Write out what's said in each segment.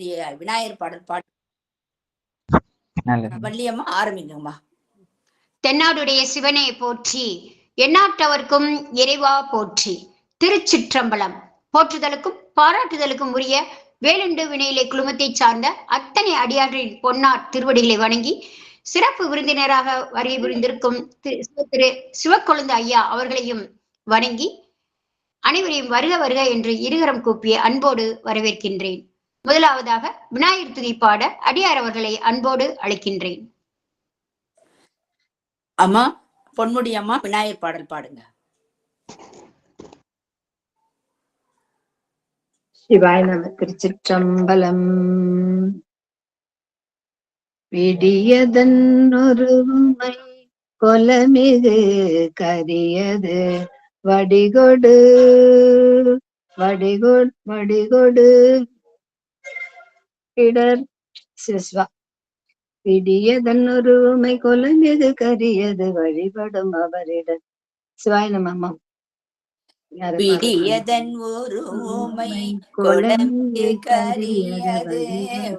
விநாயகர் பாடல் பாட்டு. வள்ளியம்மா ஆரம்பிங்கம்மா. தென்னாடுடைய சிவனே போற்றி, எந்நாட்டவர்க்கும் இறைவா போற்றி. திருச்சிற்றம்பலம். போற்றுதலுக்கும் பாராட்டுதலுக்கும் உரிய வேலுண்டு வினையிலே குழுமத்தை சார்ந்த அத்தனை அடியார்களின் பொன்னார் திருவடிகளை வணங்கி சிறப்பு விருந்தினராக வருகை புரிந்திருக்கும் திரு சிவக்கொழுந்து ஐயா அவர்களையும் வணங்கி அனைவரையும் வருக வருக என்று இருகரம் கூப்பிய அன்போடு வரவேற்கின்றேன். முதலாவதாக விநாயகர் துதி பாட அடியார் அவர்களை அன்போடு அழைக்கின்றேன். அம்மா பொன்முடி அம்மா விநாயகர் பாடல் பாடுங்க. சிவாய நம. திருச்சிற்றம்பலம். விடியதன் ஒருமை கொலமிகு கரியது வடிகொடு வடிகொடு இடர் சிஸ்வா. விடியதன் ஒருமை கொலமிகு கரியது வழிபடும் அவரிடம். சிவாய நம. விடியதன் ஒருமை கொலமிகு கரியது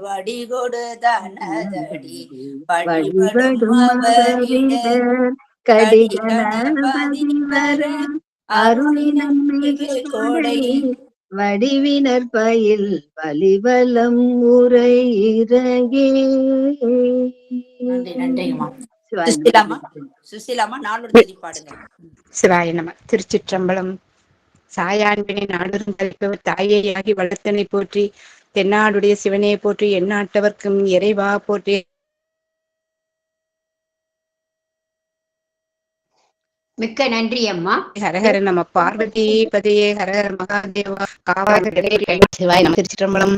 வடிகொடு தனதடி வழிபடும் அவரிடம் கடிகணபதிவர அருளினம் மிகு கோடை வடிவினர் பயில் வலிவலம் உரை இறங்கே. நன்றி நன்றிங்கம்மா. சுசிலாமா நானூறு துதி பாடுங்க. சிவாய நம. திருச்சிற்றம்பலம். சாயான்பினை நாடரும் தலைப்பவர் தாயையாகி வளர்த்தனை போற்றி, தென்னாடுடைய சிவனே போற்றி, எந்நாட்டவர்க்கும் இறைவா போற்றி. மிக்க நன்றி அம்மா. ஹரஹர நம பார்வதி பதையே ஹரஹர மகாதேவா. சிவாய நம. திருச்சிற்றம்பலம்.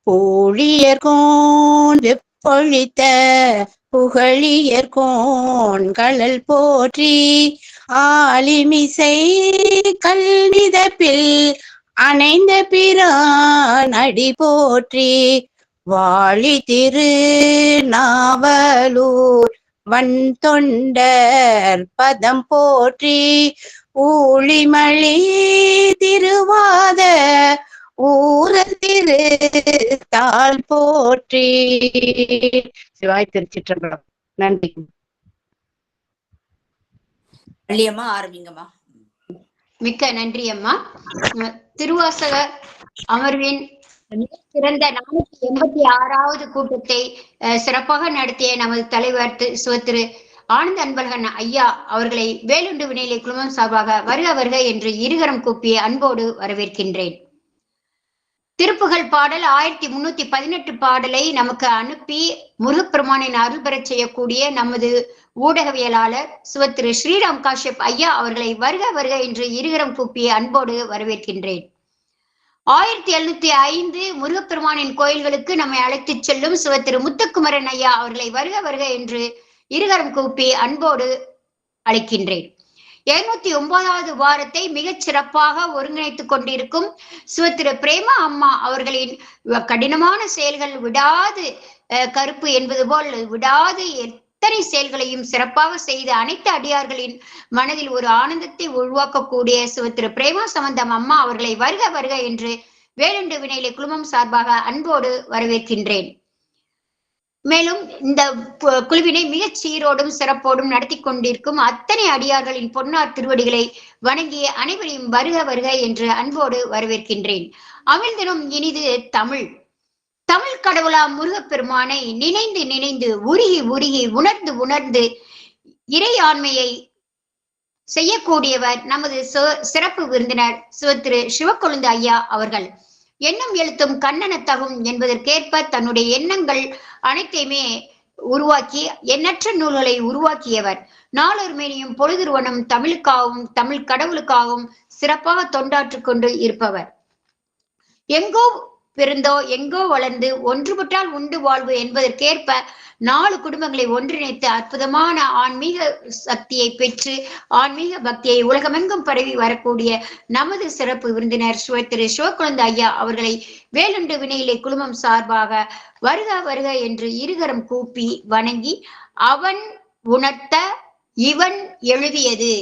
போழியர்கோன் வெப்பொழித்த புகழியர்கோன் கழல் போற்றி, ஆலிமிசை கல்மிதப்பில் அணைந்த பிரான் அடி போற்றி, வாழி திரு நாவலூர் வன் தொண்டர் பதம் போற்றி, ஊழிமழி திருவாத ஊரல் திரு தாள் போற்றி. சிவாய். திருச்சிற்றம்பலம். நன்றி. வள்ளியம்மா ஆரம்பிங்கம்மா. மிக்க நன்றி அம்மா. திருவாசக அமர்வின் சிறந்த 486வது கூட்டத்தை சிறப்பாக நடத்திய நமது தலைவர் திரு ஆனந்த அன்பழகன் ஐயா அவர்களை வேலுண்டு வினையிலே குழுமம் சார்பாக வருக வருக என்று இருகரம் கூப்பிய அன்போடு வரவேற்கின்றேன். திருப்புகழ் பாடல் 1318 பாடலை நமக்கு அனுப்பி முருகப்பெருமானின் அருள் பெறச் செய்யக்கூடிய நமது ஊடகவியலாளர் திரு ஸ்ரீராம் காஷ்யப் ஐயா அவர்களை வருக வருக என்று இருகரம் கூப்பிய அன்போடு வரவேற்கின்றேன். 1705 முருகப்பெருமானின் கோயில்களுக்கு நம்மை அழைத்துச் செல்லும் திரு முத்துக்குமரன் ஐயா அவர்களை வருக வருக என்று இருகரம் கூப்பி அன்போடு அழைக்கின்றேன். 209வது வாரத்தை மிகச் சிறப்பாக ஒருங்கிணைத்துக் கொண்டிருக்கும் திரு பிரேமா அம்மா அவர்களின் கடினமான செயல்கள் விடாது கருப்பு என்பது போல் விடாது எத்தனை செயல்களையும் சிறப்பாக செய்த அனைத்து அடியார்களின் மனதில் ஒரு ஆனந்தத்தை உருவாக்கக்கூடிய திரு பிரேமா சம்பந்தம் அம்மா அவர்களை வருக வருக என்று வேலுண்டு வினையிலே குழுமம் சார்பாக அன்போடு வரவேற்கின்றேன். மேலும் இந்த குழுவினை மிகச் சீரோடும் சிறப்போடும் நடத்தி கொண்டிருக்கும் அத்தனை அடியார்களின் பொன்னார் திருவடிகளை வணங்கிய அனைவரையும் வருக வருக என்று அன்போடு வரவேற்கின்றேன். அமிழ்தினும் இனிது தமிழ். தமிழ் கடவுளா முருகப்பெருமானை நினைந்து நினைந்து உருகி உருகி உணர்ந்து உணர்ந்து இறை ஆண்மையை செய்யக்கூடியவர் நமது சிறப்பு விருந்தினர் திரு சிவக்கொழுந்து ஐயா அவர்கள். எண்ணம் எழுத்தும் கண்ணனத்தகும் என்பதற்கேற்ப தன்னுடைய எண்ணங்கள் அனைத்தையுமே உருவாக்கி எண்ணற்ற நூல்களை உருவாக்கியவர். நாளொரு மேனியும் பொழுதுருவனும் தமிழுக்காகவும் தமிழ் கடவுளுக்காகவும் சிறப்பாக தொண்டாற்றிக் கொண்டு இருப்பவர். எங்கோ பிறந்தோ எங்கோ வளர்ந்து ஒன்றுபட்டால் உண்டு வாழ்வு என்பதற்கேற்ப 4 குடும்பங்களை ஒன்றிணைத்து அற்புதமான ஆன்மீக சக்தியை பெற்று ஆன்மீக பக்தியை உலகமெங்கும் பரவி வரக்கூடிய நமது சிறப்பு விருந்தினர் திரு சிவக்கொழுந்து ஐயா அவர்களை வேலுண்டு வினையிலே குழுமம் சார்பாக வருக வருக என்று இருகரம் கூப்பி வணங்கி, அவன் உணர்த்த இவன் எழுதியது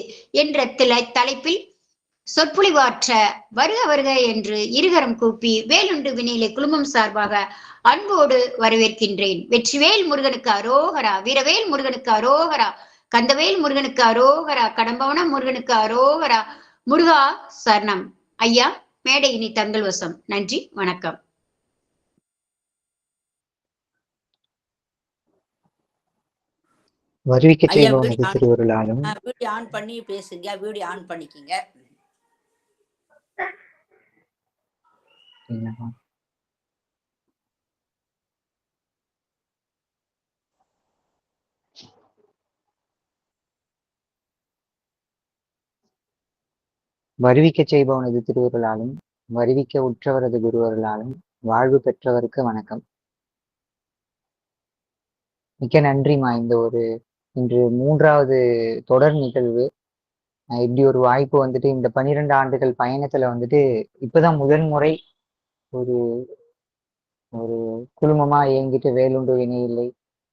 என்ற தலைப்பில் சொற்பொழிவாற்ற வருக வருக என்று இருகரம் கூப்பி வேலுண்டு வினையிலே குழுமம் சார்பாக அன்போடு வரவேற்கின்றேன். வெற்றிவேல் முருகனுக்கு அரோகரா, வீரவேல் முருகனுக்கு அரோகரா, கந்தவேல் முருகனுக்கு அரோகரா, கடம்பவன முருகனுக்கு அரோகரா. முருகா சரணம். ஐயா, மேடை இனி தங்கள் வசம். நன்றி, வணக்கம். வருவிக்க ஐயா செய்பவனது திருவருளாலும் வீடியோ ஆன் பண்ணி பேசுங்க. வீடியோ ஆன் பண்ணிக்கிங்க. வருவிக்க செய்பவனது திருவருளாலும் வருவிக்க உற்றவரது குருவருளாலும் வாழ்வு பெற்றவருக்கு வணக்கம். மிக்க நன்றிமா. இன்று 3வது தொடர் நிகழ்வு. இப்படி ஒரு வாய்ப்பு வந்துட்டு இந்த 12 ஆண்டுகள் பயணத்துல வந்துட்டு இப்பதான் முதல் முறை ஒரு ஒரு குழுமமா இயங்கிட்டு வேலுண்டு வினையில்லை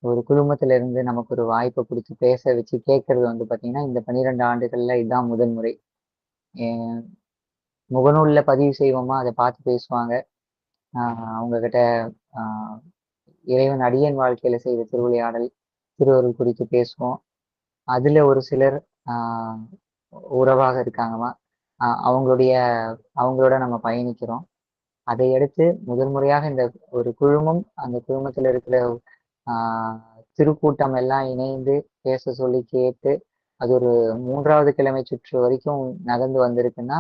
ஒரு குழுமத்துல இருந்து நமக்கு ஒரு வாய்ப்பை கொடுத்து பேச வச்சு கேட்கறது வந்து பாத்தீங்கன்னா இந்த 12 ஆண்டுகள்ல இதுதான் முதல் முறை. முகநூல்ல பதிவு செய்வோமா, அதை பார்த்து பேசுவாங்க. அவங்க கிட்ட இறைவன் அடியன் வாழ்க்கையில செய்த திருவிளையாடல் திருவருள் குறித்து பேசுவோம். அதுல ஒரு சிலர் உறவாக இருக்காங்கம்மா. அவங்களோட நம்ம பயணிக்கிறோம். அதை அடுத்து முதல் முறையாக இந்த ஒரு குழுமம், அந்த குழுமத்துல இருக்கிற திருக்கூட்டம் எல்லாம் இணைந்து பேச சொல்லி கேட்டு அது ஒரு 3வது கிழமை சுற்று வரைக்கும் நகர்ந்து வந்திருக்குன்னா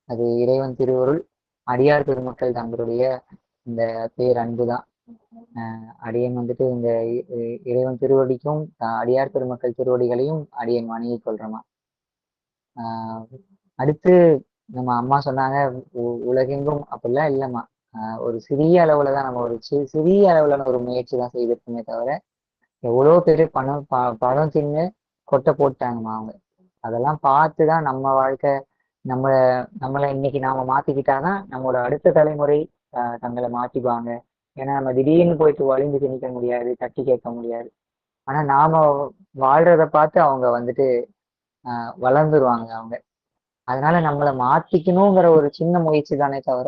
அது இறைவன் திருவருள், அடியார் பெருமக்கள் தங்களுடைய இந்த பேரன்பு தான். அடியன் வந்துட்டு இந்த இறைவன் திருவடிக்கும் அடியார் பெருமக்கள் திருவடிகளையும் அடியன் வணங்கி கொள்றோமா. அடுத்து நம்ம அம்மா சொன்னாங்க உலகெங்கும் அப்படிலாம் இல்லைம்மா. ஒரு சிறிய அளவுல தான் நம்ம ஒரு சிறிய அளவுல ஒரு முயற்சி தான் செய்திருக்கோமே தவிர எவ்வளோ பேர் பணம் தின்னு கொட்டை போட்டாங்கம்மா அவங்க. அதெல்லாம் பார்த்துதான் நம்ம வாழ்க்கை நம்மளை இன்னைக்கு நாம மாத்திக்கிட்டாதான் நம்மளோட அடுத்த தலைமுறை தங்களை மாத்திக்குவாங்க. ஏன்னா நம்ம திடீர்னு போயிட்டு வலிந்து திணிக்க முடியாது, தட்டி கேட்க முடியாது. ஆனா நாம வாழ்றத பார்த்து அவங்க வந்துட்டு வளர்ந்துருவாங்க அவங்க. அதனால நம்மளை மாத்திக்கணுங்கிற ஒரு சின்ன முயற்சி தானே தவிர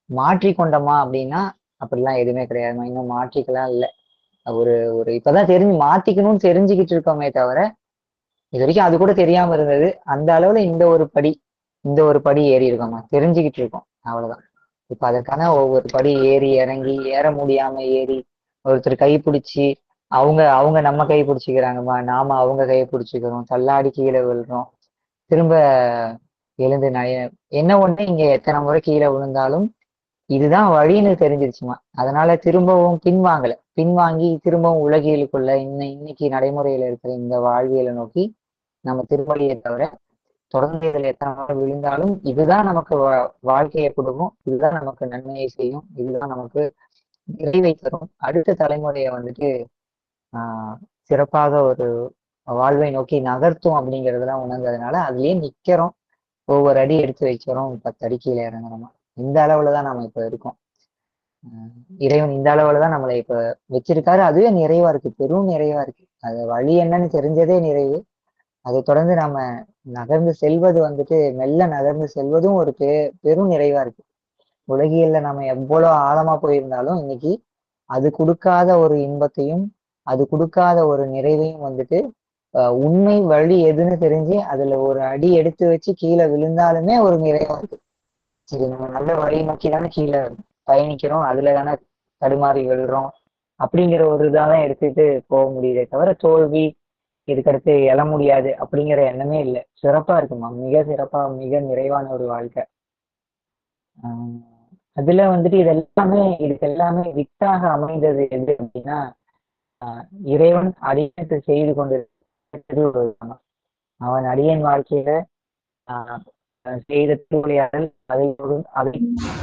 மாற்றிக்கொண்டோமா அப்படின்னா அப்படிலாம் எதுவுமே கிடையாதுமா. இன்னும் மாற்றிக்கலாம் இல்லை. ஒரு இப்பதான் மாத்திக்கணும்னு தெரிஞ்சுக்கிட்டு இருக்கோமே தவிர இது வரைக்கும் அது கூட தெரியாம இருந்தது. அந்த அளவுல இந்த ஒரு படி ஏறி இருக்கோம்மா, தெரிஞ்சுக்கிட்டு இருக்கோம், அவ்வளவுதான். இப்ப அதற்கான ஒவ்வொரு படி ஏறி இறங்கி ஏற முடியாம ஏறி ஒருத்தர் கை பிடிச்சி அவங்க நம்ம கை பிடிச்சிக்கிறாங்கம்மா, நாம அவங்க கையை பிடிச்சிக்கிறோம், தள்ளாடி கீழே விழுறோம், திரும்ப எழுந்து என்ன ஒண்ணு இங்க எத்தனை முறை கீழே விழுந்தாலும் இதுதான் வழின்னு தெரிஞ்சிருச்சுமா. அதனால திரும்பவும் பின்வாங்கி திரும்பவும் உலகியலுக்குள்ள இன்னைக்கு நடைமுறையில இருக்கிற இந்த வாழ்வியலை நோக்கி நம்ம திருவழியை தவிர தொடர்ந்து இதுல எத்தனை முறை விழுந்தாலும் இதுதான் நமக்கு வாழ்க்கையை கொடுக்கும், இதுதான் நமக்கு நன்மையை செய்யும், இதுதான் நமக்கு நிறைவை தரும், அடுத்த தலைமுறையை வந்துட்டு சிறப்பாக ஒரு வாழ்வை நோக்கி நகர்த்தும் அப்படிங்கிறதுலாம் உணர்ந்ததுனால அதுலயே நிக்கிறோம். ஒவ்வொரு அடி எடுத்து வைக்கிறோம், 10 அடி கீழே இறங்குறோமா. இந்த அளவுலதான் நம்ம இப்ப இருக்கோம். இறைவன் இந்த அளவுலதான் நம்மளை இப்ப வச்சிருக்காரு. அதுவே நிறைவா இருக்கு, பெரும் நிறைவா இருக்கு. அது வழி என்னன்னு தெரிஞ்சதே நிறைவு. அதை தொடர்ந்து நம்ம நகர்ந்து செல்வது வந்துட்டு மெல்ல நகர்ந்து செல்வதும் ஒரு பெரும் நிறைவா இருக்கு. உலகியல்ல நம்ம எவ்வளவு ஆழமா போயிருந்தாலும் இன்னைக்கு அது கொடுக்காத ஒரு இன்பத்தையும் அது கொடுக்காத ஒரு நிறைவையும் வந்துட்டு உண்மை வழி எதுன்னு தெரிஞ்சு அதுல ஒரு அடி எடுத்து வச்சு கீழே விழுந்தாலுமே ஒரு நிறைவா இருக்கு. சரி, நம்ம நல்ல வழி நோக்கி தானே கீழே பயணிக்கிறோம், அதுல தானே தடுமாறி விழுறோம் அப்படிங்கிற ஒரு இதாதான் எடுத்துட்டு போக முடியுதே தவிர தோல்வி இதுக்கடுத்து எழ முடியாது அப்படிங்கிற எண்ணமே இல்லை. சிறப்பா இருக்குமா, மிக சிறப்பா, மிக நிறைவான ஒரு வாழ்க்கை. அதுல வந்துட்டு இதுக்கு எல்லாமே வித்தாக அமைந்தது எது அப்படின்னா இறைவன் அடியனுக்கு செய்து கொண்டு அவன் அடியன் வாழ்க்கையில செய்த திருவிளையாடல் அதை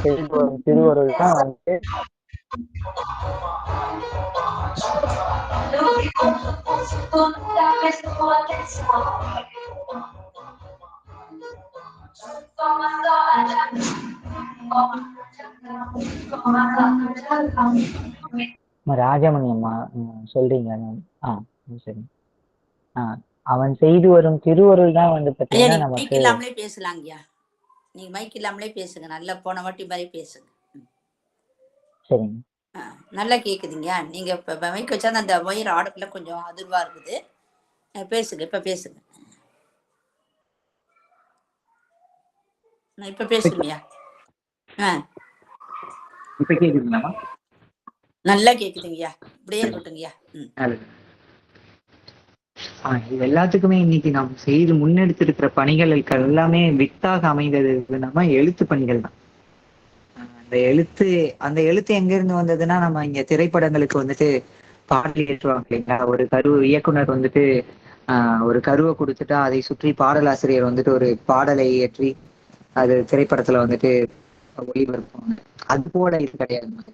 செய்து வரும் திருவருள் தான் வந்துட்டு ராஜமணி அம்மா சொல்றீங்க. சரி. அவன் செய்து வரும் திருவருள் தான் வந்து பாத்தீங்கன்னா நமக்கு இல்லாமலே பேசலாங்கய்யா. நீங்க மைக் இல்லாமலே பேசுங்க, நல்லா போன வாட்டி மாதிரி பேசுங்க. சரிங்க. நல்லா கேக்குதுங்க. நீங்க இப்ப மைக் வச்சா அந்த ஒயர் ஆடக்குள்ள கொஞ்சம் அதிர்வா இருக்குது. பேசுங்க, இப்ப பேசுங்க. இப்ப பேசுங்கய்யா. இப்ப கேக்குதுங்களாமா? நல்லா கேக்குதுங்கய்யா, இப்படியே இருக்கட்டுங்கய்யா. இது எல்லாத்துக்குமே இன்னைக்கு நாம் செய்து முன்னெடுத்திருக்கிற பணிகளுக்கு எல்லாமே வித்தாக அமைந்தது நம்ம எழுத்து பணிகள் தான். அந்த எழுத்து எங்க இருந்து வந்ததுன்னா, நம்ம இங்க திரைப்படங்களுக்கு வந்துட்டு பாடல் ஏற்றுவாங்க இல்லைங்களா? ஒரு இயக்குனர் வந்துட்டு ஒரு கருவை கொடுத்துட்டா அதை சுற்றி பாடலாசிரியர் வந்துட்டு ஒரு பாடலை இயற்றி அது திரைப்படத்துல வந்துட்டு ஒளிபரப்புவாங்க. அது போல இது கிடையாது.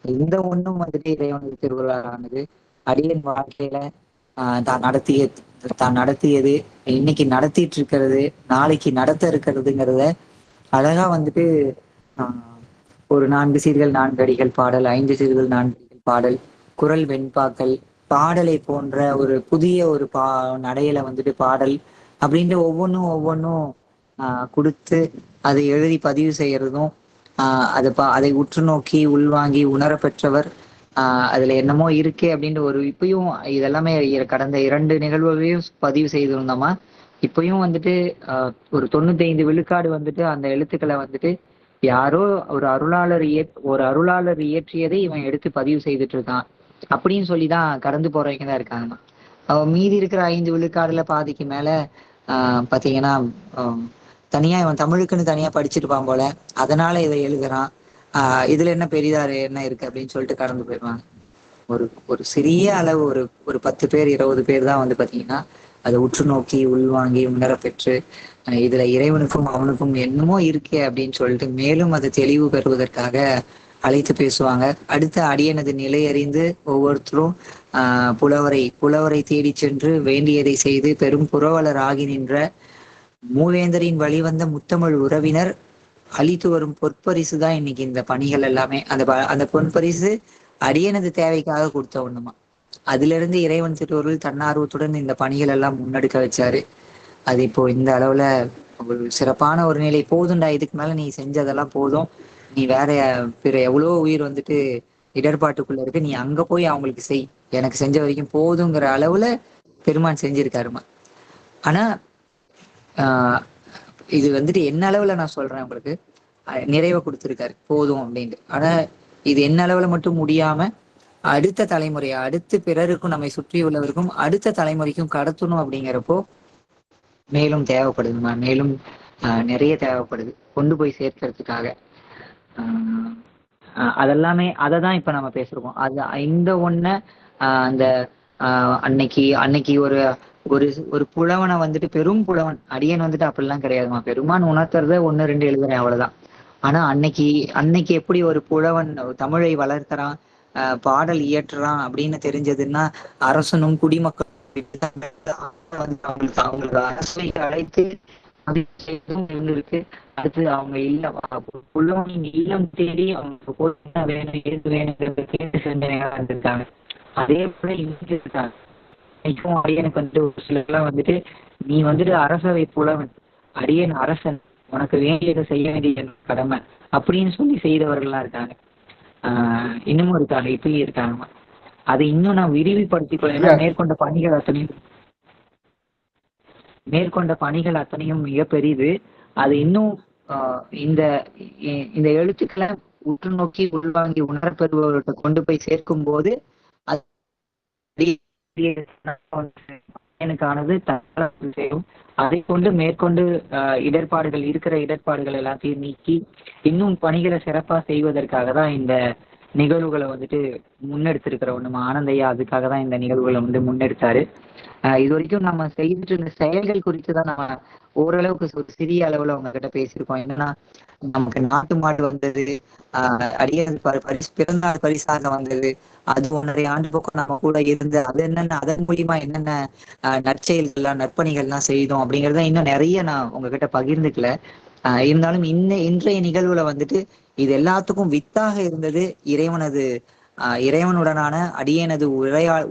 இந்த ஒண்ணும் வந்துட்டு இறைவனுக்கு திருவிழாவானது அடியன் வாழ்க்கையில தான் நடத்தியது, இன்னைக்கு நடத்திட்டு இருக்கிறது, நாளைக்கு நடத்த இருக்கிறதுங்கிறத அழகா வந்துட்டு ஒரு 4 சீர்கள் 4 அடிகள் பாடல், 5 சீர்கள் 4 அடிகள் பாடல், குரல் வெண்பாக்கள், பாடலை போன்ற ஒரு புதிய ஒரு நடையில வந்துட்டு பாடல் அப்படின்ற ஒவ்வொன்றும் கொடுத்து அதை எழுதி பதிவு செய்யறதும் அதை உற்று நோக்கி உள்வாங்கி உணர பெற்றவர். அதுல என்னமோ இருக்கே அப்படின்ற ஒரு இப்பயும் இதெல்லாமே கடந்த 2 நிகழ்வுகளையும் பதிவு செய்திருந்தோமா. இப்பயும் வந்துட்டு ஒரு 95 விழுக்காடு வந்துட்டு அந்த எழுத்துக்களை வந்துட்டு யாரோ ஒரு அருளாளர் இயற்றியதை இவன் எடுத்து பதிவு செய்துட்டு இருக்கான் அப்படின்னு சொல்லிதான் கடந்து போறவங்க தான் இருக்காங்க. மீதி இருக்கிற 5 விழுக்காடுல பாதிக்கு மேல பாத்தீங்கன்னா தனியா இவன் தமிழுக்குன்னு தனியா படிச்சிருப்பான் போல, அதனால இதை எழுதுறான், இதுல என்ன பெரிதாரு என்ன இருக்கு அப்படின்னு சொல்லிட்டு கடந்து போயிடுவாங்க. ஒரு சிறிய அளவு ஒரு 10 பேர் 20 பேர் தான் வந்து பாத்தீங்கன்னா அதை உற்று நோக்கி உள்வாங்கி உணர பெற்று இதுல இறைவனுக்கும் அவனுக்கும் என்னமோ இருக்கே அப்படின்னு சொல்லிட்டு மேலும் அதை தெளிவு பெறுவதற்காக அழைத்து பேசுவாங்க. அடுத்த அடியனது நிலை அறிந்து ஒவ்வொருத்தரும் புலவரை தேடி சென்று வேண்டியதை செய்து பெரும் புரவலர் ஆகி நின்ற மூவேந்தரின் வழிவந்த முத்தமிழ் உறவினர் அளித்து வரும் பொற்பரிசு தான் இன்னைக்கு இந்த பணிகள் எல்லாமே. அந்த பொற்பரிசு அடியனது தேவைக்காக கொடுத்த ஒண்ணுமா. அதுல இருந்து இறைவன் திருவருள் தன்னார்வத்துடன் இந்த பணிகள் எல்லாம் முன்னெடுக்க வச்சாரு. அது இப்போ இந்த அளவுல ஒரு சிறப்பான ஒரு நிலை. போதும்டா, இதுக்கு மேல நீ செஞ்சதெல்லாம் போதும், நீ வேற பிற எவ்வளோ உயிர் வந்துட்டு இடர்பாட்டுக்குள்ள இருக்கு, நீ அங்க போய் அவங்களுக்கு செய், எனக்கு செஞ்ச வரைக்கும் போதுங்கிற அளவுல பெருமான் செஞ்சிருக்காருமா. ஆனா இது வந்துட்டு என்ன அளவுல நான் சொல்றேன் உங்களுக்கு, நிறைவை கொடுத்துருக்காரு போதும் அப்படின்ட்டு. ஆனா இது என்ன அளவுல மட்டும் முடியாம அடுத்த தலைமுறையா அடுத்து பிறருக்கும் நம்மை சுற்றி உள்ளவருக்கும் அடுத்த தலைமுறைக்கும் கடத்தணும் அப்படிங்கிறப்போ மேலும் தேவைப்படுதுமா. மேலும் நிறைய தேவைப்படுது கொண்டு போய் சேர்க்கறதுக்காக. அதெல்லாமே அதை தான் இப்ப நம்ம பேசுறோம். அது இந்த ஒண்ண அந்த அன்னைக்கு ஒரு ஒரு ஒரு புலவனை வந்துட்டு பெரும் புலவன் அடியன் வந்துட்டு அப்படிலாம் கிடையாதுமா. பெருமான் உணர்த்துறத 1 2 எழுதுறேன் அவ்வளவுதான். ஆனா அன்னைக்கு எப்படி ஒரு புலவன் தமிழை வளர்க்கிறான், பாடல் இயற்றுறான் அப்படின்னு தெரிஞ்சதுன்னா அரசனும் குடிமக்கள் அவங்களுக்கு அரசை அழைத்து இருக்கு. அடுத்து அவங்க புலவனின் இல்லம் தேடி அவங்க வேணும் எது வேணுங்கிறத கேட்டு செஞ்சிருக்காங்க. அதே போல இங்க இருக்காங்க. அடியனுக்கு வந்துட்டு ஒரு சிலர்லாம் வந்துட்டு நீ வந்துட்டு அரசவை புலவன், அடியன் அரசன், உனக்கு வேண்டியதை செய்ய வேண்டிய கடமை அப்படின்னு சொல்லி செய்தவர்கள்லாம் இருக்காங்க. இன்னமும் இருக்காங்க, இப்பயும் இருக்காங்க. அதை இன்னும் நான் விரிவுபடுத்திக் கொள்ள மேற்கொண்ட பணிகள் அத்தனையும் மிக பெரிது. அது இன்னும் இந்த எழுத்துக்களை உற்று நோக்கி உள்வாங்கி உணரப்பெறுபவர்கிட்ட கொண்டு போய் சேர்க்கும் போது எனக்கானது செய்யும். அதை கொண்டு மேற்கொண்டு இருக்கிற இடர்பாடுகள் எல்லாத்தையும் நீக்கி இன்னும் பணிகளை சிறப்பா செய்வதற்காக தான் இந்த நிகழ்வுகளை வந்துட்டு முன்னெடுத்திருக்கிற ஒண்ணுமா ஆனந்தையா. அதுக்காக தான் இந்த நிகழ்வுகளை வந்து முன்னெடுத்தாரு. இது வரைக்கும் நம்ம செய்துட்டு இருந்த செயல்கள் குறித்து தான் நம்ம ஓரளவுக்கு ஒரு சிறிய அளவுல அவங்க கிட்ட பேசியிருக்கோம். என்னன்னா நமக்கு நாட்டு மாடு வந்தது, அடியது பிறந்தநாள் பரிசாக வந்தது, அது 1.5 ஆண்டு பக்கம் நம்ம கூட இருந்து அது என்னென்ன அதன் மூலியமா என்னென்ன நற்செயல்கள்லாம் நற்பணிகள்லாம் செய்தோம் அப்படிங்கிறத இன்னும் நிறைய நான் உங்ககிட்ட பகிர்ந்துக்கல. இருந்தாலும் இன்றைய நிகழ்வுல வந்துட்டு இது எல்லாத்துக்கும் வித்தாக இருந்தது இறைவனுடனான அடியனது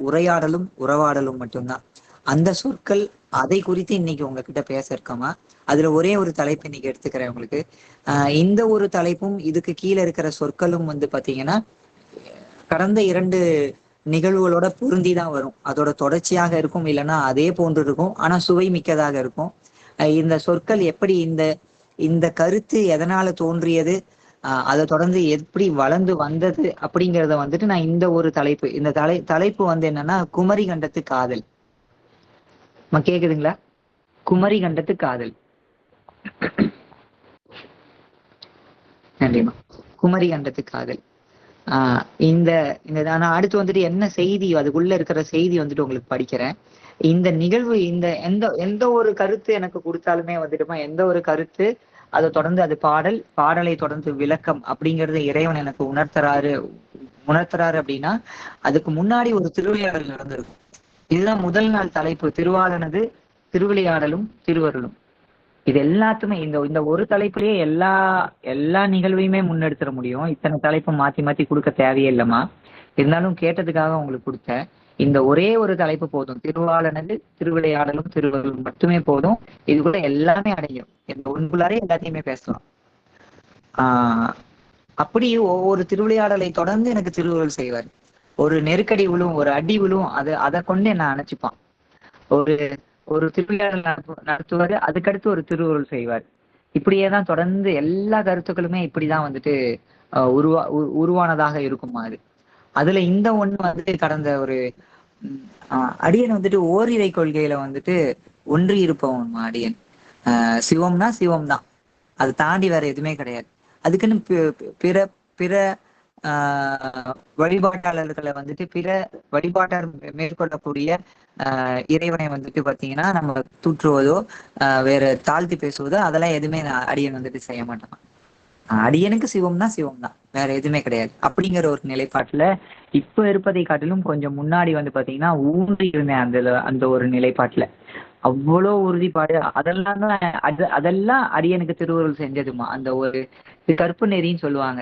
உரையாடலும் உறவாடலும் மட்டும்தான். அந்த சொற்கள் அதை குறித்து இன்னைக்கு உங்ககிட்ட பேச இருக்கோமா. அதுல ஒரே ஒரு தலைப்பு இன்னைக்கு எடுத்துக்கிறேன் உங்களுக்கு. இந்த ஒரு தலைப்பும் இதுக்கு கீழே இருக்கிற சொற்களும் வந்து பாத்தீங்கன்னா கடந்த 2 நிகழ்வுகளோட பொருந்திதான் வரும். அதோட தொடர்ச்சியாக இருக்கும், இல்லைன்னா அதே போன்று இருக்கும், ஆனா சுவை மிக்கதாக இருக்கும். இந்த சொற்கள் எப்படி இந்த இந்த கருத்து எதனால தோன்றியது, அதை தொடர்ந்து எப்படி வளர்ந்து வந்தது அப்படிங்கிறத வந்துட்டு நான் இந்த ஒரு தலைப்பு, இந்த தலைப்பு வந்து என்னன்னா குமரி கண்டத்து காதல். கேக்குதுங்களா? குமரி கண்டத்து காதல். நன்றிமா. குமரி கண்டத்து காதல். இந்த நான் அடுத்து வந்துட்டு என்ன செய்தி, அதுக்குள்ள இருக்கிற செய்தி வந்துட்டு உங்களுக்கு படிக்கிறேன். இந்த நிகழ்வு, இந்த எந்த ஒரு கருத்து எனக்கு கொடுத்தாலுமே வந்துட்டுமா, எந்த ஒரு கருத்து அதை தொடர்ந்து அது பாடலை தொடர்ந்து விளக்கம் அப்படிங்கறது இறைவன் எனக்கு உணர்த்துறாரு அப்படின்னா அதுக்கு முன்னாடி ஒரு திருவிளையாடல் நடந்திருக்கும். இதுதான் முதல் நாள் தலைப்பு, திருவாளனது திருவிளையாடலும் திருவருளும். இது எல்லாத்துமே இந்த ஒரு தலைப்புலயே எல்லா நிகழ்வையுமே முன்னெடுத்துட முடியும். இத்தனை தலைப்பு மாத்தி மாத்தி கொடுக்க தேவையே இல்லைம்மா. இருந்தாலும் கேட்டதுக்காக உங்களுக்கு கொடுத்தேன். இந்த ஒரே ஒரு தலைப்பு போதும், திருவாளனது திருவிளையாடலும் திருவருளும் மட்டுமே போதும். இது கூட எல்லாமே அடையும். இந்த ஒன்றுக்குள்ளாரே எல்லாத்தையுமே பேசலாம். அப்படி ஒவ்வொரு திருவிளையாடலை தொடர்ந்து எனக்கு திருவருள் செய்வார். ஒரு நெருக்கடி விழும், ஒரு அடி விழும், அதை கொண்டு என்ன அணைச்சிப்பான். ஒரு திருவிளையாடல் நடத்துவாரு, அதுக்கடுத்து ஒரு திருவருள் செய்வார். இப்படியேதான் தொடர்ந்து எல்லா கருத்துக்களுமே இப்படிதான் வந்துட்டு உருவானதாக இருக்குமா. அதுல இந்த ஒண்ணு வந்துட்டு கடந்த ஒரு அடியன் வந்துட்டு ஓரிரை கொள்கையில வந்துட்டு ஒன்றி இருப்பவன் அடியன். சிவம்னா சிவம் தான், அதை தாண்டி வேற எதுவுமே கிடையாது. அதுக்குன்னு பிற பிற வழிபாட்டாளர்களை வந்துட்டு பிற வழிபாட்டாளர் மேற்கொள்ளக்கூடிய இறைவனை வந்துட்டு பாத்தீங்கன்னா நம்ம தூற்றுவதோ வேற தாழ்த்தி பேசுவதோ அதெல்லாம் எதுவுமே அடியன் வந்துட்டு செய்ய மாட்டான். அடியனுக்கு சிவம்னா சிவம் தான், வேற எதுவுமே கிடையாது அப்படிங்கிற ஒரு நிலைப்பாட்டுல இப்ப இருப்பதை காட்டிலும் கொஞ்சம் முன்னாடி வந்து பாத்தீங்கன்னா ஊன்றி இருந்தேன் அந்த ஒரு நிலைப்பாட்டுல. அவ்வளோ உறுதிப்பாடு, அதெல்லாம் அடியனுக்கு திருவருள் செஞ்சதுமா. அந்த ஒரு கற்பு நெறின்னு சொல்லுவாங்க,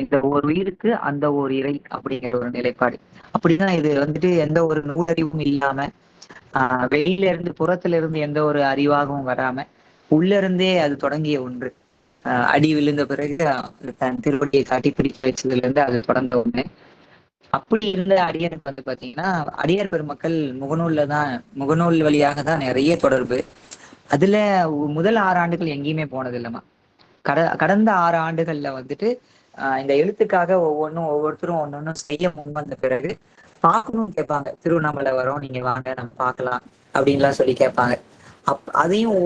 இந்த ஒரு உயிருக்கு அந்த ஒரு இறை அப்படிங்கிற ஒரு நிலைப்பாடு. அப்படிதான் இது வந்துட்டு எந்த ஒரு நூலறிவும் இல்லாம வெளியில இருந்து புறத்துல இருந்து எந்த ஒரு அறிவாகவும் வராம உள்ள இருந்தே அது தொடங்கிய ஒன்று. அடி விழுந்த பிறகு தன் திருவடியை காட்டி பிடிச்சு வச்சதுல இருந்து அது தொடர்ந்த ஒண்ணு. அப்படி இருந்த அடியனுக்கு வந்து பாத்தீங்கன்னா அடியார் பெருமக்கள் முகநூல் வழியாக தான் நிறைய தொடர்பு. அதுல முதல் 6 ஆண்டுகள் எங்கேயுமே போனது இல்லைம்மா. கடந்த 6 ஆண்டுகள்ல வந்துட்டு இந்த எழுத்துக்காக ஒவ்வொருத்தரும் ஒன்னொன்னும் செய்ய முன் வந்த பிறகு பார்க்கணும்னு கேட்பாங்க. திருவண்ணாமலை வரோம், நீங்க வாங்க நம்ம பார்க்கலாம் அப்படின்லாம் சொல்லி கேட்பாங்க. அதையும்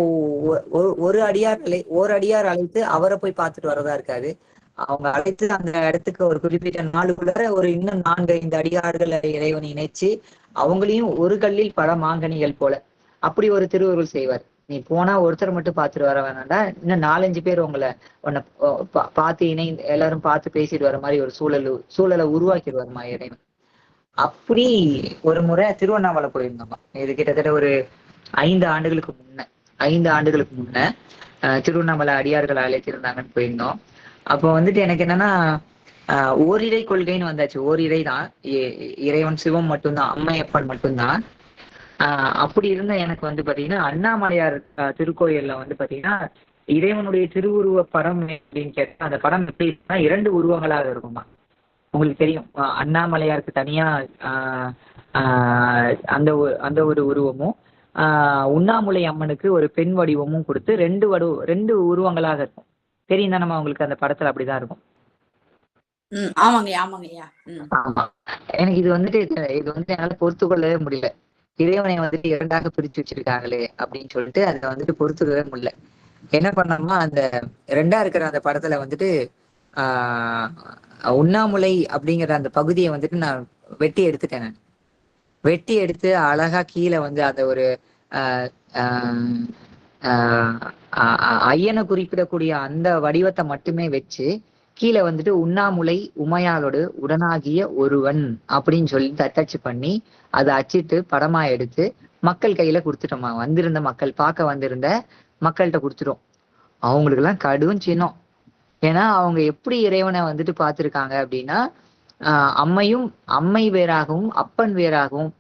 ஒரு அடியார் அழைத்து அவரை போய் பார்த்துட்டு வரதா இருக்காது. அவங்க அழைத்து அந்த இடத்துக்கு ஒரு குறிப்பிட்ட நாளுக்குள்ள ஒரு இன்னும் 4-5 அடியார்களை இறைவனை இணைச்சு அவங்களையும் ஒரு கல்லில் பல மாங்கனிகள் போல அப்படி ஒரு திருவருள் செய்வார். நீ போனா ஒருத்தர் மட்டும் பார்த்துட்டு வர வேணாண்டா, இன்னும் 4-5 பேர் உன்னை பார்த்து எல்லாரும் பார்த்து பேசிட்டு வர மாதிரி ஒரு சூழலை உருவாக்கிடுவாருமா இறைவன். அப்படி ஒரு முறை திருவண்ணாமலை போயிருந்தோம்மா. இது கிட்டத்தட்ட ஒரு 5 ஆண்டுகளுக்கு முன்ன திருவண்ணாமலை அடியார்கள் அழைத்திருந்தாங்கன்னு போயிருந்தோம். அப்போ வந்துட்டு எனக்கு என்னன்னா ஓரிரை கொள்கைன்னு வந்தாச்சு. ஓரிரை தான், இறைவன் சிவம் மட்டும்தான், அம்மையப்பன் மட்டும்தான். அப்படி இருந்த எனக்கு வந்து பாத்தீங்கன்னா அண்ணாமலையார் திருக்கோயில்ல வந்து பாத்தீங்கன்னா இறைவனுடைய திருவுருவ படம் அப்படின்னு கேட்டா அந்த படம் எப்படி இருக்குன்னா 2 உருவங்களாக இருக்குமா. உங்களுக்கு தெரியும், அண்ணாமலையாருக்கு தனியா அந்த ஒரு உருவமும் உண்ணாமுலை அம்மனுக்கு ஒரு பெண் வடிவமும் கொடுத்து 2 உருவங்களாக இருக்கும். தெரியும் தானம்மா உங்களுக்கு? அந்த படத்துல அப்படிதான் இருக்கும். ஆமாங்கய்யா. ஆமா, எனக்கு இது வந்துட்டு என்னால பொறுத்து கொள்ளவே முடியல. இறைவனை வந்துட்டு 2ஆக பிரிச்சு வச்சிருக்காங்களே அப்படின்னு சொல்லிட்டு அதை வந்துட்டு பொறுத்துக்கவே முடியல. என்ன பண்ணோம்னா அந்த 2ஆ இருக்கிற அந்த படத்துல வந்துட்டு உண்ணாமுலை அப்படிங்கிற அந்த பகுதியை வந்துட்டு நான் வெட்டி எடுத்துட்டேன். நான் வெட்டி எடுத்து அழகா கீழே வந்து அந்த ஒரு ஐயனை குறிப்பிடக்கூடிய அந்த வடிவத்தை மட்டுமே வச்சு கீழே வந்துட்டு உண்ணாமுலை உமையாளோடு உடனாகிய ஒருவன் அப்படின்னு சொல்லி தட்டச்சு பண்ணி அதை அச்சிட்டு படமா எடுத்து மக்கள் கையில கொடுத்துட்டோமா. பார்க்க வந்திருந்த மக்கள்கிட்ட கொடுத்துட்டோம். அவங்களுக்கு எல்லாம் கடும் சின்னம். ஏன்னா அவங்க எப்படி இறைவனை வந்துட்டு பார்த்திருக்காங்க அப்படின்னா அம்மை வேறாகவும் அப்பன் வேறாகவும்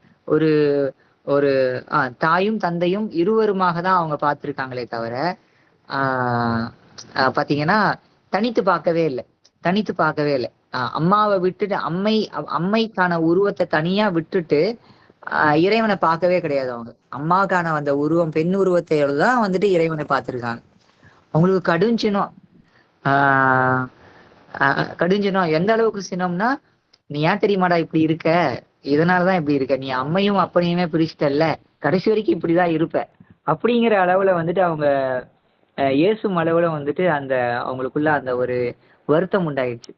ஒரு தாயும் தந்தையும் இருவருமாக தான் அவங்க பார்த்துருக்காங்களே தவிர பாத்தீங்கன்னா தனித்து பார்க்கவே இல்லை. அம்மாவை விட்டுட்டு அம்மைக்கான உருவத்தை தனியா விட்டுட்டு இறைவனை பார்க்கவே கிடையாது. அவங்க அம்மாக்கான அந்த உருவம் பெண் உருவத்தையோடதான் வந்துட்டு இறைவனை பார்த்திருக்காங்க. அவங்களுக்கு கடுஞ்சினம் எந்த அளவுக்கு சினம்னா, நீ ஏன் தெரியுமாடா இப்படி இருக்க, இதனாலதான் இப்படி இருக்க, நீ அம்மையும் அப்பனையுமே பிரிச்சுட்டல்ல, கடைசி வரைக்கும் இப்படிதான் இருப்ப அப்படிங்கிற அளவுல வந்துட்டு அவங்க ஏசும் அளவுல வந்துட்டு அந்த அவங்களுக்குள்ள அந்த ஒரு வருத்தம் உண்டாயிடுச்சு.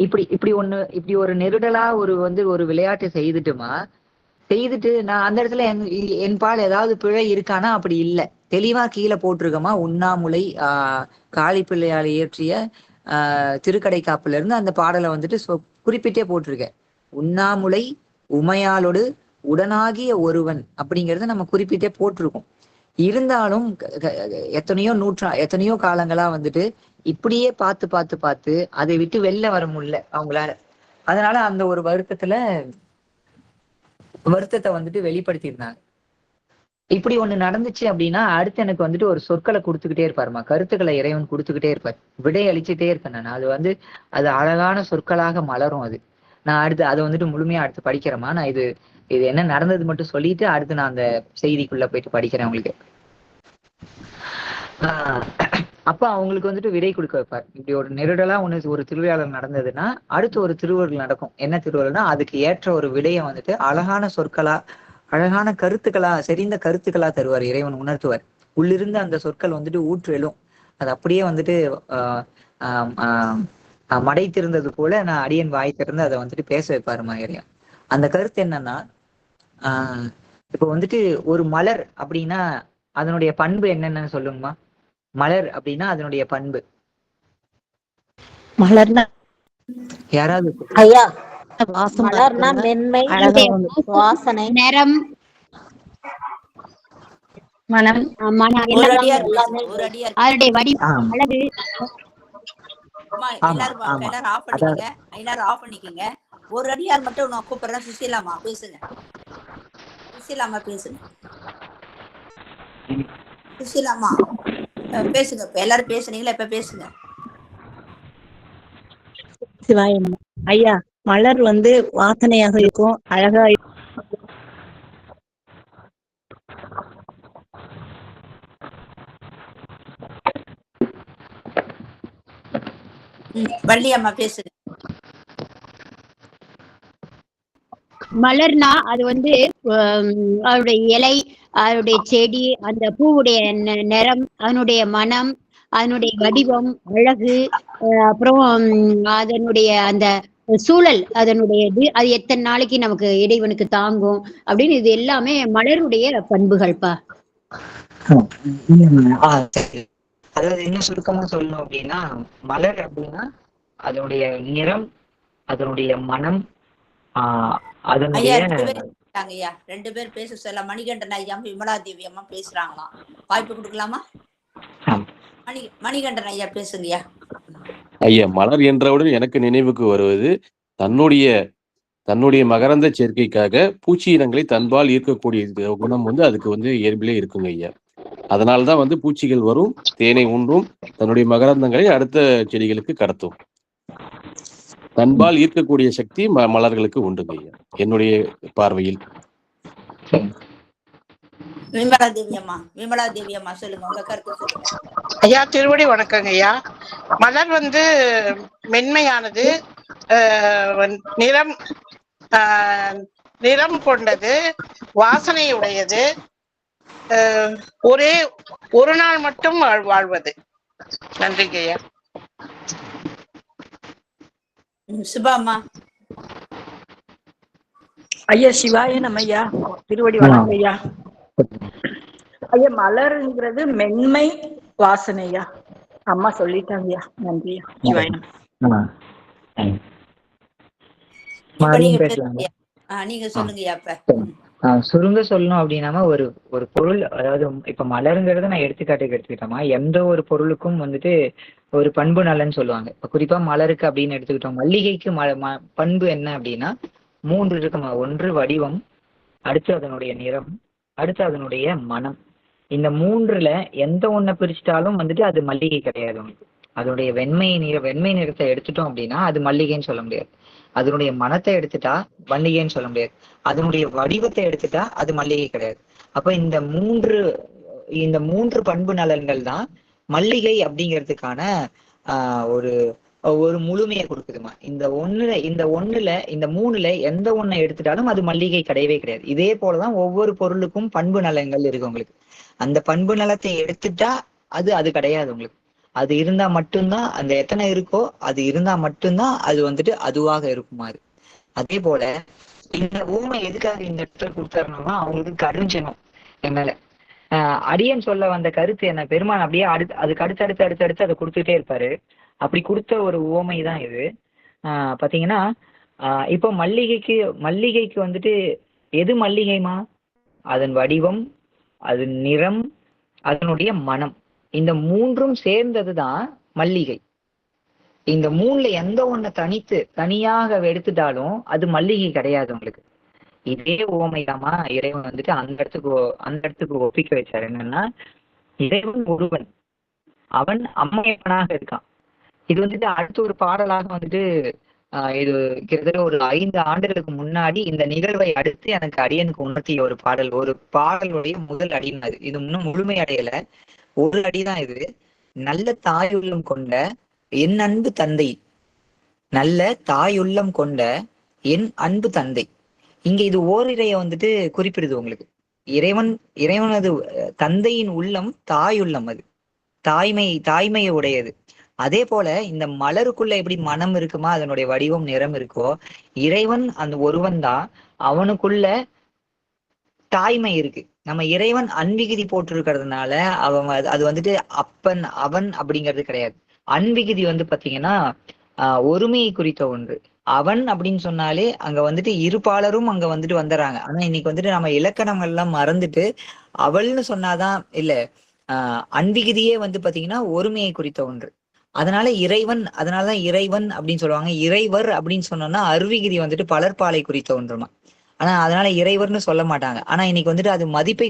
இப்படி ஒரு நெருடலா ஒரு விளையாட்டு செய்துட்டு நான் அந்த இடத்துல என் பால் ஏதாவது பிழை இருக்கானா? அப்படி இல்லை. தெளிவா கீழே போட்டிருக்கமா, உண்ணாமுலை காளி பிள்ளையால் இயற்றிய திருக்கடை காப்புல இருந்து அந்த பாடலை வந்துட்டு குறிப்பிட்டே போட்டிருக்கேன். உண்ணாமுலை உமையாளோடு உடனாகிய ஒருவன் அப்படிங்கறத நம்ம குறிப்பிட்டே போட்டிருக்கோம். இருந்தாலும் எத்தனையோ காலங்களா வந்துட்டு இப்படியே பார்த்து அதை விட்டு வெளில வர முடியல அவங்களால. அதனால அந்த ஒரு வருத்தத்தை வந்துட்டு வெளிப்படுத்தியிருந்தாங்க. இப்படி ஒண்ணு நடந்துச்சு அப்படின்னா அடுத்து எனக்கு வந்துட்டு ஒரு சொற்களை கொடுத்துக்கிட்டே இருப்பாருமா, கருத்துக்களை இறைவன் கொடுத்துக்கிட்டே இருப்பார், விடை அளிச்சுட்டே இருப்பேன் நான். அது அழகான சொற்களாக மலரும். நான் அடுத்து அதை வந்துட்டு முழுமையா அடுத்து படிக்கிறேம்மா. நான் இது என்ன நடந்தது மட்டும் சொல்லிட்டு அடுத்து நான் அந்த செய்திக்குள்ள போயிட்டு படிக்கிறேன் உங்களுக்கு. அப்ப அவங்களுக்கு வந்துட்டு விடை கொடுக்க வைப்பார். இப்படி ஒரு நெருடலா ஒரு திருவிழாவில் நடந்ததுன்னா அடுத்து ஒரு திருவருள் நடக்கும். என்ன திருவருள்னா அதுக்கு ஏற்ற ஒரு விடையை வந்துட்டு அழகான சொற்களா, அழகான கருத்துக்களா, செறிந்த கருத்துக்களா தருவார், இறைவன் உணர்த்துவார். உள்ளிருந்து அந்த சொற்கள் வந்துட்டு ஊற்றெழும். அது அப்படியே வந்துட்டு மடைத்திருந்தது போல நான் அடியன் வாய் திறந்து அதை வந்துட்டு பேச வைப்பாருமா இறைவன். அந்த கருத்து என்னன்னா, இப்ப வந்துட்டு ஒரு மலர் அப்படின்னா அதனுடைய பண்பு என்னன்னு சொல்லுங்கம்மா. மலர் அப்படின்னா அதனுடைய பண்பு மலர்னா யாராவது ஐயா, மலர்னா மென்மை, வாசனை, நிறம், மனம், அதனுடைய வடிவம், அழகு. எல்லாரும் ஆஃப் பண்ணிக்கங்க. ஒரு அடியார் மட்டும் நான் கூப்பிடுறேன். சுசீலாமா பேசுங்க. சுசீலாமா பேசுங்க. இப்ப எல்லாரும் பேசுனீங்களா? இப்ப பேசுங்க. சிவாயம் ஐயா, மலர் வாசனையாக இருக்கும், அழகா வள்ளி அம்மா பேசுங்க. மலர்னா அது அதனுடைய இலை, அதனுடைய செடி, அந்த பூவுடைய நிறம், அதனுடைய மனம், அதனுடைய வடிவம், அழகு, அப்புறம் அதனுடைய அந்த சூழல், அதனுடைய அது எத்தனை நாளைக்கு நமக்கு இறைவனுக்கு தாங்கும் அப்படின்னு இது எல்லாமே மலருடைய பண்புகள்ப்பா. அதாவது இன்னும் சுருக்கமா சொல்லணும் அப்படின்னா, மலர் அப்படின்னா அதனுடைய நிறம், அதனுடைய மனம், ஐயா 2 பேர் பேச சொல்ல. மணிகண்டன் ஐயா, விமலா தேவி அம்மா பேசுறாங்களாம். வாய்ப்பு கொடுக்கலாமா? மணிகண்டன் ஐயா பேசுங்கய்யா. ஐயா, மலர் என்றவுடன் எனக்கு நினைவுக்கு வருவது தன்னுடைய மகரந்த சேர்க்கைக்காக பூச்சி இனங்களை தன்பால் ஈர்க்கக்கூடிய குணம் அதுக்கு இயல்பிலே இருக்குங்க ஐயா. அதனால்தான் பூச்சிகள் வரும், தேனை உண்டும், தன்னுடைய மகரந்தங்களை அடுத்த செடிகளுக்கு கடத்தும். தன்பால் ஈர்க்கக்கூடிய சக்தி மலர்களுக்கு உண்டுங்க ஐயா, என்னுடைய பார்வையில். விமலா தேவி அம்மா சொல்லுங்க, உங்க கருத்து சொல்லுங்க. ஐயா திருவடி வணக்கங்க ஐயா. மலர் மென்மையானது, நிறம் கொண்டது, வாசனையுடையது, ஒரு நாள் மட்டும் வாழ்வது. நன்றிங்க ஐயா. சுபாமா ஐயா. சிவாய நம்ம ஐயா, திருவடி வணக்கம் ஐயா. ஐயா, மலருங்கிறது மென்மை, வாசனையா அம்மா சொல்லிட்டாங்க ஐயா. நன்றி ஐயா. சிவாய நம்ம. நீங்க சொல்லுங்கய்யா. சுருங்க சொல்லணும் அப்படின்னா ஒரு பொருள், அதாவது இப்ப மலருங்கிறத நான் எடுத்துக்கிட்டோமா, எந்த ஒரு பொருளுக்கும் ஒரு பண்பு நலன்னு சொல்லுவாங்க. இப்ப குறிப்பா மலருக்கு அப்படின்னு எடுத்துக்கிட்டோம். மல்லிகைக்கு பண்பு என்ன அப்படின்னா 3 இருக்குமா. ஒன்று வடிவம், அடுத்து அதனுடைய நிறம், அடுத்து அதனுடைய மனம். இந்த மூன்றுல எந்த ஒன்றை பிரிச்சுட்டாலும் வந்துட்டு அது மல்லிகை கிடையாது உங்களுக்கு. அதனுடைய வெண்மை நிறத்தை எடுத்துட்டோம் அப்படின்னா அது மல்லிகைன்னு சொல்ல முடியாது. அதனுடைய மனத்தை எடுத்துட்டா மல்லிகைன்னு சொல்ல முடியாது. அதனுடைய வடிவத்தை எடுத்துட்டா அது மல்லிகை கிடையாது. அப்ப இந்த மூன்று பண்பு நலன்கள் தான் மல்லிகை அப்படிங்கிறதுக்கான ஒரு ஒரு முழுமையை கொடுக்குதுமா. இந்த மூணுல எந்த ஒன்றை எடுத்துட்டாலும் அது மல்லிகை கிடையவே கிடையாது. இதே போலதான் ஒவ்வொரு பொருளுக்கும் பண்பு நலங்கள் இருக்கு உங்களுக்கு. அந்த பண்பு நலத்தை எடுத்துட்டா அது கிடையாது உங்களுக்கு. அது இருந்தா மட்டும்தான், அந்த எத்தனை இருக்கோ அது இருந்தா மட்டும்தான் அது வந்துட்டு அதுவாக இருக்குமாறு. அதே போல இந்த ஊமை எதுக்காக இந்த இடத்துல கொடுத்தாருனோம்னா அவங்களுக்கு கருஞ்சனம் என் மேல. அடியன் சொல்ல வந்த கருத்து என்ன, பெருமான் அப்படியே அதுக்கு அடுத்தடுத்து அதை கொடுத்துட்டே இருப்பாரு. அப்படி கொடுத்த ஒரு உவமை தான் இது. பாத்தீங்கன்னா இப்போ மல்லிகைக்கு வந்துட்டு எது மல்லிகைமா? அதன் வடிவம், அதன் நிறம், அதனுடைய மனம், இந்த மூன்றும் சேர்ந்ததுதான் மல்லிகை. இந்த மூணுல எந்த ஒன்றை தனியாக எடுத்துட்டாலும் அது மல்லிகை கிடையாது உங்களுக்கு. இதே உவமைதாமா இறைவன் வந்துட்டு அந்த இடத்துக்கு ஒப்பிக்க வச்சாரு. என்னன்னா, இறைவன் ஒருவன், அவன் அம்மையப்பனாக இருக்கான். இது வந்துட்டு அடுத்த ஒரு பாடலாக வந்துட்டு இது கிட்டத்தட்ட ஒரு 5 ஆண்டுகளுக்கு முன்னாடி இந்த நிகழ்வை அடுத்து எனக்கு அடியனுக்கு உணர்த்திய ஒரு பாடலுடைய முதல் அடினாது. இது இன்னும் முழுமை அடையல, ஒரு அடிதான் இது. நல்ல தாயுள்ளம் கொண்ட என் அன்பு தந்தை, நல்ல தாயுள்ளம் கொண்ட என் அன்பு தந்தை. இங்க இது ஓரிரைய வந்துட்டு குறிப்பிடுது உங்களுக்கு. இறைவனது தந்தையின் உள்ளம் தாயுள்ளம், அது தாய்மையை உடையது. அதே போல இந்த மலருக்குள்ள எப்படி மனம் இருக்குமா, அதனுடைய வடிவம் நிறம் இருக்கோ, இறைவன் அந்த ஒருவன் தான், அவனுக்குள்ள தாய்மை இருக்கு. நம்ம இறைவன் அன்பிகிதி போட்டிருக்கிறதுனால அது வந்துட்டு அவன் அப்படிங்கிறது கிடையாது. அன்பிகிதி வந்து பாத்தீங்கன்னா ஒருமையை குறித்த ஒன்று. அவன் அப்படின்னு சொன்னாலே அங்க வந்துட்டு இருபாலரும் அங்க வந்துட்டு வந்துடுறாங்க. ஆனா இன்னைக்கு வந்துட்டு நம்ம இலக்கணங்கள் எல்லாம் மறந்துட்டு அவள்னு சொன்னாதான் இல்ல, அன்பிகிதியே வந்து பாத்தீங்கன்னா ஒருமையை குறித்த ஒன்று. அதனாலதான் இறைவன் அப்படின்னு சொல்லுவாங்க. இறைவர் அப்படின்னு சொன்னோம்னா அருவிகிதி வந்துட்டு பலர்பாலை குறித்த ஒன்றுமா. ஆனா அதனால இறைவர்னு சொல்ல மாட்டாங்க. ஆனா இன்னைக்கு வந்துட்டு அது மதிப்பை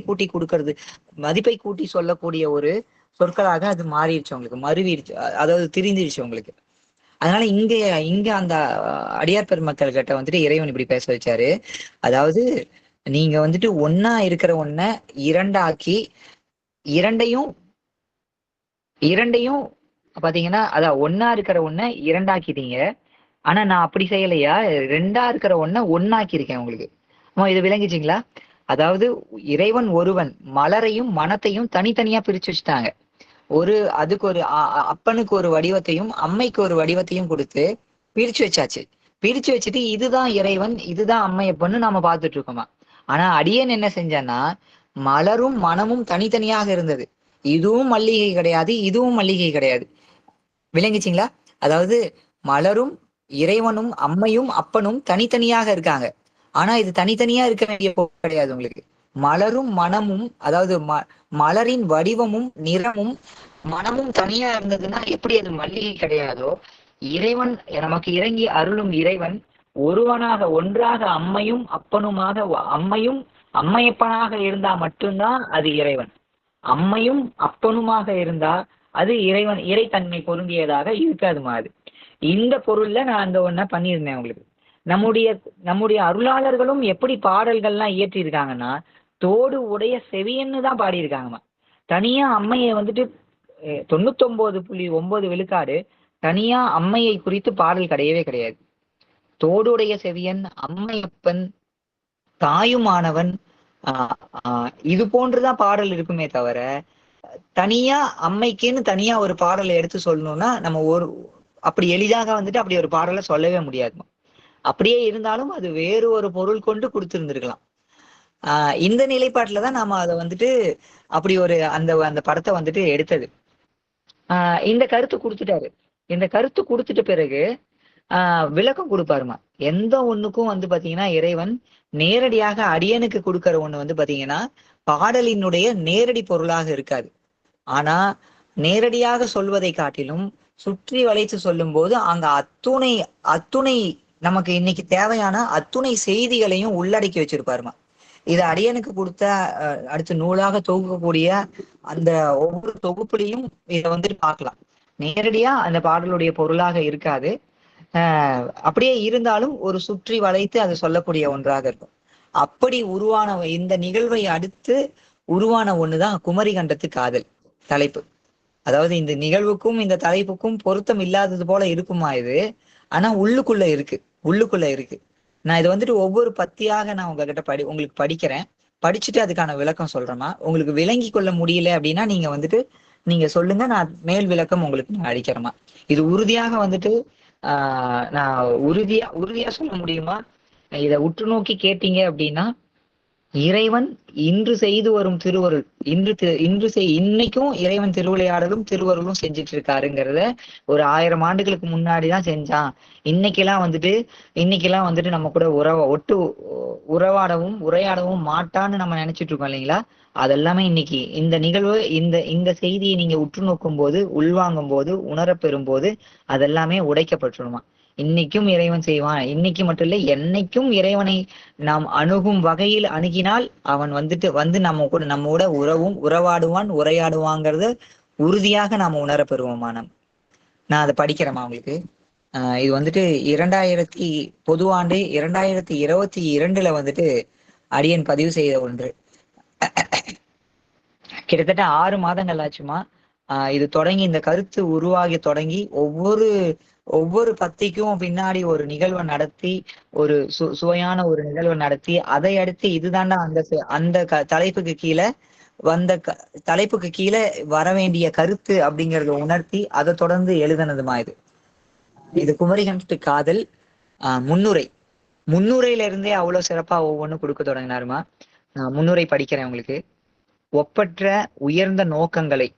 கூட்டி சொல்லக்கூடிய ஒரு சொற்களாக அது மாறிடுச்சு உங்களுக்கு, மருவிடுச்சு, அதாவது திரிந்துடுச்சு உங்களுக்கு. அதனால இங்க அந்த அடியார் பெருமக்கள் கிட்ட வந்துட்டு இறைவன் இப்படி பேச வச்சாரு. அதாவது நீங்க வந்துட்டு ஒன்னா இருக்கிற ஒன்ன இரண்டாக்கி இரண்டையும் பாத்தீங்கன்னா, அதான் ஒன்னா இருக்கிற ஒன்ன இரண்டாக்கிட்டீங்க. ஆனா நான் அப்படி செய்யலையா, ரெண்டா இருக்கிற ஒன்ன ஒன்னாக்கி இருக்கேன் உங்களுக்கு. இது விளங்கிச்சிங்களா? அதாவது இறைவன் ஒருவன் மலரையும் மனத்தையும் தனித்தனியா பிரிச்சு வச்சுட்டாங்க. அதுக்கு ஒரு அப்பனுக்கு ஒரு வடிவத்தையும் அம்மைக்கு ஒரு வடிவத்தையும் கொடுத்து பிரிச்சு வச்சாச்சு. பிரிச்சு வச்சுட்டு இதுதான் இறைவன், இதுதான் அம்மையப்பன்னு நாம பார்த்துட்டு இருக்கோமா. ஆனா அடியன் என்ன செஞ்சேன்னா, மலரும் மனமும் தனித்தனியாக இருந்தது. இதுவும் மல்லிகை கிடையாது, இதுவும் மல்லிகை கிடையாது. விளங்கிச்சிங்களா? அதாவது மலரும் இறைவனும் அம்மையும் அப்பனும் தனித்தனியாக இருக்காங்க. ஆனா இது தனித்தனியா இருக்க வேண்டிய கிடையாது உங்களுக்கு. மலரும் மனமும், அதாவது மலரின் வடிவமும் நிறமும் மனமும் தனியா இருந்ததுன்னா எப்படி அது மல்லிகை கிடையாதோ, இறைவன் நமக்கு இறங்கி அருளும் இறைவன் ஒன்றாக அம்மையும் அப்பனுமாக, அம்மையும் அம்மையப்பனாக இருந்தா மட்டும்தான் அது இறைவன். அம்மையும் அப்பனுமாக இருந்தா அது இறைத்தன்மை பொருந்தியதாக இருக்காது மாதிரி. இந்த பொருள்ல நான் அந்த ஒன்ன பண்ணியிருந்தேன் உங்களுக்கு. நம்முடைய அருளாளர்களும் எப்படி பாடல்கள்லாம் இயற்றி இருக்காங்கன்னா, தோடு உடைய செவியன்னு தான் பாடியிருக்காங்கம்மா. தனியா அம்மையை வந்துட்டு 99.9 விழுக்காடு தனியா அம்மையை குறித்து பாடல் கிடையவே கிடையாது. தோடுடைய செவியன், அம்மையப்பன், தாயுமானவன், இது போன்றுதான் பாடல் இருக்குமே தவிர, தனியா அம்மைக்குன்னு தனியா ஒரு பாடலை எடுத்து சொல்லணும்னா நம்ம அப்படி எளிதாக வந்துட்டு அப்படி ஒரு பாடலை சொல்லவே முடியாதுமா. அப்படியே இருந்தாலும் அது வேறு ஒரு பொருள் கொண்டு கொடுத்துருந்துருக்கலாம். இந்த நிலைப்பாட்டுலதான் நாம அதை வந்துட்டு அப்படி ஒரு அந்த படத்தை வந்துட்டு எடுத்தது. இந்த கருத்து கொடுத்துட்டாரு. இந்த கருத்து கொடுத்துட்ட பிறகு விளக்கம் கொடுப்பாருமா. எந்த ஒண்ணுக்கும் வந்து பாத்தீங்கன்னா இறைவன் நேரடியாக அடியனுக்கு கொடுக்கற ஒண்ணு வந்து பாத்தீங்கன்னா பாடலினுடைய நேரடி பொருளாக இருக்காது. ஆனா நேரடியாக சொல்வதை காட்டிலும் சுற்றி வளைத்து சொல்லும் போது அங்க அத்துணை நமக்கு இன்னைக்கு தேவையான அத்துணை செய்திகளையும் உள்ளடக்கி வச்சிருப்பாருமா. இதை அடியனுக்கு கொடுத்த அடுத்து நூலாக தொகுக்கக்கூடிய அந்த ஒவ்வொரு தொகுப்புலையும் இதை வந்துட்டு பார்க்கலாம். நேரடியா அந்த பாடலுடைய பொருளாக இருக்காது, அப்படியே இருந்தாலும் ஒரு சுற்றி வளைத்து அது சொல்லக்கூடிய ஒன்றாக இருக்கும். அப்படி உருவான இந்த நிகழ்வை அடுத்து உருவான ஒண்ணுதான் குமரி கண்டத்து காதல் தலைப்பு. அதாவது இந்த நிகழ்வுக்கும் இந்த தலைப்புக்கும் பொருத்தம் இல்லாதது போல இருக்குமா இது, ஆனா உள்ளுக்குள்ள இருக்கு. நான் இதை வந்துட்டு ஒவ்வொரு பத்தியாக நான் உங்ககிட்ட உங்களுக்கு படிக்கிறேன், படிச்சுட்டு அதுக்கான விளக்கம் சொல்றேமா. உங்களுக்கு விளங்கி கொள்ள முடியல அப்படின்னா நீங்க சொல்லுங்க, நான் மேல் விளக்கம் உங்களுக்கு நான் அளிக்கிறேமா. இது உறுதியாக வந்துட்டு நான் உறுதியா சொல்ல முடியுமா? இதை உற்று நோக்கி கேட்டீங்க அப்படின்னா, இறைவன் இன்று செய்து வரும் திருவருள், இன்னைக்கும் இறைவன் திருவிளையாடலும் திருவருளும் செஞ்சுட்டு இருக்காருங்கிறத ஒரு 1000 ஆண்டுகளுக்கு முன்னாடிதான் செஞ்சான். இன்னைக்கெல்லாம் வந்துட்டு நம்ம கூட உரையாடவும் மாட்டான்னு நம்ம நினைச்சிட்டு இருக்கோம் இல்லைங்களா? அதெல்லாமே இன்னைக்கு இந்த நிகழ்வு, இந்த செய்தியை நீங்க உற்று நோக்கும் போது, உள்வாங்கும் போது, உணரப்பெறும் போது அதெல்லாமே உடைக்கப்பட்டுருமா. இன்னைக்கும் இறைவன் செய்வான். இன்னைக்கு மட்டும் இல்லை, என்னைக்கும் இறைவனை நாம் அணுகும் வகையில் அணுகினால் அவன் வந்து நம்மோட உறவாடுவான், உரையாடுவாங்கிறத உறுதியாக நாம உணரப்பெறுவோமா. நான் அதை படிக்கிறேமா உங்களுக்கு. இது வந்துட்டு பொதுவாண்டு 2022 வந்துட்டு அடியன் பதிவு செய்த ஒன்று. கிட்டத்தட்ட 6 மாதங்கள் ஆச்சுமா. இது தொடங்கி, இந்த கருத்து உருவாகி தொடங்கி ஒவ்வொரு பத்திக்கும் பின்னாடி ஒரு நிகழ்வை நடத்தி, ஒரு சுவையான ஒரு நிகழ்வை நடத்தி, அதை அடுத்து இதுதாண்டா அந்த தலைப்புக்கு கீழே வர வேண்டிய கருத்து அப்படிங்கறத உணர்த்தி அதை தொடர்ந்து எழுதுனதுமா. இது குமரிகண்டத்து காதல் முன்னுரையில இருந்தே அவ்வளவு சிறப்பா ஒவ்வொன்றும் கொடுக்க தொடங்கினாருமா. முன்னுரை படிக்கிறேன் உங்களுக்கு. ஒப்பற்ற உயர்ந்த நோக்கங்களை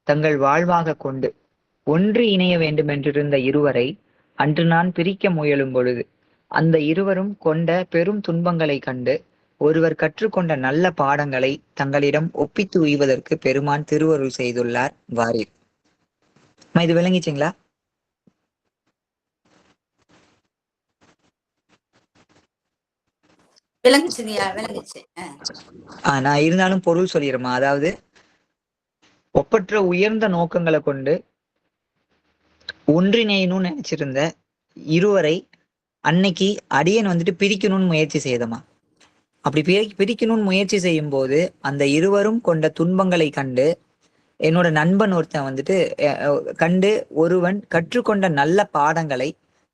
தங்கள் வாழ்வாக கொண்டு ஒன்று இணைய வேண்டும் என்றிருந்த இருவரை அன்று நான் பிரிக்க முயலும் பொழுது அந்த இருவரும் கொண்ட பெரும் துன்பங்களை கண்டு ஒருவர் கற்றுக்கொண்ட நல்ல பாடங்களை தங்களிடம் ஒப்பித்து உய்வதற்கு பெருமான் திருவருள் செய்துள்ளார் வாரீர். இது விளங்கிச்சிங்களா? நான் இருந்தாலும் பொருள் சொல்லிடுறேமா. அதாவது ஒப்பற்ற உயர்ந்த நோக்கங்களை கொண்டு ஒன்றிணையணும்னு நினைச்சிருந்த இருவரை அன்னைக்கு அடியன் வந்துட்டு பிரிக்கணும்னு முயற்சி செய்தமா. அப்படி பிரிக்கணும்னு முயற்சி செய்யும் போது அந்த இருவரும் கொண்ட துன்பங்களை கண்டு என்னோட நண்பன் ஒருத்தன் வந்துட்டு ஒருவன் கற்றுக்கொண்ட நல்ல பாடங்களை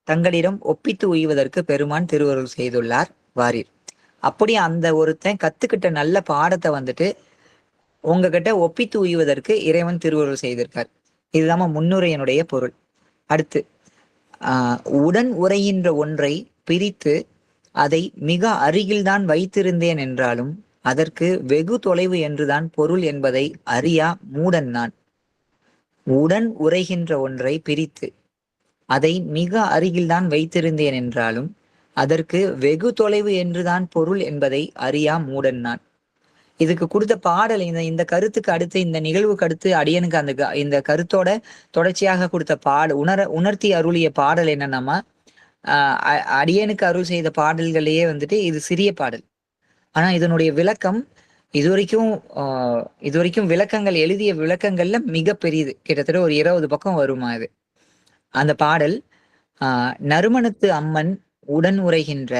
தங்களிடம் ஒப்பித்து உய்வதற்கு பெருமான் திருவருள் செய்துள்ளார் வாரீர். அப்படி அந்த ஒருத்தன் கத்துக்கிட்ட நல்ல பாடத்தை வந்துட்டு உங்ககிட்ட ஒப்பித்து உய்வதற்கு இறைவன் திருவருள் செய்திருக்கார். இதுதான் முன்னுரையினுடைய பொருள். அடுத்து உடன் உரைகின்ற ஒன்றை பிரித்து அதை மிக அருகில்தான் வைத்திருந்தேன் என்றாலும் அதற்கு வெகு தொலைவு என்றுதான் பொருள் என்பதை அறியா மூடன் நான். உடன் உரைகின்ற ஒன்றை பிரித்து அதை மிக அருகில்தான் வைத்திருந்தேன் என்றாலும் அதற்கு வெகு தொலைவு என்றுதான் பொருள் என்பதை அறியா மூடன் நான். இதுக்கு கொடுத்த பாடல், இந்த கருத்துக்கு அடுத்து, இந்த நிகழ்வுக்கு அடுத்து அடியனுக்கு இந்த கருத்தோட தொடர்ச்சியாக கொடுத்த உணர்த்தி அருளிய பாடல் என்னன்னா, அடியனுக்கு அருள் செய்த பாடல்களையே வந்துட்டு இது சிறிய பாடல். ஆனா இதனுடைய விளக்கம் இதுவரைக்கும் விளக்கங்கள் எழுதிய விளக்கங்கள்ல மிக பெரியது. கிட்டத்தட்ட ஒரு 20 பக்கம் வருமா இது. அந்த பாடல் நறுமணத்து அம்மன் உடன் உரைகின்ற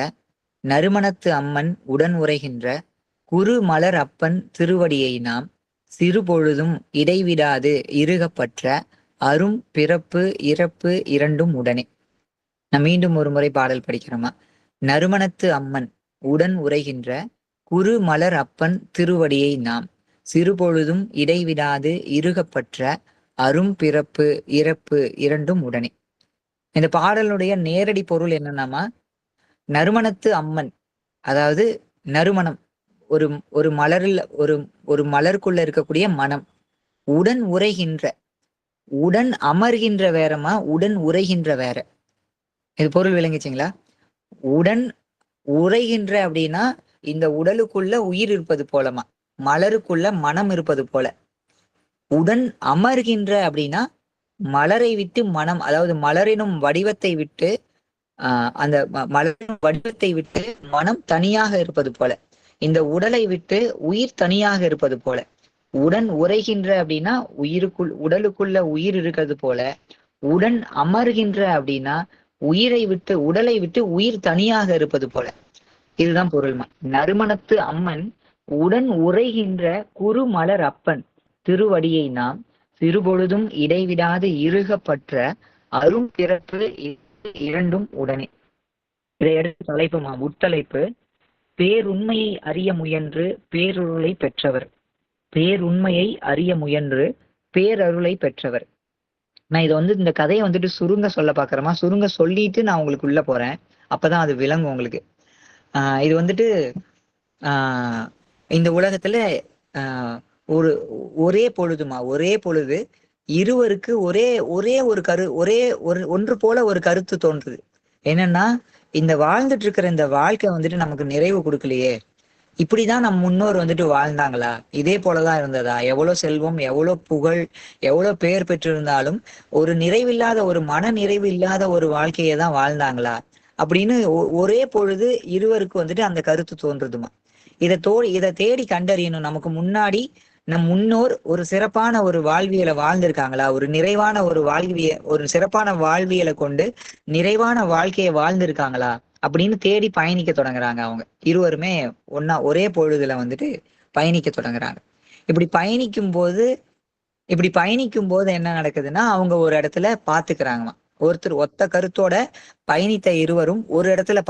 குறு மலர் அப்பன் திருவடியை நாம் சிறுபொழுதும் இடைவிடாது இறுகப்பற்ற அரும் பிறப்பு இறப்பு இரண்டும் உடனே. நான் மீண்டும் ஒரு முறை பாடல் படிக்கிறோமா. நறுமணத்து அம்மன் உடன் உரைகின்ற குறு மலர் அப்பன் திருவடியை நாம் சிறுபொழுதும் இடைவிடாது இறுகப்பற்ற அரும் பிறப்பு இறப்பு இரண்டும் உடனே. இந்த பாடலுடைய நேரடி பொருள் என்னன்னா, நறுமணத்து அம்மன், அதாவது நறுமணம், ஒரு மலரில் ஒரு மலருக்குள்ள இருக்கக்கூடிய மனம். உடன் உரைகின்ற, உடன் அமர்கின்ற வேறமா, உடன் உரைகின்ற வேற. இது பொருள் விளங்கிச்சிங்களா? உடன் உரைகின்ற அப்படின்னா இந்த உடலுக்குள்ள உயிர் இருப்பது போலமா, மலருக்குள்ள மனம் இருப்பது போல. உடன் அமர்கின்ற அப்படின்னா மலரை விட்டு மனம், அதாவது மலரினும் வடிவத்தை விட்டு அந்த மலரின் வடிவத்தை விட்டு மனம் தனியாக இருப்பது போல. இந்த உடலை விட்டு உயிர் தனியாக இருப்பது போல, உடன் உரைகின்ற அப்படின்னா உடலுக்குள்ள உயிர் இருக்கிறது போல, உடன் அமர்கின்ற அப்படின்னா உடலை விட்டு உயிர் தனியாக இருப்பது போல. இதுதான் பொருள்மா. நறுமணத்து அம்மன் உடன் உரைகின்ற குறுமலர் அப்பன் திருவடியை நாம் சிறுபொழுதும் இடைவிடாது இறுகப்பற்ற அரும் பிறப்பு இரண்டும் உடனே. இதை எடுத்து தலைப்புமா, உட்தலைப்பு பேருண்மையை அறிய முயன்று பேருருளை பெற்றவர். பேருண்மையை அறிய முயன்று பேரருளை பெற்றவர். நான் இதை இந்த கதையை சுருங்க சொல்ல பாக்குறேமா. சுருங்க சொல்லிட்டு நான் உங்களுக்கு உள்ள போறேன், அப்பதான் அது விளங்கும் உங்களுக்கு. இது இந்த உலகத்துல ஒரே பொழுதுமா, ஒரே பொழுது இருவருக்கு ஒரே ஒன்று போல ஒரு கருத்து தோன்றுது. என்னன்னா, இந்த வாழ்ந்துட்டு இருக்கிற இந்த வாழ்க்கை நமக்கு நிறைவு கொடுக்கலையே, இப்படிதான் நம் முன்னோர் வாழ்ந்தாங்களா, இதே போலதான் இருந்ததா, எவ்வளவு செல்வம், எவ்வளவு புகழ், எவ்வளவு பெயர் பெற்றிருந்தாலும் ஒரு நிறைவில்லாத, ஒரு மன நிறைவு இல்லாத ஒரு வாழ்க்கையை தான் வாழ்ந்தாங்களா அப்படின்னு ஒரே பொழுது இருவருக்கு அந்த கருத்து தோன்றுதுமா. இதை தேடி கண்டறியணும். நமக்கு முன்னாடி நம் முன்னோர் ஒரு சிறப்பான ஒரு வாழ்வியலை வாழ்ந்திருக்காங்களா, ஒரு நிறைவான ஒரு சிறப்பான வாழ்வியலை கொண்டு நிறைவான வாழ்க்கையை வாழ்ந்திருக்காங்களா அப்படின்னு தேடி பயணிக்க தொடங்குறாங்க. அவங்க இருவருமே ஒரே பொழுதுல பயணிக்க தொடங்குறாங்க. இப்படி பயணிக்கும் போது என்ன நடக்குதுன்னா, அவங்க ஒரு இடத்துல பாத்துக்கிறாங்களாம். ஒத்த கருத்தோட பயணித்த இருவரும் ஒரு இடத்துல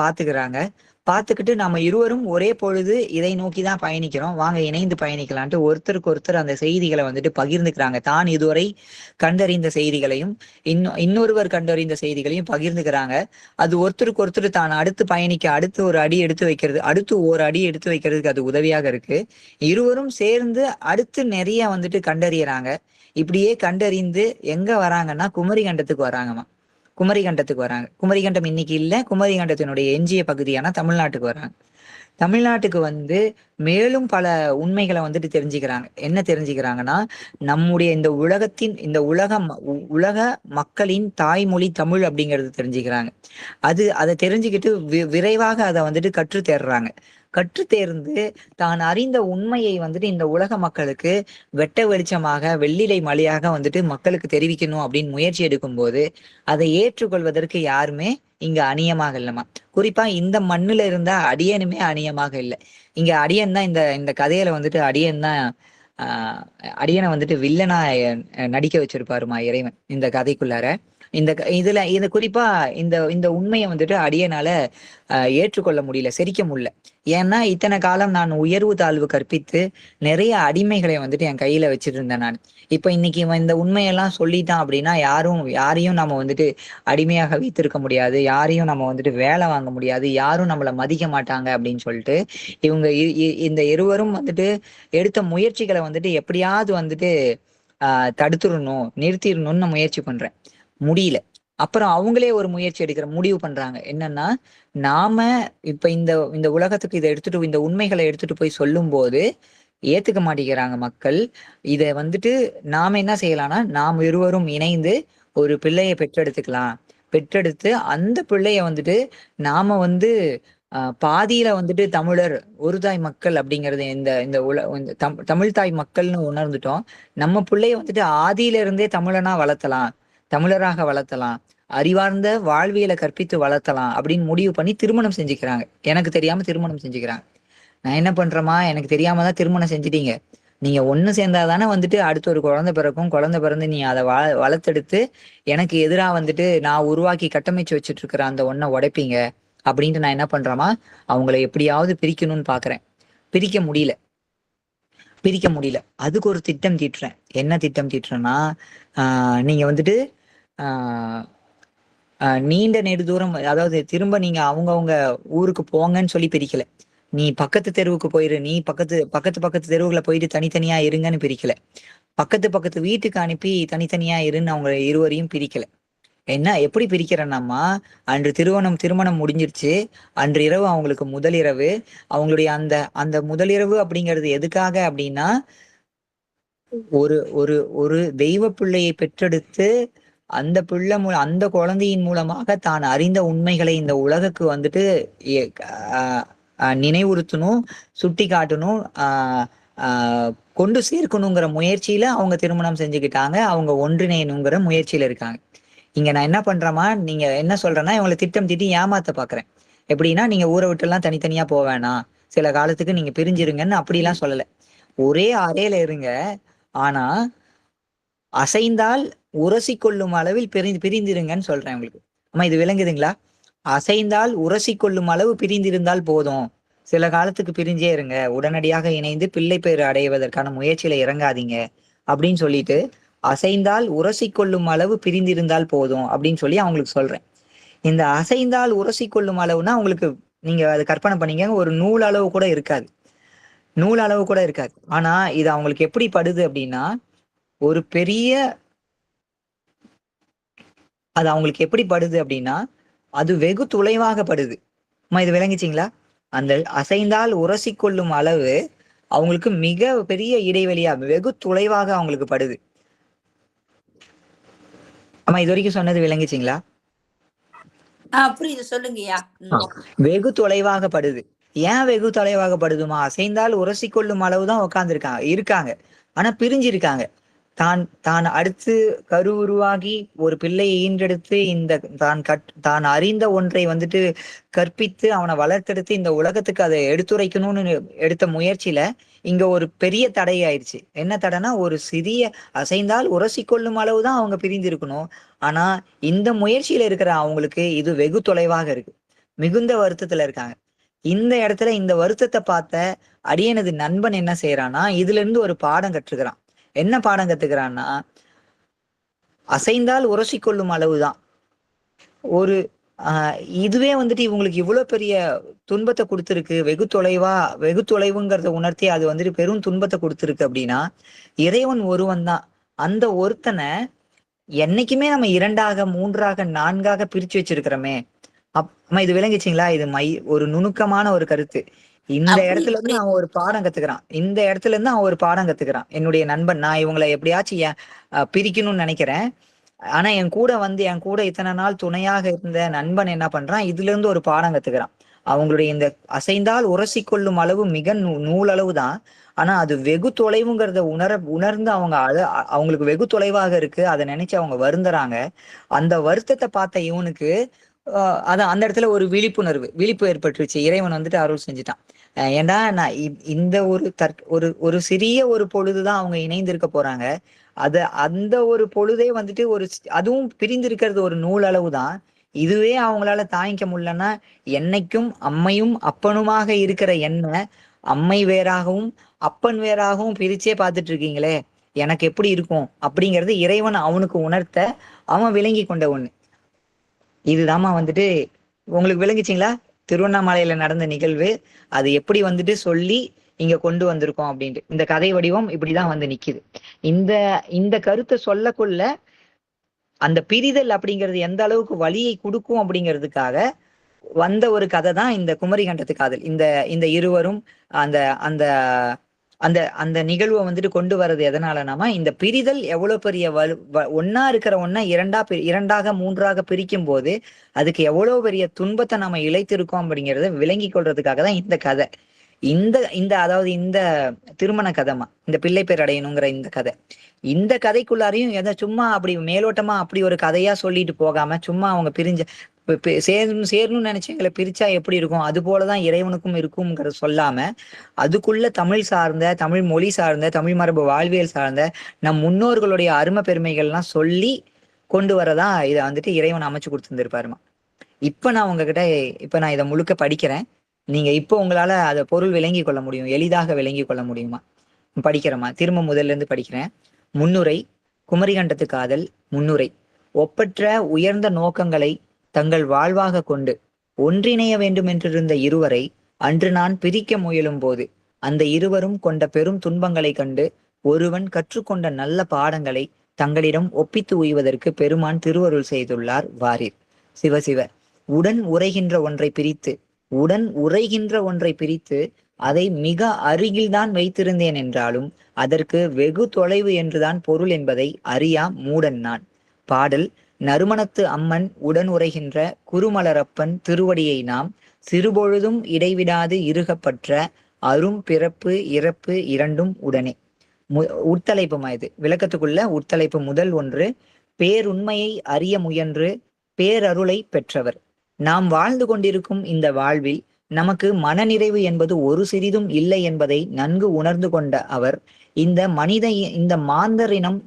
பார்த்துக்கிட்டு நம்ம இருவரும் ஒரே பொழுது இதை நோக்கிதான் பயணிக்கிறோம், வாங்க இணைந்து பயணிக்கலான்ட்டு ஒருத்தருக்கு ஒருத்தர் அந்த செய்திகளை பகிர்ந்துக்கிறாங்க. தான் இதுவரை கண்டறிந்த செய்திகளையும் இன்னொருவர் கண்டறிந்த செய்திகளையும் பகிர்ந்துக்கிறாங்க. அது ஒருத்தருக்கு ஒருத்தர் தான் அடுத்து ஒரு அடி எடுத்து வைக்கிறது, எடுத்து வைக்கிறதுக்கு அது உதவியாக இருக்கு. இருவரும் சேர்ந்து அடுத்து நிறைய கண்டறியறாங்க. இப்படியே கண்டறிந்து எங்க வராங்கன்னா குமரிகண்டத்துக்கு வராங்கம்மா. குமரிகண்டத்துக்கு வராங்க. குமரிகண்டம் இன்னைக்கு இல்ல, குமரிகண்டத்தினுடைய எஞ்சிய பகுதியான தமிழ்நாட்டுக்கு வராங்க. தமிழ்நாட்டுக்கு மேலும் பல உண்மைகளை தெரிஞ்சுக்கிறாங்க. என்ன தெரிஞ்சுக்கிறாங்கன்னா, நம்முடைய இந்த உலக மக்களின் தாய்மொழி தமிழ் அப்படிங்கிறது தெரிஞ்சுக்கிறாங்க. அதை தெரிஞ்சுக்கிட்டு விரைவாக அதை கற்று தேர்றாங்க. கற்று தேர்ந்து தான் அறிந்த உண்மையை இந்த உலக மக்களுக்கு வெட்ட வெளிச்சமாக வெள்ளிலை மலையாக மக்களுக்கு தெரிவிக்கணும் அப்படின்னு முயற்சி எடுக்கும் போது அதை ஏற்றுக்கொள்வதற்கு யாருமே இங்க அநியமாக இல்லைமா. குறிப்பா இந்த மண்ணுல இருந்தா அடியனுமே அநியமாக இல்லை. இங்க அடியன் தான் இந்த கதையில அடியன் தான் அடியனை வில்லனா நடிக்க வச்சிருப்பாருமா இறைவன் இந்த கதைக்குள்ளார. இது குறிப்பா இந்த உண்மையை அடியனால ஏற்றுக்கொள்ள முடியல, செரிக்க முடியல. ஏன்னா இத்தனை காலம் நான் உயர்வு தாழ்வு கற்பித்து நிறைய அடிமைகளை என் கையில வச்சிட்டு இருந்தேன் நான். இப்ப இன்னைக்கு இந்த உண்மையெல்லாம் சொல்லிட்டான் அப்படின்னா யாரையும் நம்ம அடிமையாக வைத்திருக்க முடியாது, யாரையும் நம்ம வேலை வாங்க முடியாது, யாரும் நம்மளை மதிக்க மாட்டாங்க அப்படின்னு சொல்லிட்டு இவங்க இந்த இருவரும் எடுத்த முயற்சிகளை எப்படியாவது தடுத்துடணும், நிறுத்திடணும்னு நான் முயற்சி பண்றேன், முடியல. அப்புறம் அவங்களே ஒரு முயற்சி எடுக்கிற முடிவு பண்றாங்க. என்னன்னா, நாம இப்ப இந்த உலகத்துக்கு இதை இந்த உண்மைகளை எடுத்துட்டு போய் சொல்லும் போது ஏத்துக்க மாட்டேங்கிறாங்க மக்கள். இதை நாம என்ன செய்யலாம்னா, நாம் இருவரும் இணைந்து ஒரு பிள்ளையை பெற்றெடுத்து அந்த பிள்ளைய நாம பாதியில தமிழர் ஒரு தாய் மக்கள் அப்படிங்கறது இந்த தமிழ் தாய் மக்கள்னு உணர்ந்துட்டோம். நம்ம பிள்ளைய ஆதியில இருந்தே தமிழராக வளர்த்தலாம், அறிவார்ந்த வாழ்வியலை கற்பித்து வளர்த்தலாம் அப்படின்னு முடிவு பண்ணி திருமணம் செஞ்சுக்கிறாங்க. எனக்கு தெரியாம திருமணம் செஞ்சுக்கிறாங்க. நான் என்ன பண்றேமா, எனக்கு தெரியாம தான் திருமணம் செஞ்சுட்டீங்க, நீங்க ஒண்ணு சேர்ந்தாதானே அடுத்து ஒரு குழந்தை பிறக்கும், குழந்தை பிறந்து நீ அதை வளர்த்தெடுத்து எனக்கு எதிராக நான் உருவாக்கி கட்டமைச்சு வச்சுட்டு இருக்கிற அந்த ஒன்றை உடைப்பீங்க அப்படின்ட்டு நான் என்ன பண்றேமா, அவங்கள எப்படியாவது பிரிக்கணும்னு பாக்குறேன். பிரிக்க முடியல. அதுக்கு ஒரு திட்டம் தீட்டுறேன். என்ன திட்டம் தீட்டுறேன்னா, நீங்க நீண்ட நெடுதூரம், அதாவது திரும்ப நீங்க அவங்கவுங்க ஊருக்கு போங்கன்னு சொல்லி பிரிக்கல. நீ பக்கத்து தெருவுக்கு போயிரு, நீ பக்கத்து தெருவுகளை போயிட்டு தனித்தனியா இருங்கன்னு பிரிக்கல. பக்கத்து வீட்டுக்கு அனுப்பி தனித்தனியா இருன்னு அவங்க இருவரையும் பிரிக்கல. எப்படி பிரிக்கிறேன்னாமா, அன்று திருமணம் முடிஞ்சிருச்சு. அன்று இரவு அவங்களுக்கு முதலிரவு. அவங்களுடைய அந்த முதலிரவு அப்படிங்கிறது எதுக்காக அப்படின்னா, ஒரு தெய்வ பிள்ளையை பெற்றெடுத்து அந்த குழந்தையின் மூலமாக தான் அறிந்த உண்மைகளை இந்த உலகுக்கு நினைவுறுத்தணும், சுட்டி காட்டணும், கொண்டு சேர்க்கணுங்கிற முயற்சியில அவங்க திருமணம் செஞ்சுக்கிட்டாங்க. அவங்க ஒன்றிணையணுங்கிற முயற்சியில இருக்காங்க. இங்க நான் என்ன பண்றேமா, நீங்க என்ன சொல்றேன்னா இவங்களை திட்டம் தீட்டி ஏமாத்த பாக்குறேன். எப்படின்னா நீங்க ஊரை விட்டு எல்லாம் தனித்தனியா போவேணாம், சில காலத்துக்கு நீங்க பிரிஞ்சிருங்கன்னு அப்படிலாம் சொல்லல. ஒரே அறையில இருங்க, ஆனா அசைந்தால் உரசி கொள்ளும் அளவில் பிரிந்திருங்கன்னு சொல்றேன் உங்களுக்கு. ஆமா, இது விளங்குதுங்களா? அசைந்தால் உரசி கொள்ளும் அளவு பிரிந்திருந்தால் போதும், சில காலத்துக்கு பிரிஞ்சே இருங்க, உடனடியாக இணைந்து பிள்ளை பேறு அடைவதற்கான முயற்சியில இறங்காதீங்க அப்படின்னு சொல்லிட்டு, அசைந்தால் உரசி கொள்ளும் அளவு பிரிந்திருந்தால் போதும் அப்படின்னு சொல்லி அவங்களுக்கு சொல்றேன். இந்த அசைந்தால் உரசி கொள்ளும் அளவுனா உங்களுக்கு நீங்க அதை கற்பனை பண்ணீங்க, ஒரு நூல் அளவு கூட இருக்காது, நூல் அளவு கூட இருக்காது. ஆனா இது அவங்களுக்கு எப்படி படுது அப்படின்னா, ஒரு பெரிய, அது அவங்களுக்கு எப்படி படுது அப்படின்னா அது வெகு தொலைவாக படுது. அம்மா, இது விளங்கிச்சிங்களா? அந்த அசைந்தால் உரசி கொள்ளும் அளவு அவங்களுக்கு மிக பெரிய இடைவெளியா வெகு தொலைவாக அவங்களுக்கு படுது. அம்மா, இது வரைக்கும் சொன்னது விளங்கிச்சிங்களா? புரியுது, சொல்லுங்கய்யா. வெகு தொலைவாக படுது. ஏன் வெகு தொலைவாக படுதுமா? அசைந்தால் உரசி கொள்ளும் அளவுதான் இருக்காங்க, ஆனா பிரிஞ்சிருக்காங்க. தான் அடுத்து கரு உருவாகி ஒரு பிள்ளையை ஈன்றெடுத்து இந்த தான் அறிந்த ஒன்றை வந்துட்டு கற்பித்து அவனை வளர்த்தெடுத்து இந்த உலகத்துக்கு அதை எடுத்துரைக்கணும்னு எடுத்த முயற்சியில இங்க ஒரு பெரிய தடை ஆயிடுச்சு. என்ன தடைனா, ஒரு சிறிய அசைந்தால் உரசி கொள்ளும் அளவுதான் அவங்க பிரிந்திருக்கணும். ஆனா இந்த முயற்சியில இருக்கிற அவங்களுக்கு இது வெகு தொலைவாக இருக்கு, மிகுந்த வருத்தத்துல இருக்காங்க. இந்த இடத்துல இந்த வருத்தத்தை பார்த்த அடியனது நண்பன் என்ன செய்யறான்னா, இதுல இருந்து ஒரு பாடம் கற்றுக்கிறான். என்ன பாடம் கத்துக்கிறான்னா, அசைந்தால் உரசி கொள்ளும் அளவுதான். ஒரு இதுவே வந்துட்டு இவங்களுக்கு இவ்வளவு பெரிய துன்பத்தை கொடுத்துருக்கு, வெகு தொலைவுங்கிறத உணர்த்தி அது வந்துட்டு பெரும் துன்பத்தை கொடுத்துருக்கு அப்படின்னா, இறைவன் ஒருவன் தான். அந்த ஒருத்தனை என்னைக்குமே நம்ம 2ஆக 3ஆக 4ஆக பிரிச்சு வச்சிருக்கிறோமே. அம்மா, இது விளங்கிச்சிங்களா? இது ஒரு நுணுக்கமான ஒரு கருத்து. இந்த இடத்துல இருந்து அவன் ஒரு பாடம் கத்துக்கிறான். என்னுடைய நண்பன், நான் இவங்களை எப்படியாச்சும் பிரிக்கணும்னு நினைக்கிறேன். ஆனா என் கூட இத்தனை நாள் துணையாக இருந்த நண்பன் என்ன பண்றான், இதுல இருந்து ஒரு பாடம் கத்துக்கிறான். அவங்களுடைய இந்த அசைந்தால் உரசி கொள்ளும் அளவு மிக நூலளவு தான். ஆனா அது வெகு தொலைவுங்கிறத உணர்ந்து அவங்களுக்கு வெகு தொலைவாக இருக்கு, அதை நினைச்சு அவங்க வருந்துறாங்க. அந்த வருத்தத்தை பார்த்த இவனுக்கு அதான் அந்த இடத்துல ஒரு விழிப்பு ஏற்பட்டுருச்சு. இறைவன் வந்துட்டு அருள் செஞ்சுட்டான். ஏண்டா, நான் இந்த ஒரு சிறிய ஒரு பொழுதுதான் அவங்க இணைந்து இருக்க போறாங்க. அந்த ஒரு பொழுதே வந்துட்டு அதுவும் பிரிந்திருக்கிறது ஒரு நூல் அளவு தான். இதுவே அவங்களால தாங்கிக்க முடியலன்னா, என்னைக்கும் அம்மையும் அப்பனுமாக இருக்கிற என்ன அம்மை வேறாகவும் அப்பன் வேறாகவும் பிரிச்சே பார்த்துட்டு இருக்கீங்களே, எனக்கு எப்படி இருக்கும் அப்படிங்கிறது இறைவன் அவனுக்கு உணர்த்த அவன் விளங்கி கொண்ட ஒண்ணு. இதுதாம்மா வந்துட்டு உங்களுக்கு விளங்குச்சிங்களா? திருவண்ணாமலையில நடந்த நிகழ்வு அது எப்படி வந்துட்டு சொல்லி இங்க கொண்டு வந்திருக்கோம் அப்படின்ட்டு. இந்த கதை வடிவம் இப்படிதான் வந்து நிக்குது. இந்த கருத்தை சொல்லக்குள்ள அந்த பிரிதல் அப்படிங்கிறது எந்த அளவுக்கு வலியை கொடுக்கும் அப்படிங்கிறதுக்காக வந்த ஒரு கதை தான் இந்த குமரி கண்டத்து காதல். இந்த இருவரும் அந்த அந்த அந்த அந்த நிகழ்வை வந்துட்டு கொண்டு வர்றது எதனாலனாமா, இந்த பிரிதல் எவ்வளவு பெரிய ஒன்னா இருக்கிற ஒன்னா இரண்டாக 3ஆக பிரிக்கும் போது அதுக்கு எவ்வளவு பெரிய துன்பத்தை நம்ம இழைத்திருக்கோம் அப்படிங்கிறத விளங்கி கொள்றதுக்காக தான் இந்த கதை. அதாவது இந்த திருமண கதைமா, இந்த பிள்ளை பேர் அடையணுங்கிற இந்த கதை. இந்த கதைக்குள்ளாரையும் எதை சும்மா அப்படி மேலோட்டமா அப்படி ஒரு கதையா சொல்லிட்டு போகாம, சும்மா அவங்க சேரணும்னு நினைச்சவங்களை பிரிச்சா எப்படி இருக்கும், அது போலதான் இறைவனுக்கும் இருக்கும்ங்கிறத சொல்லாம, அதுக்குள்ள தமிழ் மொழி சார்ந்த தமிழ் மரபு வாழ்வியல் சார்ந்த நம் முன்னோர்களுடைய அருமை பெருமைகள்லாம் சொல்லி கொண்டு வரதான் இதை வந்துட்டு இறைவன் அமைச்சு கொடுத்துருந்துருப்பாருமா. இப்ப நான் இதை முழுக்க படிக்கிறேன். நீங்க இப்போ உங்களால அதை பொருள் விளங்கி கொள்ள முடியும், எளிதாக விளங்கி கொள்ள முடியுமா? படிக்கிறேம்மா, திரும்ப முதல்ல இருந்து படிக்கிறேன். முன்னுரை. குமரிகண்டத்து காதல் முன்னுரை. ஒப்பற்ற உயர்ந்த நோக்கங்களை தங்கள் வாழ்வாக கொண்டு ஒன்றிணைய வேண்டும் என்றிருந்த இருவரை அன்று நான் பிரிக்க முயலும் போது அந்த இருவரும் கொண்ட பெரும் துன்பங்களை கண்டு ஒருவன் கற்றுக்கொண்ட நல்ல பாடங்களை தங்களிடம் ஒப்பித்து உய்வதற்கு பெருமான் திருவருள் செய்துள்ளார் வாரீர். சிவசிவ. உடன் உரைகின்ற ஒன்றை பிரித்து அதை மிக அருகில்தான் வைத்திருந்தேன் என்றாலும் அதற்கு வெகு தொலைவு என்றுதான் பொருள் என்பதை அறியா மூடன் நான். பாடல். நறுமணத்து அம்மன் உடன் உரைகின்ற குருமலரப்பன் திருவடியை நாம் சிறுபொழுதும் இடைவிடாது இருகப்பற்ற அரும் பிறப்பு இறப்பு இரண்டும் உடனே. உட்தலைப்புமா இது, விளக்கத்துக்குள்ள உட்தலைப்பு முதல் ஒன்று. பேருண்மையை அறிய முயன்று பேரருளை பெற்றவர். நாம் வாழ்ந்து கொண்டிருக்கும் இந்த வாழ்வில் நமக்கு மனநிறைவு என்பது ஒரு சிறிதும் இல்லை என்பதை நன்கு உணர்ந்து கொண்ட அவர் இந்த மாந்தரினம்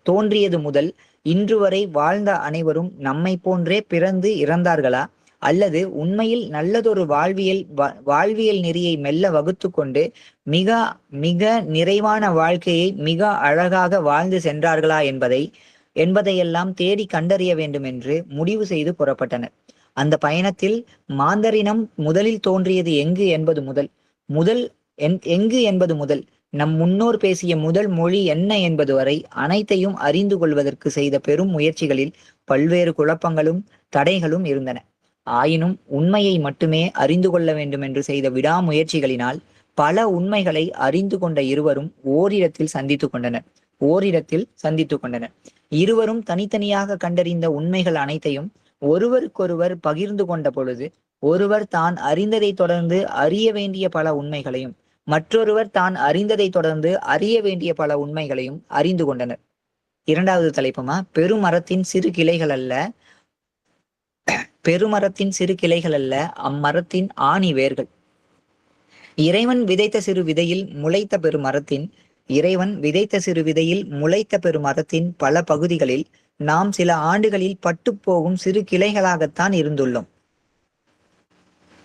தோன்றியது முதல் இன்று வரை வாழ்ந்த அனைவரும் நம்மை போன்றே பிறந்து இறந்தார்களா, அல்லது உண்மையில் நல்லதொரு வாழ்வியல் நெறியை மெல்ல வகுத்து கொண்டு மிக மிக நிறைவான வாழ்க்கையை மிக அழகாக வாழ்ந்து சென்றார்களா என்பதையெல்லாம் தேடி கண்டறிய வேண்டும் என்று முடிவு செய்து புறப்பட்டனர். அந்த பயணத்தில் மாந்தரினம் முதலில் தோன்றியது எங்கு என்பது முதல் நம் முன்னோர் பேசிய முதல் மொழி என்ன என்பது வரை அனைத்தையும் அறிந்து கொள்வதற்கு செய்த பெரும் முயற்சிகளில் பல்வேறு குழப்பங்களும் தடைகளும் இருந்தன. ஆயினும் உண்மையை மட்டுமே அறிந்து கொள்ள வேண்டும் என்று செய்த விடாமுயற்சிகளினால் பல உண்மைகளை அறிந்து கொண்ட இருவரும் ஓரிடத்தில் சந்தித்து கொண்டனர். இருவரும் தனித்தனியாக கண்டறிந்த உண்மைகள் அனைத்தையும் ஒருவருக்கொருவர் பகிர்ந்து கொண்ட பொழுது ஒருவர் தான் அறிந்ததை தொடர்ந்து அறிய வேண்டிய பல உண்மைகளையும் மற்றொருவர் தான் அறிந்ததை தொடர்ந்து அறிய வேண்டிய பல உண்மைகளையும் அறிந்து கொண்டனர். இரண்டாவது தலைப்புமா, பெருமரத்தின் சிறு கிளைகள் அல்ல அம்மரத்தின் ஆணி வேர்கள். இறைவன் விதைத்த சிறு விதையில் முளைத்த பெருமரத்தின் பல பகுதிகளில் நாம் சில ஆண்டுகளில் பட்டுப்போகும் சிறு கிளைகளாகத்தான் இருந்துள்ளோம்.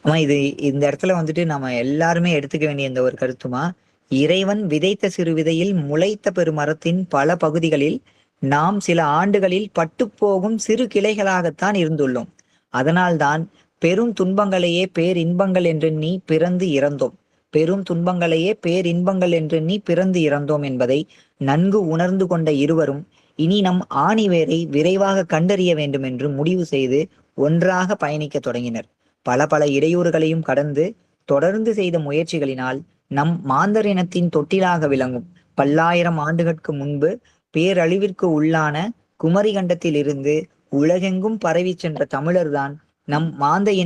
இது இந்த இடத்துல வந்துட்டு நம்ம எல்லாருமே எடுத்துக்க வேண்டிய இந்த ஒரு கருத்துமா, இறைவன் விதைத்த சிறு விதையில் முளைத்த பெருமரத்தின் பல பகுதிகளில் நாம் சில ஆண்டுகளில் பட்டுப்போகும் சிறு கிளைகளாகத்தான் இருந்துள்ளோம். அதனால்தான் பெரும் துன்பங்களையே பேரின்பங்கள் என்று நீ பிறந்து இறந்தோம் என்பதை நன்கு உணர்ந்து கொண்ட இருவரும் இனி நம் ஆணிவேரை விரைவாக கண்டறிய வேண்டும் என்று முடிவு செய்து ஒன்றாக பயணிக்க தொடங்கினர். பல இடையூறுகளையும் கடந்து தொடர்ந்து செய்த முயற்சிகளினால் நம் மாந்தரினத்தின் தொட்டிலாக விளங்கும் பல்லாயிரம் ஆண்டுகளுக்கு முன்பு பேரழிவிற்கு உள்ளான குமரி கண்டத்தில் இருந்து உலகெங்கும் பரவி சென்ற தமிழர்தான் நம் மாந்தர்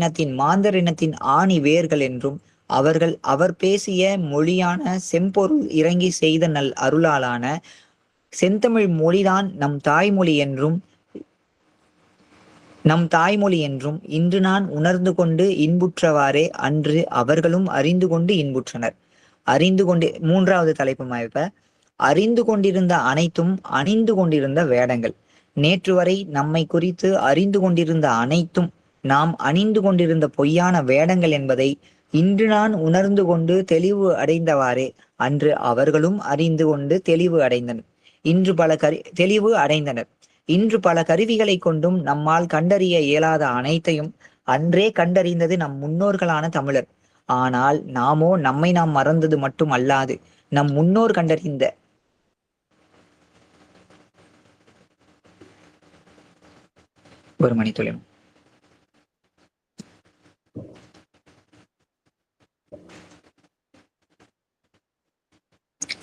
இனத்தின் ஆணி வேர்கள் என்றும் அவர் பேசிய மொழியான செம்பொருள் இறங்கி செய்த நல் அருளாலான செந்தமிழ் மொழிதான் நம் தாய்மொழி என்றும் இன்று நான் உணர்ந்து கொண்டு இன்புற்றவாறே அன்று அவர்களும் அறிந்து கொண்டு இன்புற்றனர். மூன்றாவது தலைப்பு மாய்ப்ப, அறிந்து கொண்டிருந்த அனைத்தும் அணிந்து கொண்டிருந்த வேடங்கள். நேற்று வரை நம்மை குறித்து அறிந்து கொண்டிருந்த அனைத்தும் நாம் அணிந்து கொண்டிருந்த பொய்யான வேடங்கள் என்பதை இன்று நான் உணர்ந்து கொண்டு தெளிவு அடைந்தவாறே அன்று அவர்களும் அறிந்து கொண்டு தெளிவு அடைந்தனர். இன்று பல கருவிகளை கொண்டும் நம்மால் கண்டறிய இயலாத அனைத்தையும் அன்றே கண்டறிந்தது நம் முன்னோர்களான தமிழர். ஆனால் நாமோ நம்மை நாம் மறந்தது மட்டும் அல்லாது நம் முன்னோர் கண்டறிந்த ஒரு மணி தொழில்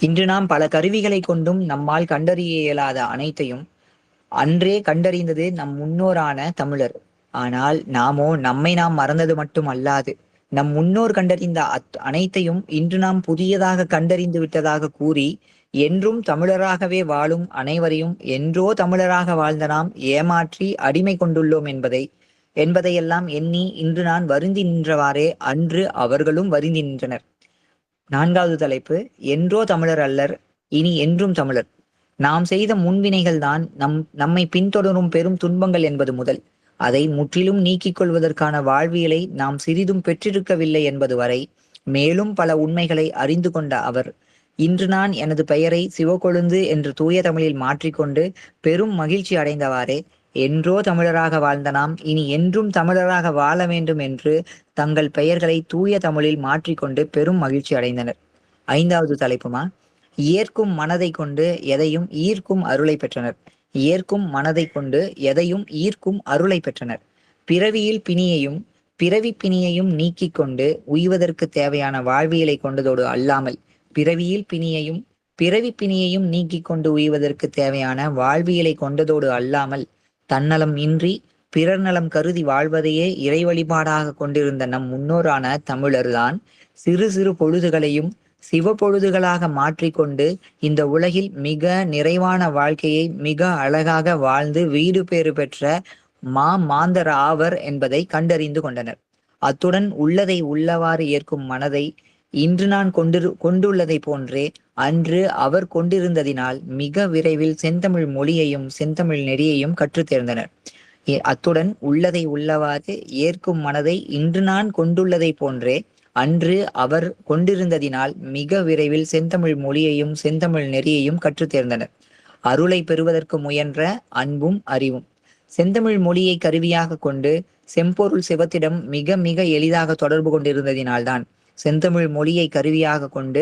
இன்று நாம் பல கருவிகளை கொண்டும் நம்மால் கண்டறிய இயலாத அனைத்தையும் அன்றே கண்டறிந்தது நம் முன்னோரான தமிழர். ஆனால் நாமோ நம்மை நாம் மறந்தது மட்டும் அல்லாது நம் முன்னோர் கண்டறிந்த அனைத்தையும் இன்று நாம் புதியதாக கண்டறிந்து விட்டதாக கூறி என்றும் தமிழராகவே வாழும் அனைவரையும் என்றோ தமிழராக வாழ்ந்த நாம் ஏமாற்றி அடிமை கொண்டுள்ளோம் என்பதையெல்லாம் எண்ணி இன்று நான் வருந்தி நின்றவாறே அன்று அவர்களும் வருந்தி நின்றனர். நான்காவது தலைப்பு, என்றோ தமிழர் அல்லர் இனி என்றும் தமிழர். நாம் செய்த முன்வினைகள் தான் நம்மை பின்தொடரும் பெரும் துன்பங்கள் என்பது முதல் அதை முற்றிலும் நீக்கிக் கொள்வதற்கான வாழ்வியலை நாம் சிறிதும் பெற்றிருக்கவில்லை என்பது வரை மேலும் பல உண்மைகளை அறிந்து கொண்ட அவர் இன்று நான் எனது பெயரை சிவக்கொழுந்து என்று தூய தமிழில் மாற்றிக்கொண்டு பெரும் மகிழ்ச்சி அடைந்தவாறே என்றோ தமிழராக வாழ்ந்த நாம் இனி என்றும் தமிழராக வாழ வேண்டும் என்று தங்கள் பெயர்களை தூய தமிழில் மாற்றிக்கொண்டு பெரும் மகிழ்ச்சி அடைந்தனர். ஐந்தாவது தலைப்புமா, ஏற்கும் மனதை கொண்டு எதையும் ஈர்க்கும் அருளை பெற்றனர். பிறவி பிணியையும் நீக்கிக் கொண்டு உய்வதற்கு தேவையான வாழ்வியலை கொண்டதோடு அல்லாமல் தன்னலம் இன்றி பிறர் நலம் கருதி வாழ்வதையே இறை வழிபாடாக கொண்டிருந்த நம் முன்னோரான தமிழர்தான் சிறு சிறு பொழுதுகளையும் சிவ பொழுதுகளாக மாற்றிக்கொண்டு இந்த உலகில் மிக நிறைவான வாழ்க்கையை மிக அழகாக வாழ்ந்து வீடு பேறு பெற்ற மாந்தர் ஆவர் என்பதை கண்டறிந்து கொண்டனர். அத்துடன் உள்ளதை உள்ளவாறு ஏற்கும் மனதை இன்று நான் கொண்டுள்ளதை போன்றே அன்று அவர் கொண்டிருந்ததினால் மிக விரைவில் செந்தமிழ் மொழியையும் செந்தமிழ் நெறியையும் கற்றுத் தேர்ந்தனர். அத்துடன் உள்ளதை உள்ளவாறு ஏற்கும் மனதை இன்று நான் கொண்டுள்ளதை போன்றே அன்று அவர் கொண்டிருந்ததினால் மிக விரைவில் செந்தமிழ் மொழியையும் செந்தமிழ் நெறியையும் கற்றுத் தேர்ந்தனர். அருளை பெறுவதற்கு முயன்ற அன்பும் அறிவும் செந்தமிழ் மொழியை கருவியாக கொண்டு செம்பொருள் சிவத்திடம் மிக மிக எளிதாக தொடர்பு கொண்டிருந்ததினால்தான் செந்தமிழ் மொழியை கருவியாக கொண்டு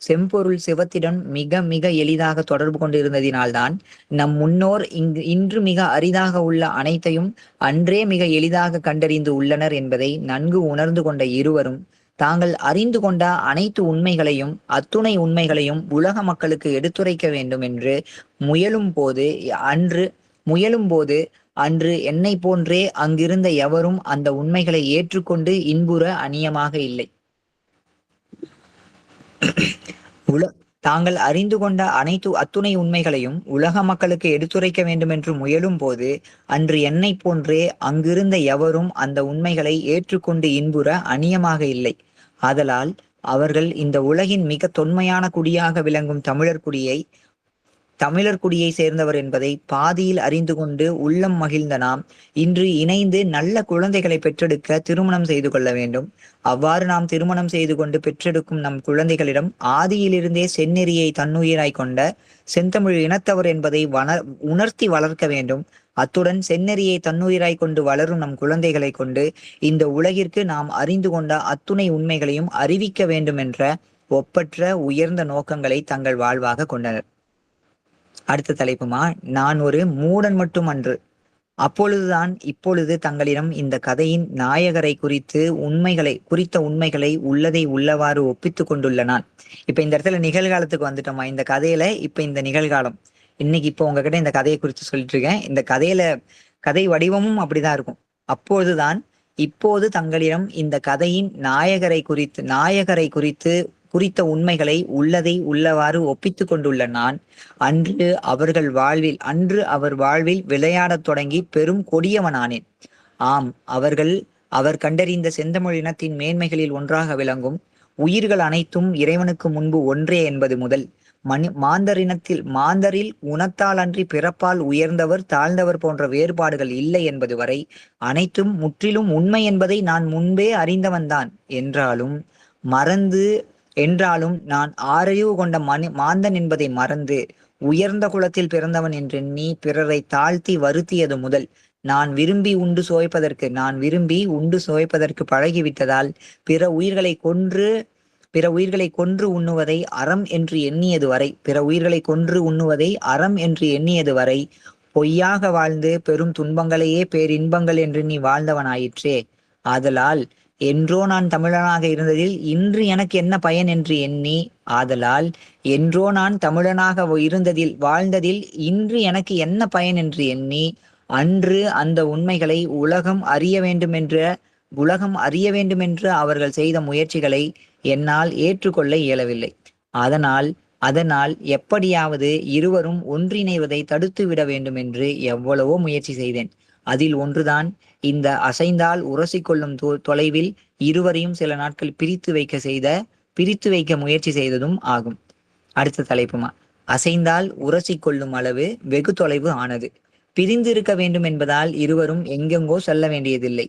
செம்பொருள் சிவத்திடம் மிக மிக எளிதாக தொடர்பு கொண்டிருந்ததினால்தான் நம் முன்னோர் இன்று மிக அரிதாக உள்ள அனைத்தையும் அன்றே மிக எளிதாக கண்டறிந்து உள்ளனர் என்பதை நன்கு உணர்ந்து கொண்ட இருவரும் தாங்கள் அறிந்து கொண்ட அனைத்து உண்மைகளையும் அத்துணை உண்மைகளையும் உலக மக்களுக்கு எடுத்துரைக்க வேண்டும் என்று முயலும் போது அன்று என்னை போன்றே அங்கிருந்த எவரும் அந்த உண்மைகளை ஏற்றுக்கொண்டு இன்புற அநியமாக இல்லை. தாங்கள் அறிந்து கொண்ட அத்துணை உண்மைகளையும் உலக மக்களுக்கு எடுத்துரைக்க வேண்டும் என்று முயலும் போது அன்று என்னை போன்றே அங்கிருந்த எவரும் அந்த உண்மைகளை ஏற்றுக்கொண்டு இன்புற அநியமாக இல்லை. ஆதலால் அவர்கள் இந்த உலகின் மிக தொன்மையான குடியாக விளங்கும் தமிழர் குடியை சேர்ந்தவர் என்பதை பாதியில் அறிந்து கொண்டு உள்ளம் மகிழ்ந்த நாம் இன்று இணைந்து நல்ல குழந்தைகளை பெற்றெடுக்க திருமணம் செய்து கொள்ள வேண்டும். அவ்வாறு நாம் திருமணம் செய்து கொண்டு பெற்றெடுக்கும் நம் குழந்தைகளிடம் ஆதியிலிருந்தே செந்நெறியை தன்னுயிராய் கொண்ட செந்தமிழ் இனத்தவர் என்பதை உணர்த்தி வளர்க்க வேண்டும். அத்துடன் செந்நெறியை தன்னுயிராய் கொண்டு வளரும் நம் குழந்தைகளை கொண்டு இந்த உலகிற்கு நாம் அறிந்து கொண்ட அத்துணை உண்மைகளையும் அறிவிக்க வேண்டும் என்ற ஒப்பற்ற உயர்ந்த நோக்கங்களை தங்கள் வாழ்வாக கொண்டனர். அடுத்த தலைப்புமா, நான் ஒரு மூடன் மட்டும் அன்று. அப்பொழுதுதான் இப்பொழுது தங்களிடம் இந்த கதையின் நாயகரை குறித்த உண்மைகளை உள்ளதை உள்ளவாறு ஒப்பித்து கொண்டுள்ள நான். இப்ப இந்த இடத்துல நிகழ்காலத்துக்கு வந்துட்டோமா? இந்த கதையில இப்ப இந்த நிகழ்காலம் இன்னைக்கு இப்போ உங்ககிட்ட இந்த கதையை குறித்து சொல்லிட்டு இருக்கேன். இந்த கதை வடிவமும் அப்படிதான் இருக்கும். அப்போதுதான் இப்போது தங்களிடம் இந்த கதையின் நாயகரை குறித்த உண்மைகளை உள்ளதை உள்ளவாறு ஒப்பித்து கொண்டுள்ள நான் அன்று அவர் வாழ்வில் விளையாடத் தொடங்கி பெரும் கொடியவனானேன். ஆம், அவர் கண்டறிந்த செந்தமிழ் இனத்தின் மேன்மைகளில் ஒன்றாக விளங்கும் உயிர்கள் அனைத்தும் இறைவனுக்கு முன்பு ஒன்றே என்பது முதல் மாந்தரில் உணத்தால் அன்றி பிறப்பால் உயர்ந்தவர் தாழ்ந்தவர் போன்ற வேறுபாடுகள் இல்லை என்பது வரை அனைத்தும் முற்றிலும் உண்மை என்பதை நான் முன்பே அறிந்தவன்தான் என்றாலும் நான் ஆறறிவு கொண்ட மாந்தன் என்பதை மறந்து உயர்ந்த குலத்தில் பிறந்தவன் என்றெண்ணி பிறரை தாழ்த்தி வருத்தியது முதல் நான் விரும்பி உண்டு சுவைப்பதற்கு பழகிவிட்டதால் பிற உயிர்களை கொன்று உண்ணுவதை அறம் என்று எண்ணியது வரை பொய்யாக வாழ்ந்து பெரும் துன்பங்களையே பேரின்பங்கள் என்று நீ வாழ்ந்தவனாயிற்றே. ஆதலால் என்றோ நான் தமிழனாக இருந்ததில் இன்று எனக்கு என்ன பயன் என்று எண்ணி வாழ்ந்ததில் இன்று எனக்கு என்ன பயன் என்று எண்ணி அன்று அந்த உண்மைகளை உலகம் அறிய வேண்டுமென்று அவர்கள் செய்த முயற்சிகளை என்னால் ஏற்றுக்கொள்ள இயலவில்லை. அதனால் எப்படியாவது இருவரும் ஒன்றிணைவதை தடுத்து விட வேண்டும் என்று எவ்வளவோ முயற்சி செய்தேன். அதில் ஒன்றுதான் இந்த அசைந்தால் உரசிக்கொள்ளும் தொலைவில் இருவரையும் சில நாட்கள் பிரித்து வைக்க முயற்சி செய்ததும் ஆகும். அடுத்த தலைப்புமா, அசைந்தால் உரசிக்கொள்ளும் அளவு வெகு தொலைவு ஆனது. பிரிந்து இருக்க வேண்டும் என்பதால் இருவரும் எங்கெங்கோ செல்ல வேண்டியதில்லை.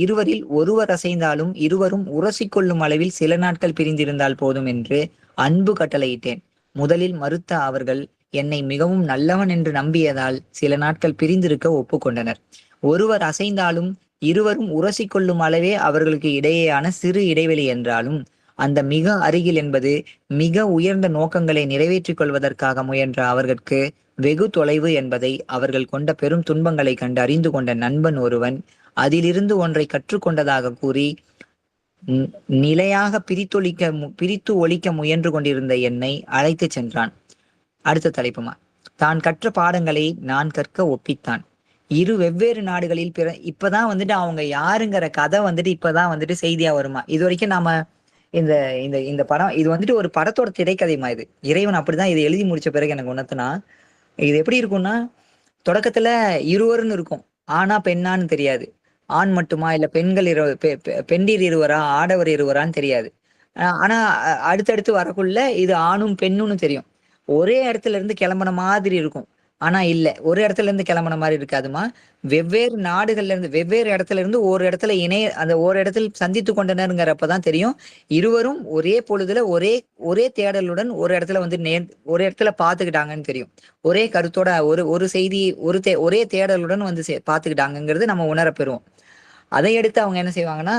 இருவரில் ஒருவர் அசைந்தாலும் இருவரும் உரசிக்கொள்ளும் அளவில் சில நாட்கள் பிரிந்திருந்தால் போதும் என்று அன்பு கட்டளையிட்டேன். முதலில் மறுத்த அவர்கள் என்னை மிகவும் நல்லவன் என்று நம்பியதால் சில நாட்கள் பிரிந்திருக்க ஒப்புக்கொண்டனர். ஒருவர் அசைந்தாலும் இருவரும் உரசிக்கொள்ளும் அளவே அவர்களுக்கு இடையேயான சிறு இடைவெளி என்றாலும் அந்த மிக அருகில் என்பது மிக உயர்ந்த நோக்கங்களை நிறைவேற்றிக் கொள்வதற்காக முயன்ற அவர்களுக்கு வெகு தொலைவு என்பதை அவர்கள் கொண்ட பெரும் துன்பங்களை கண்டு அறிந்து கொண்ட நண்பன் ஒருவன் அதிலிருந்து ஒன்றை கற்றுக்கொண்டதாக கூறி நிலையாக பிரித்து ஒழிக்க முயன்று கொண்டிருந்த என்னை அழைத்து சென்றான். அடுத்த தலைப்புமா, தான் கற்ற பாடங்களை நான் கற்க ஒப்பித்தான். வெவ்வேறு நாடுகளில் இப்பதான் வந்துட்டு அவங்க யாருங்கிற கதை வந்துட்டு இப்பதான் வந்துட்டு செய்தியா வருமா. இது வரைக்கும் நாம இந்த இந்த இந்த படம் இது வந்துட்டு ஒரு படத்தோட திரைக்கதைமா. இது இறைவன் அப்படிதான் இதை எழுதி முடிச்ச பிறகு எனக்கு உணர்த்தினா இது எப்படி இருக்கும்னா, தொடக்கத்துல இருவருன்னு இருக்கும், ஆனா பெண்ணான்னு தெரியாது. ஆண் மட்டுமா இல்ல பெண்கள் பெண்டீர் இருவரா ஆடவர் இருவரான்னு தெரியாது. ஆனா அடுத்தடுத்து வரக்குள்ள இது ஆணும் பெண்ணுன்னு தெரியும். ஒரே இடத்துல இருந்து கிளம்புன மாதிரி இருக்கும். ஆனா இல்ல, ஒரு இடத்துல இருந்து கிளம்புன மாதிரி இருக்காதுமா. வெவ்வேறு நாடுகள்ல இருந்து வெவ்வேறு இடத்துல இருந்து ஒரு இடத்துல அந்த ஒரு இடத்தில் சந்தித்து கொண்டனருங்கிறப்பதான் தெரியும் இருவரும் ஒரே பொழுதுல ஒரே ஒரே தேடலுடன் ஒரு இடத்துல வந்து ஒரு இடத்துல பாத்துக்கிட்டாங்கன்னு தெரியும். ஒரே கருத்தோட ஒரு செய்தி ஒரே தேடலுடன் வந்து பாத்துக்கிட்டாங்கிறது நம்ம உணரப்பெறுவோம். அதை எடுத்து அவங்க என்ன செய்வாங்கன்னா,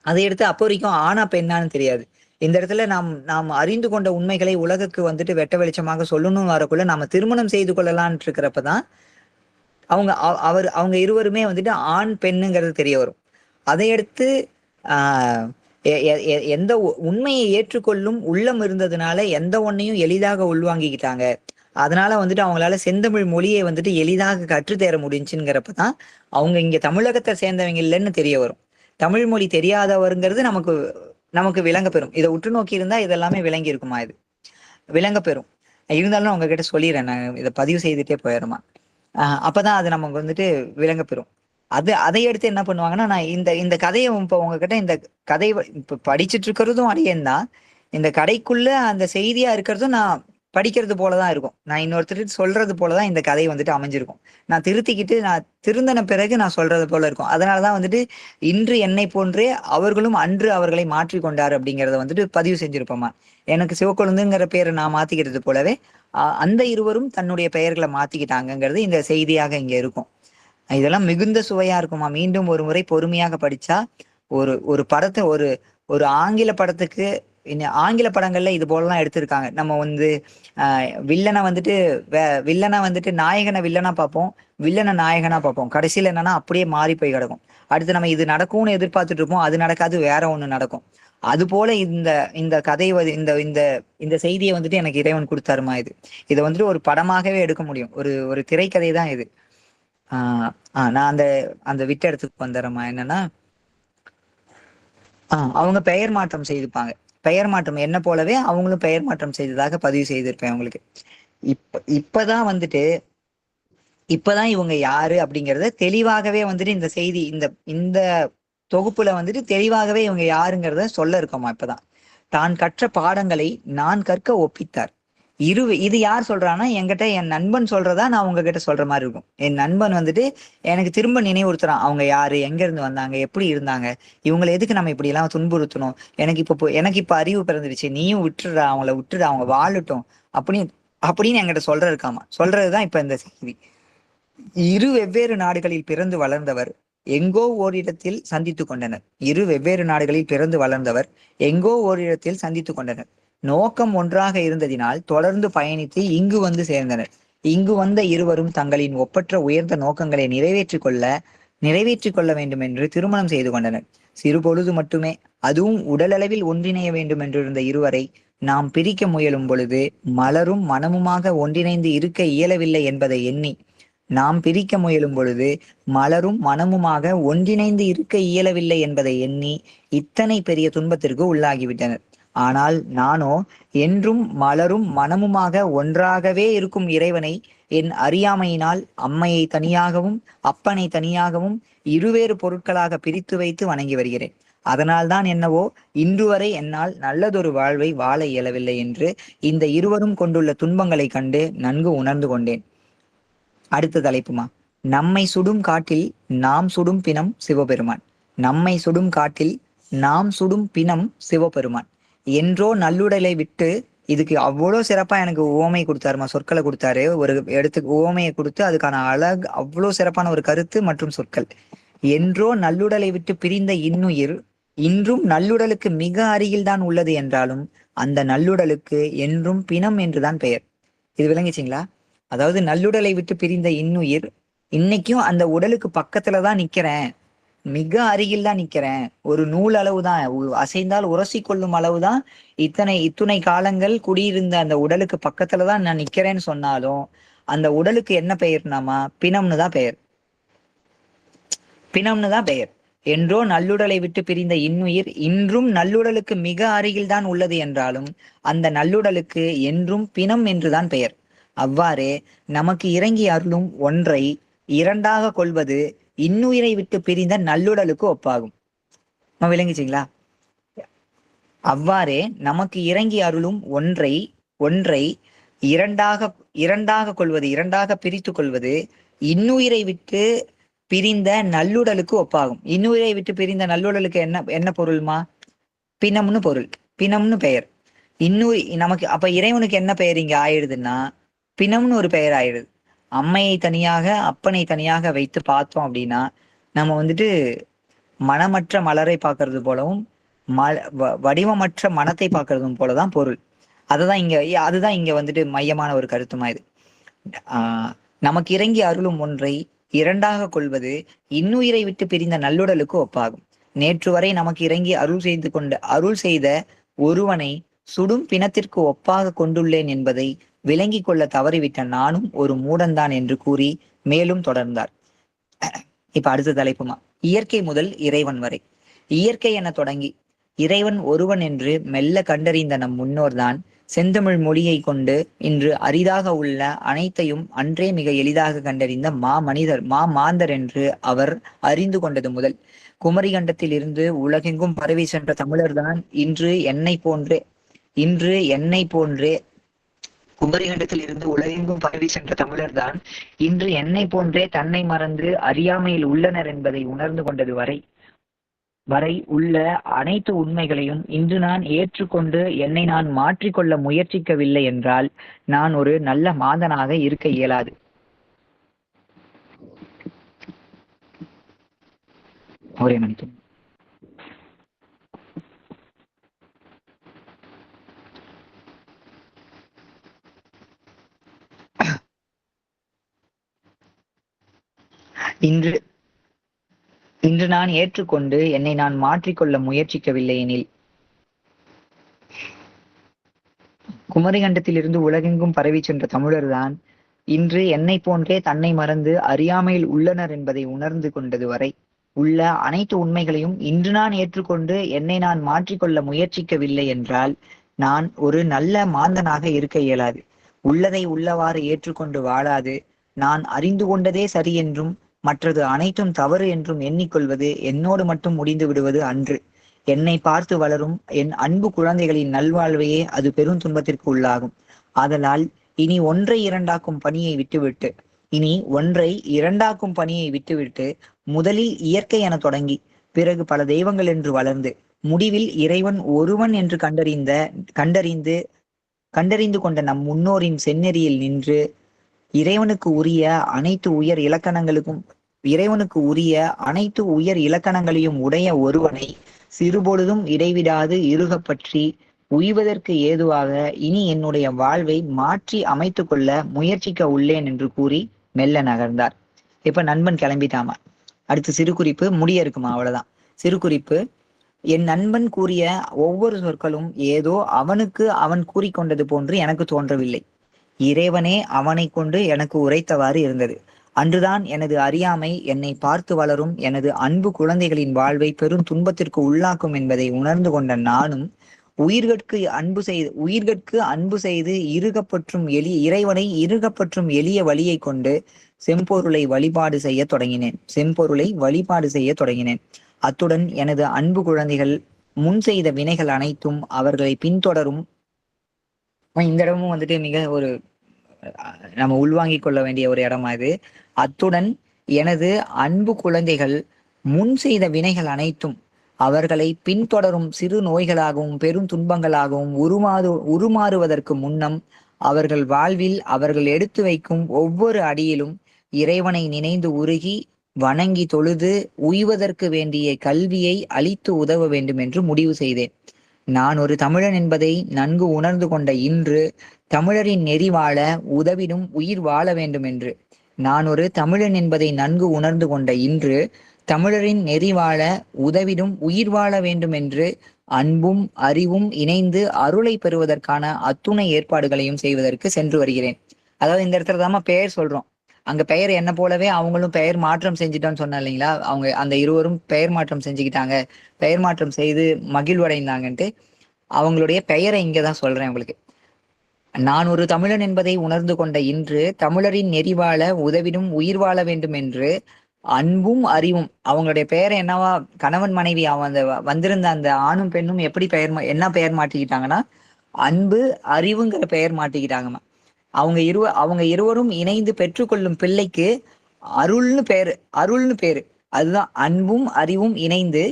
அதை எடுத்து அப்போ வரைக்கும் ஆனா பெண்ணான்னு தெரியாது. இந்த இடத்துல நாம் அறிந்து கொண்ட உண்மைகளை உலகுக்கு வந்துட்டு வெட்ட வெளிச்சமாக சொல்லணும்னு வரக்குள்ள நாம திருமணம் செய்து கொள்ளலான் இருக்கிறப்பதான் அவங்க இருவருமே வந்துட்டு ஆண் பெண்ணுங்கிறது தெரிய வரும். அதை எடுத்து ஆஹ் எந்த உண்மையை ஏற்றுக்கொள்ளும் உள்ளம் இருந்ததுனால எந்த ஒன்னையும் எளிதாக உள்வாங்கிக்கிட்டாங்க. அதனால வந்துட்டு அவங்களால செந்தமிழ் மொழியை வந்துட்டு எளிதாக கற்றுத்தேர முடிஞ்சுங்கிறப்பதான் அவங்க இங்க தமிழகத்தை சேர்ந்தவங்க இல்லைன்னு தெரிய வரும். தமிழ் மொழி தெரியாதவருங்கிறது நமக்கு நமக்கு விளங்க பெறும். இதை உற்று நோக்கி இருந்தா இதெல்லாமே விளங்கி இருக்குமா, இது விளங்க பெறும். இருந்தாலும் அவங்க கிட்ட சொல்லிடுறேன், நான் இதை பதிவு செய்துட்டே போயிடுமா. அப்பதான் அது நமக்கு வந்துட்டு விளங்க பெறும். அதை எடுத்து என்ன பண்ணுவாங்கன்னா, நான் இந்த கதையை இப்ப உங்ககிட்ட இந்த கதை இப்ப படிச்சுட்டு இருக்கிறதும் அடியேன் தான். இந்த கதைக்குள்ள அந்த செய்தியா இருக்கிறதும் நான் படிக்கிறது போலதான் இருக்கும். நான் இன்னொருத்தர் சொல்றது போலதான் இந்த கதை வந்துட்டு அமைஞ்சிருக்கும். நான் திருத்திக்கிட்டு நான் திருந்தன பிறகு நான் சொல்றது போல இருக்கும். அதனாலதான் வந்துட்டு இன்று என்னை போன்றே அவர்களும் அன்று அவர்களை மாற்றி கொண்டார் அப்படிங்கிறத வந்துட்டு பதிவு செஞ்சிருப்போமா. எனக்கு சிவக்கொழுந்துங்கிற பேரை நான் மாத்திக்கிறது போலவே அந்த இருவரும் தன்னுடைய பெயர்களை மாத்திக்கிட்டாங்கிறது இந்த செய்தியாக இங்க இருக்கும். இதெல்லாம் மிகுந்த சுவையா இருக்குமா. மீண்டும் ஒரு முறை பொறுமையாக படிச்சா ஒரு படத்தை ஒரு ஆங்கில படத்துக்கு ஆங்கில படங்கள்ல இது போலலாம் எடுத்திருக்காங்க. நம்ம வந்து வில்லனை வந்துட்டு நாயகனை வில்லனா பார்ப்போம், வில்லனை நாயகனா பார்ப்போம். கடைசியில என்னன்னா அப்படியே மாறி போய் கிடக்கும். அடுத்து நம்ம இது நடக்கும்னு எதிர்பார்த்துட்டு இருப்போம், அது நடக்காது, வேற ஒண்ணு நடக்கும். அது போல இந்த கதை இந்த செய்தியை வந்துட்டு எனக்கு இறைவன் கொடுத்தாருமா. இதை வந்துட்டு ஒரு படமாகவே எடுக்க முடியும். ஒரு திரைக்கதை தான் இது. நான் அந்த விட்ட இடத்துக்கு வந்துடுறேம்மா. என்னன்னா, அவங்க பெயர் மாற்றம் செய்திருப்பாங்க. பெயர் மாற்றம் என்ன போலவே அவங்களும் பெயர் மாற்றம் செய்ததாக பதிவு செய்திருப்பேன் அவங்களுக்கு. இப்பதான் இவங்க யாரு அப்படிங்கறத தெளிவாகவே வந்துட்டு இந்த செய்தி இந்த தொகுப்புல வந்துட்டு தெளிவாகவே இவங்க யாருங்கிறத சொல்ல இருக்கோமா. இப்பதான் தான் கற்ற பாடங்களை நான் கற்க ஒப்பித்தார். இது யார் சொல்றான்னா, என்கிட்ட என் நண்பன் சொல்றதா நான் உங்ககிட்ட சொல்ற மாதிரி இருக்கும். என் நண்பன் வந்துட்டு எனக்கு திரும்ப நினைவுறுத்துறான், அவங்க யாரு, எங்க இருந்து வந்தாங்க, எப்படி இருந்தாங்க, இவங்களை எதுக்கு நம்ம இப்படி எல்லாம் துன்புறுத்தணும், எனக்கு இப்ப அறிவு பிறந்துருச்சு, நீயும் விட்டுடுறா, அவங்க வாழட்டும் அப்படின்னு என்கிட்ட சொல்றதுக்காமா. சொல்றதுதான் இப்ப இந்த செய்தி. வெவ்வேறு நாடுகளில் பிறந்து வளர்ந்தவர் எங்கோ ஓரிடத்தில் சந்தித்து கொண்டனர். வெவ்வேறு நாடுகளில் பிறந்து வளர்ந்தவர் எங்கோ ஓரிடத்தில் சந்தித்து கொண்டனர். நோக்கம் ஒன்றாக இருந்ததினால் தொடர்ந்து பயணித்து இங்கு வந்து சேர்ந்தனர். இங்கு வந்த இருவரும் தங்களின் ஒப்பற்ற உயர்ந்த நோக்கங்களை நிறைவேற்றிக் கொள்ள வேண்டும் என்று திருமணம் செய்து கொண்டனர். சிறு பொழுது மட்டுமே, அதுவும் உடலளவில் ஒன்றிணைய வேண்டும் என்றிருந்த இருவரை நாம் பிரிக்க முயலும் பொழுது மலரும் மனமுமாக ஒன்றிணைந்து இருக்க இயலவில்லை என்பதை எண்ணி நாம் பிரிக்க முயலும் பொழுது மலரும் மனமுமாக ஒன்றிணைந்து இருக்க இயலவில்லை என்பதை எண்ணி இத்தனை பெரிய துன்பத்திற்கு உள்ளாகிவிட்டனர். ஆனால் நானோ என்றும் மலரும் மனமுமாக ஒன்றாகவே இருக்கும் இறைவனை என் அறியாமையினால் அம்மையை தனியாகவும் அப்பனை தனியாகவும் இருவேறு பொருட்களாக பிரித்து வைத்து வணங்கி வருகிறேன். அதனால்தான் என்னவோ இன்று வரை என்னால் நல்லதொரு வாழ்வை வாழ இயலவில்லை என்று இந்த இருவரும் கொண்டுள்ள துன்பங்களை கண்டு நன்கு உணர்ந்து கொண்டேன். அடுத்த தலைப்புமா, நம்மை சுடும் காட்டில் நாம் சுடும் பிணம் சிவபெருமான். நம்மை சுடும் காட்டில் நாம் சுடும் பிணம் சிவபெருமான் என்றோ நல்லுடலை விட்டு. இதுக்கு அவ்வளோ சிறப்பா எனக்கு உவமை கொடுத்தாருமா, சொற்களை கொடுத்தாரு. ஒரு இடத்துக்கு உவமையை கொடுத்து அதுக்கான அழகு அவ்வளோ சிறப்பான ஒரு கருத்து மற்றும் சொற்கள். என்றோ நல்லுடலை விட்டு பிரிந்த இன்னுயிர் இன்றும் நல்லுடலுக்கு மிக அருகில் தான் உள்ளது என்றாலும் அந்த நல்லுடலுக்கு என்றும் பிணம் என்றுதான் பெயர். இது விளங்கிச்சிங்களா? அதாவது நல்லுடலை விட்டு பிரிந்த இன்னுயிர் இன்னைக்கும் அந்த உடலுக்கு பக்கத்துலதான் நிக்கிறேன், மிக அருகில் தான் நிக்கிறேன், ஒரு நூல் அளவுதான், அசைந்தால் உரசி கொள்ளும் அளவுதான் இத்துணை காலங்கள் குடியிருந்த அந்த உடலுக்கு பக்கத்துலதான் நான் நிக்கிறேன்னு சொன்னாலும் அந்த உடலுக்கு என்ன பெயர்னாமா, பிணம்னு தான் பெயர். பிணம்னு தான் பெயர். என்றோ நல்லுடலை விட்டு பிரிந்த இன்னுயிர் இன்றும் நல்லுடலுக்கு மிக அருகில்தான் உள்ளது என்றாலும் அந்த நல்லுடலுக்கு என்றும் பிணம் என்றுதான் பெயர். அவ்வாறே நமக்கு இறங்கி அருளும் ஒன்றை இரண்டாக கொள்வது இன்னுயிரை விட்டு பிரிந்த நல்லுடலுக்கு ஒப்பாகும். விளங்கிச்சிங்களா? அவ்வாறே நமக்கு இறங்கி அருளும் ஒன்றை இரண்டாக கொள்வது, இரண்டாக பிரித்து கொள்வது இன்னுயிரை விட்டு பிரிந்த நல்லுடலுக்கு ஒப்பாகும். இன்னுயிரை விட்டு பிரிந்த நல்லுடலுக்கு என்ன பொருள்மா? பிணம்னு பொருள், பிணம்னு பெயர். நமக்கு அப்ப இறைவனுக்கு என்ன பெயர் இங்க ஆயிடுதுன்னா பிணம்னு ஒரு பெயர் ஆயிடுது. அம்மையை தனியாக அப்பனை தனியாக வைத்து பார்த்தோம் அப்படின்னா நம்ம வந்துட்டு மனமற்ற மலரை பார்க்கறது போலவும் வடிவமற்ற மனத்தை பார்க்கறதும் போலதான் பொருள். அதுதான் இங்க வந்துட்டு மையமான ஒரு கருத்துமா இது. நமக்கு இறங்கி அருளும் ஒன்றை இரண்டாக கொள்வது இன்னுயிரை விட்டு பிரிந்த நல்லுடலுக்கு ஒப்பாகும். நேற்று வரை நமக்கு இறங்கி அருள் செய்த ஒருவனை சுடும் பிணத்திற்கு ஒப்பாக கொண்டுள்ளேன் என்பதை விளங்கி கொள்ள தவறிவிட்ட நானும் ஒரு மூடன்தான் என்று கூறி மேலும் தொடர்ந்தார். இப்ப அடுத்த தலைப்புமா, இயற்கை முதல் இறைவன் வரை. இயற்கை என தொடங்கி இறைவன் ஒருவன் என்று மெல்ல கண்டறிந்த நம் முன்னோர்தான் செந்தமிழ் மொழியை கொண்டு இன்று அரிதாக உள்ள அனைத்தையும் அன்றே மிக எளிதாக கண்டறிந்த மாந்தர் என்று அவர் அறிந்து கொண்டது முதல் குமரிகண்டத்தில் இருந்து உலகெங்கும் பரவி சென்ற தமிழர்தான் இன்று என்னை போன்றே குமரிகண்டத்தில் இருந்து உலகெங்கும் பரவி சென்ற தமிழர்தான் இன்று என்னை போன்றே தன்னை மறந்து அறியாமையில் உள்ளனர் என்பதை உணர்ந்து கொண்டது வரை உள்ள அனைத்து உண்மைகளையும் இன்று நான் ஏற்றுக்கொண்டு என்னை நான் மாற்றிக்கொள்ள முயற்சிக்கவில்லை என்றால் நான் ஒரு நல்ல மாந்தனாக இருக்க இயலாது. ஒரே மணிக்கு இன்று நான் ஏற்றுக்கொண்டு என்னை நான் மாற்றிக்கொள்ள முயற்சிக்கவில்லை எனில் குமரிகண்டத்தில் இருந்து உலகெங்கும் பரவி சென்ற தமிழர்தான் இன்று என்னை போன்றே தன்னை மறந்து அறியாமையில் உள்ளனர் என்பதை உணர்ந்து கொண்டது வரை உள்ள அனைத்து உண்மைகளையும் இன்று நான் ஏற்றுக்கொண்டு என்னை நான் மாற்றிக்கொள்ள முயற்சிக்கவில்லை என்றால் நான் ஒரு நல்ல மாந்தனாக இருக்க இயலாது. உள்ளதை உள்ளவாறு ஏற்றுக்கொண்டு வாழாது நான் அறிந்து கொண்டதே சரி என்றும் மற்றது அனைத்தும் தவறு என்றும் எண்ணிக்கொள்வது என்னோடு மட்டும் முடிந்து விடுவது அன்று. என்னை பார்த்து வளரும் என் அன்பு குழந்தைகளின் நல்வாழ்வையே அது பெரும் துன்பத்திற்கு உள்ளாகும். ஆதலால் இனி ஒன்றை இரண்டாக்கும் பணியை விட்டுவிட்டு முதலில் இயற்கை என தொடங்கி பிறகு பல தெய்வங்கள் என்று வளர்ந்து முடிவில் இறைவன் ஒருவன் என்று கண்டறிந்து கொண்ட நம் முன்னோரின் செந்நெறியில் நின்று இறைவனுக்கு உரிய அனைத்து உயர் இலக்கணங்களையும் உடைய ஒருவனை சிறுபொழுதும் இடைவிடாது இறுகப்பற்றி உய்வதற்கு ஏதுவாக இனி என்னுடைய வாழ்வை மாற்றி அமைத்து கொள்ள முயற்சிக்க உள்ளேன் என்று கூறி மெல்ல நகர்ந்தார். இப்ப நண்பன் கிளம்பிட்டாமா. அடுத்து சிறு குறிப்பு முடிய இருக்குமா, அவ்வளவுதான். சிறு குறிப்பு, என் நண்பன் கூறிய ஒவ்வொரு சொற்களும் ஏதோ அவனுக்கு அவன் கூறிக்கொண்டது போன்று எனக்கு தோன்றவில்லை. இறைவனே அவனை கொண்டு எனக்கு உரைத்தவாறு இருந்தது. அன்றுதான் எனது அறியாமை என்னை பார்த்து வளரும் எனது அன்பு குழந்தைகளின் வாழ்வை பெரும் துன்பத்திற்கு உள்ளாக்கும் என்பதை உணர்ந்து கொண்ட நானும் உயிர்கட்கு அன்பு செய்து இறைவனை இறுகப்பற்றும் எளிய வழியை கொண்டு செம்பொருளை வழிபாடு செய்ய தொடங்கினேன். அத்துடன் எனது அன்பு குழந்தைகள் முன் செய்த வினைகள் அனைத்தும் அவர்களை பின்தொடரும். இந்த இடமும் வந்துட்டு மிக ஒரு நம்ம உள்வாங்கிக் கொள்ள வேண்டிய ஒரு இடமா இது. அத்துடன் எனது அன்பு குழந்தைகள் முன் செய்த வினைகள் அனைத்தும் அவர்களை பின்தொடரும் சிறு நோய்களாகவும் பெரும் துன்பங்களாகவும் உருமாறுவதற்கு முன்னம் அவர்கள் வாழ்வில் அவர்கள் எடுத்து வைக்கும் ஒவ்வொரு அடியிலும் இறைவனை நினைந்து உருகி வணங்கி தொழுது உய்வதற்கு வேண்டிய கல்வியை அளித்து உதவ வேண்டும் என்று முடிவு செய்தேன். நான் ஒரு தமிழன் என்பதை நன்கு உணர்ந்து கொண்ட இன்று தமிழரின் நெறி வாழ உதவிடும் உயிர் வாழ வேண்டும் என்று நான் ஒரு தமிழன் என்பதை நன்கு உணர்ந்து கொண்ட இன்று தமிழரின் நெறி வாழ உதவிடும் உயிர் வாழ வேண்டும் என்று அன்பும் அறிவும் இணைந்து அருளை பெறுவதற்கான அத்துணை ஏற்பாடுகளையும் செய்வதற்கு சென்று வருகிறேன். அதாவது இந்த இடத்துல தாம பெயர் சொல்றோம். அங்க பெயர் என்ன போலவே அவங்களும் பெயர் மாற்றம் செஞ்சுட்டோன்னு சொன்னா இல்லைங்களா, அவங்க அந்த இருவரும் பெயர் மாற்றம் செஞ்சுக்கிட்டாங்க, பெயர் மாற்றம் செய்து மகிழ்வடைந்தாங்கன்ட்டு அவங்களுடைய பெயரை இங்கதான் சொல்றேன் உங்களுக்கு. நான் ஒரு தமிழன் என்பதை உணர்ந்து கொண்ட இன்று தமிழரின் நெறிவாழ உதவிடும் உயிர் வாழ வேண்டும் என்று அன்பும் அறிவும், அவங்களுடைய பெயரை என்னவா, கணவன் மனைவி அவன் வந்திருந்த அந்த ஆணும் பெண்ணும் எப்படி என்ன பெயர் மாட்டிக்கிட்டாங்கன்னா அன்பு அறிவுங்கிற பெயர் மாட்டிக்கிட்டாங்கம்மா. அவங்க இருவரும் இணைந்து பெற்றுக்கொள்ளும் பிள்ளைக்கு அருள்னு பேரு. அதுதான் அன்பும் அறிவும் இணைந்து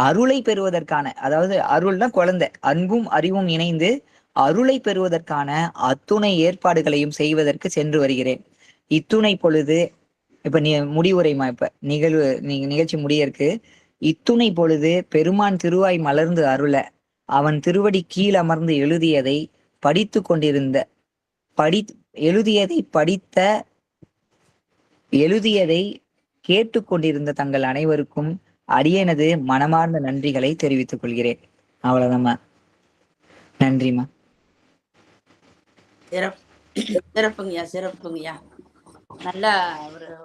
அருளை பெறுவதற்கான, அதாவது அருள்னா குழந்தை, அன்பும் அறிவும் இணைந்து அருளை பெறுவதற்கான அத்துணை ஏற்பாடுகளையும் செய்வதற்கு சென்று வருகிறேன். இத்துணை பொழுது இப்ப முடிவுரைமா, இப்ப நிகழ்ச்சி முடியற்கு இத்துணை பொழுது பெருமான் திருவாய் மலர்ந்து அருள அவன் திருவடி கீழ் அமர்ந்து எழுதியதை கேட்டுக்கொண்டிருந்த தங்கள் அனைவருக்கும் அடியனது மனமார்ந்த நன்றிகளை தெரிவித்துக் கொள்கிறேன். அவ்வளவுதாம்மா. நன்றிம்மா. சிறப்புங்கய்யா. நல்லா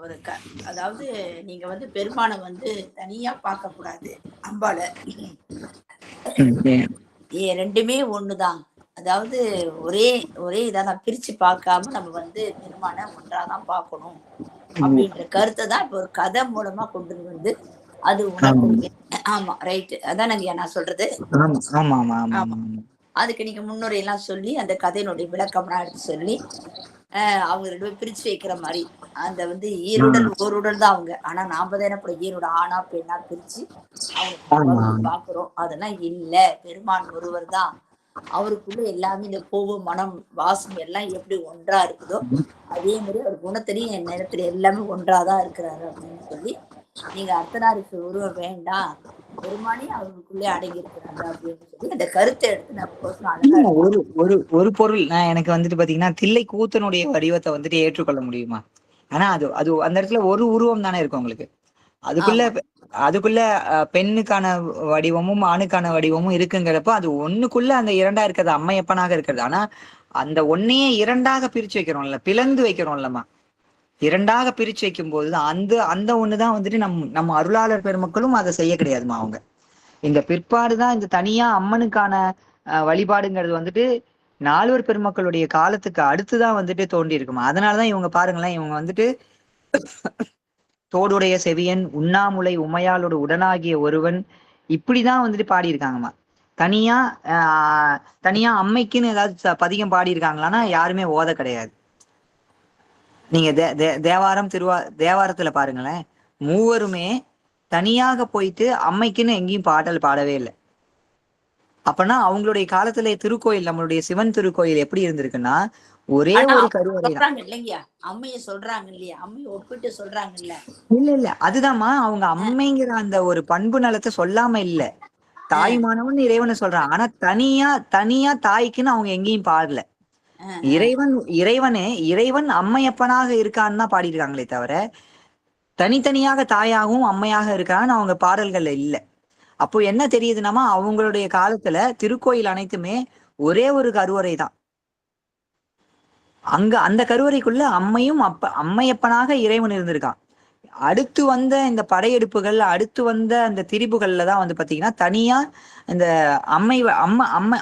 ஒரு அதாவது நீங்க பெருமானை தனியா பார்க்க கூடாது, அம்பால ரெண்டுமே ஒண்ணுதான். அதாவது ஒரே இதான் பிரிச்சு பார்க்காம நம்ம பெருமானை ஒன்றாதான் பார்க்கணும் அப்படின்ற கருத்தை தான் இப்ப ஒரு கதை மூலமா கொண்டு அது உணர்ந்து. ஆமா, ரைட். அதானங்கய்யா நான் சொல்றது. அதுக்கு நீங்க முன்னுரை எல்லாம் சொல்லி அந்த கதையினுடைய விளக்கம்லாம் எடுத்து சொல்லி அவங்க ரெண்டு பேரும் பிரிச்சு வைக்கிற மாதிரி அந்த ஈருடல் ஓருடல் தான் அவங்க. ஆனா நாம தான் என்ன ஈரோட ஆணா பெண்ணா பிரிச்சு அவங்க பாக்குறோம். அதெல்லாம் இல்ல, பெருமான் ஒருவர் தான், அவருக்குள்ள எல்லாமே இந்த கோபம் மனம் வாசம் எல்லாம் எப்படி ஒன்றா இருக்குதோ அதே மாதிரி அவர் குணத்திலையும் என் நேரத்துல எல்லாமே ஒன்றாதான் இருக்கிறாரு அப்படின்னு சொல்லி நீங்க அர்த்தநாரிக்கு ஒருவர் வேண்டாம், பெருமானி அவர்களுக்குள்ளே அடங்கி இருக்கிறாங்க அப்படின்னு சொல்லி அந்த கருத்தை எடுத்து நான் ஒரு பொருள் எனக்கு பாத்தீங்கன்னா தில்லை கூத்தனுடைய வடிவத்தை ஏற்றுக்கொள்ள முடியுமா? ஆனா அது அந்த இடத்துல ஒரு உருவம் தானே இருக்கும் உங்களுக்கு. அதுக்குள்ள பெண்ணுக்கான வடிவமும் ஆணுக்கான வடிவமும் இருக்குங்கிறப்ப அது ஒண்ணுக்குள்ள அந்த இரண்டா இருக்கிறது அம்மையப்பனாக இருக்கிறது. ஆனா அந்த ஒன்னையே இரண்டாக பிரிச்சு வைக்கிறோம்ல, பிளந்து வைக்கிறோம்லம்மா, இரண்டாக பிரிச்சு வைக்கும் போது அந்த ஒண்ணுதான் நம்ம அருளாளர் பெருமக்களும் அதை செய்ய கிடையாதுமா. அவங்க இந்த பிற்பாடுதான் இந்த தனியா அம்மனுக்கான வழிபாடுங்கிறது நால்வர் பெருமக்களுடைய காலத்துக்கு அடுத்துதான் தோண்டி இருக்குமா. அதனாலதான் இவங்க பாருங்களேன், இவங்க தோடுடைய செவியன் உண்ணாமுலை உமையாளோட உடனாகிய ஒருவன் இப்படிதான் பாடியிருக்காங்கம்மா. தனியா அம்மைக்குன்னு ஏதாவது பதிகம் பாடியிருக்காங்களான்னா யாருமே ஓத கிடையாது. நீங்க தேவாரத்துல பாருங்களேன், மூவருமே தனியாக போயிட்டு அம்மைக்குன்னு எங்கேயும் பாடல் பாடவே இல்லை. அப்பனா அவங்களுடைய காலத்துல திருக்கோயில், நம்மளுடைய சிவன் திருக்கோயில் எப்படி இருந்திருக்குன்னா ஒரே ஒரு கருவறை இல்லையா, அம்மைய சொல்றாங்க இல்லையா, அம்மைய ஒப்பிட்டு சொல்றாங்க இல்ல. இல்ல அதுதான்மா, அவங்க அம்மைங்கிற அந்த ஒரு பண்பு நலத்தை சொல்லாம இல்ல, தாய்மானவன் இறைவனை சொல்றாங்க. ஆனா தனியா தாய்க்குன்னு அவங்க எங்கேயும் பாடல. இறைவன் அம்மையப்பனாக இருக்கான்னு தான் பாடிருக்காங்களே தவிர தனித்தனியாக தாயாகவும் அம்மையாக இருக்கான்னு அவங்க பாடல்கள்ல இல்ல. அப்போ என்ன தெரியுதுன்னா அவங்களுடைய காலத்துல திருக்கோயில் அனைத்துமே ஒரே ஒரு கருவறை தான். அந்த கருவறைக்குள்ள அம்மையப்பனாக இறைவன் இருந்திருக்கான். அடுத்து வந்த இந்த படையெடுப்புகள், அடுத்து வந்த அந்த திரிபுகள்ல தான் பாத்தீங்கன்னா தனியா இந்த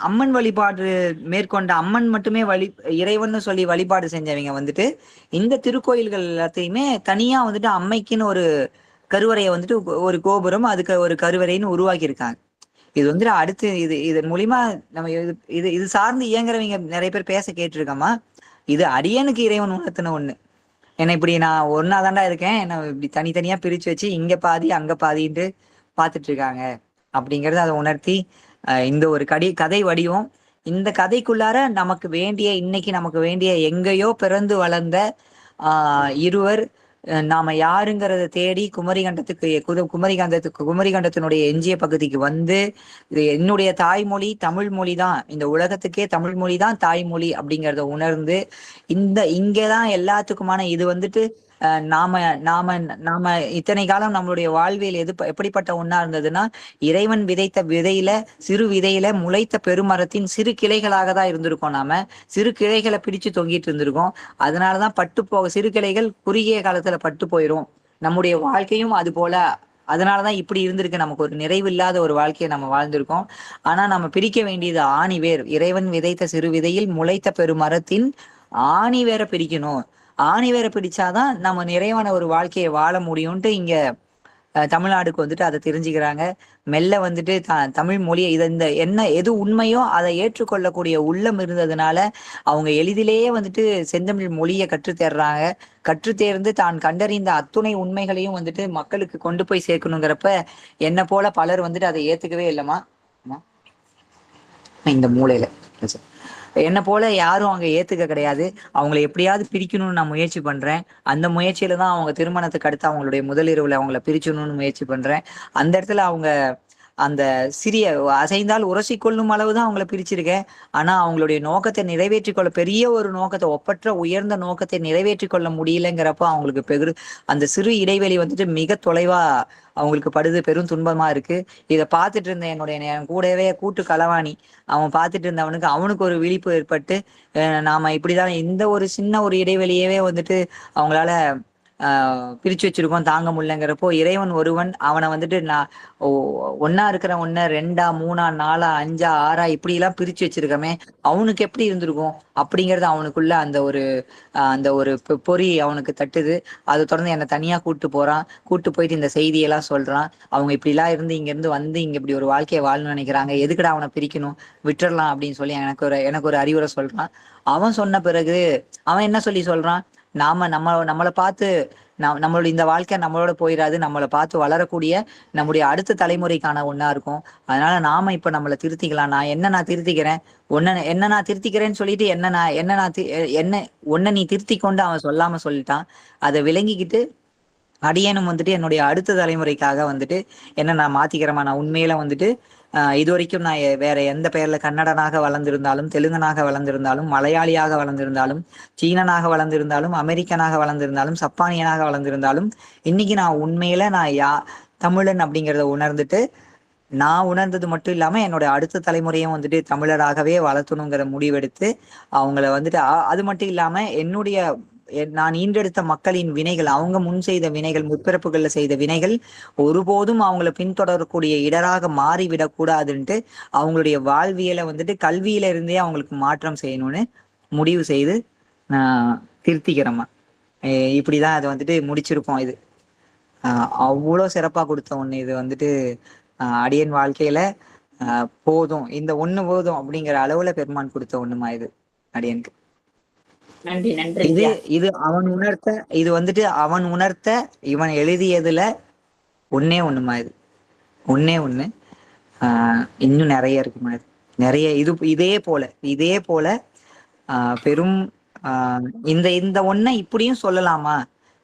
அம்மன் வழிபாடு மேற்கொண்ட அம்மன் மட்டுமே இறைவன் சொல்லி வழிபாடு செஞ்சவங்க இந்த திருக்கோயில்கள் எல்லாத்தையுமே தனியா அம்மைக்குன்னு ஒரு கருவறையை ஒரு கோபுரம், அதுக்கு ஒரு கருவறைன்னு உருவாக்கி இருக்காங்க. இது அடுத்து இதன் மூலியமா நம்ம இது சார்ந்து இயங்குறவங்க நிறைய பேர் பேச கேட்டிருக்கோமா. இது அடியனுக்கு இறைவன் உணர்த்தின ஒண்ணு. என்ன இப்படி நான் ஒன்னாதாண்டா இருக்கேன், என்ன இப்படி தனித்தனியா பிரிச்சு வச்சு இங்க பாதி அங்க பாதின்ட்டு பாத்துட்டு இருக்காங்க அப்படிங்கறத அதை உணர்த்தி இந்த ஒரு கதை வடிவம். இந்த கதைக்குள்ளார இன்னைக்கு நமக்கு வேண்டிய எங்கேயோ பிறந்து வளர்ந்த இருவர் நாம யாருங்கிறத தேடி குமரிகண்டத்தினுடைய எஞ்சிய பகுதிக்கு இது என்னுடைய தாய்மொழி தமிழ் மொழி தான், இந்த உலகத்துக்கே தமிழ் மொழி தான் தாய்மொழி அப்படிங்கிறத உணர்ந்து இங்கதான் எல்லாத்துக்குமான இது நாம நாம நாம இத்தனை காலம் நம்மளுடைய வாழ்வியல் எப்படிப்பட்ட ஒண்ணா இருந்ததுன்னா, இறைவன் விதைத்த விதையில, சிறு விதையில முளைத்த பெருமரத்தின் சிறு கிளைகளாக தான் இருந்திருக்கோம். நாம சிறு கிளைகளை பிடிச்சு தொங்கிட்டு இருந்திருக்கோம். அதனாலதான் சிறு கிளைகள் குறுகிய காலத்துல பட்டு போயிரும். நம்முடைய வாழ்க்கையும் அது போல. அதனாலதான் இப்படி இருந்திருக்கு. நமக்கு ஒரு நிறைவில்லாத ஒரு வாழ்க்கையை நம்ம வாழ்ந்திருக்கோம். ஆனா நம்ம பிரிக்க வேண்டியது ஆணிவேர். இறைவன் விதைத்த சிறு விதையில் முளைத்த பெருமரத்தின் ஆணிவேரை பிரிக்கணும். ஆணிவேரை பிடிச்சாதான் நம்ம நிறைவான ஒரு வாழ்க்கையை வாழ முடியும்ட்டு இங்க தமிழ்நாடுக்கு வந்துட்டு அதை தெரிஞ்சுக்கிறாங்க. மெல்ல வந்துட்டு தமிழ் மொழியை இந்த எது உண்மையோ அதை ஏற்றுக்கொள்ளக்கூடிய உள்ளம் இருந்ததுனால அவங்க எளிதிலேயே வந்துட்டு செந்தமிழ் மொழியை கற்றுத்தேர்றாங்க. கற்றுத்தேர்ந்து தான் கண்டறிந்த அத்துணை உண்மைகளையும் வந்துட்டு மக்களுக்கு கொண்டு போய் சேர்க்கணுங்கிறப்ப என்ன போல பலர் வந்துட்டு அதை ஏத்துக்கவே இல்லைமா. இந்த மூலையில என்ன போல யாரும் அங்க ஏத்துக்க கிடையாது. அவங்களை எப்படியாவது பிரிக்கணும்னு நான் முயற்சி பண்றேன். அந்த முயற்சியில தான் அவங்க திருமணத்துக்கு அடுத்து அவங்களுடைய முதலிரவுல அவங்கள பிரிச்சணும்னு முயற்சி பண்றேன். அந்த இடத்துல அவங்க அந்த சிறிய அசைந்தால் உரசி கொள்ளும் அளவுதான் அவங்கள பிரிச்சிருக்கேன். ஆனா அவங்களுடைய நோக்கத்தை நிறைவேற்றி கொள்ள, பெரிய ஒரு நோக்கத்தை, ஒப்பற்ற உயர்ந்த நோக்கத்தை நிறைவேற்றி கொள்ள முடியலங்கிறப்ப அவங்களுக்கு அந்த சிறு இடைவெளி வந்துட்டு மிக தொலைவா அவங்களுக்கு படுது. பெரும் துன்பமா இருக்கு. இதை பார்த்துட்டு இருந்த என் கூடவே கூட்டு களவாணி அவன் பார்த்துட்டு இருந்தவனுக்கு அவனுக்கு ஒரு விழிப்பு ஏற்பட்டு நாம இப்படிதான் இந்த ஒரு சின்ன ஒரு இடைவெளியவே வந்துட்டு அவங்களால பிரிச்சு வச்சிருக்கோம், தாங்க முடியலங்கிறப்போ இறைவன் ஒருவன் அவனை வந்துட்டு நான் ஒன்னா இருக்கிற ஒன்ன 2, 3, 4, 5, 6 இப்படி எல்லாம் பிரிச்சு வச்சிருக்கமே அவனுக்கு எப்படி இருந்திருக்கும் அப்படிங்கறது அவனுக்குள்ள அந்த ஒரு பொறி அவனுக்கு தட்டுது. அதை தொடர்ந்து என்னை தனியா கூட்டு போயிட்டு இந்த செய்தியெல்லாம் சொல்றான். அவங்க இப்படி எல்லாம் இங்க இருந்து வந்து இங்க இப்படி ஒரு வாழ்க்கையை வாழணும்னு நினைக்கிறாங்க, எதுக்குடா அவனை பிரிக்கணும், விட்டுறலாம் அப்படின்னு சொல்லி எனக்கு ஒரு அறிவுரை சொல்றான். அவன் சொன்ன பிறகு அவன் என்ன சொல்லி சொல்றான், நம்மளை பார்த்து நம்மளோட இந்த வாழ்க்கை நம்மளோட போயிடாது, நம்மளை பார்த்து வளரக்கூடிய நம்முடைய அடுத்த தலைமுறைக்கான ஒண்ணா இருக்கும். அதனால நாம இப்ப நம்மளை திருத்திக்கலாம். நான் திருத்திக்கிறேன், நான் திருத்திக்கிறேன்னு சொல்லிட்டு நீ திருத்தி கொண்டு அவன் சொல்லாம சொல்லிட்டான். அதை விளங்கிக்கிட்டு அடியேனும் வந்துட்டு என்னுடைய அடுத்த தலைமுறைக்காக வந்துட்டு நான் மாத்திக்கிறேமா. நான் உண்மையில வந்துட்டு இது வரைக்கும் நான் வேற எந்த பெயர்ல கன்னடனாக வளர்ந்திருந்தாலும், தெலுங்கனாக வளர்ந்திருந்தாலும், மலையாளியாக வளர்ந்திருந்தாலும், சீனனாக வளர்ந்திருந்தாலும், அமெரிக்கனாக வளர்ந்திருந்தாலும், சப்பானியனாக வளர்ந்திருந்தாலும், இன்னைக்கு நான் உண்மையில தமிழன் அப்படிங்கிறத உணர்ந்துட்டு நான் உணர்ந்தது மட்டும் இல்லாம என்னோட அடுத்த தலைமுறையும் வந்துட்டு தமிழராகவே வளர்த்தணுங்கிற முடிவெடுத்து அவங்கள வந்துட்டு அது மட்டும் இல்லாம நான் ஈன்றெடுத்த மக்களின் வினைகள், அவங்க முன் செய்த வினைகள், முற்பிறப்புகள்ல செய்த வினைகள் ஒருபோதும் அவங்கள பின்தொடரக்கூடிய இடராக மாறிவிடக் கூடாதுன்ட்டு அவங்களுடைய வாழ்வியலை வந்துட்டு கல்வியில இருந்தே அவங்களுக்கு மாற்றம் செய்யணும்னு முடிவு செய்து நான் திருத்திக்கிறேம்மா. இப்படிதான் அதை வந்துட்டு முடிச்சிருக்கோம். இது அவ்வளோ சிறப்பா கொடுத்த ஒண்ணு. இது வந்துட்டு அடியன் வாழ்க்கையில போதும், இந்த ஒண்ணு போதும் அப்படிங்கிற அளவுல பெருமான் கொடுத்த ஒண்ணுமா இது அடியனுக்கு. நன்றி நன்றி. இது அவன் உணர்த்த இவன் எழுதியதுல ஒண்ணுமா இது ஒண்ணு. இன்னும் நிறைய இருக்குமா, இது நிறைய. இதே போல பெரும் இந்த ஒன்ன இப்படியும் சொல்லலாமா,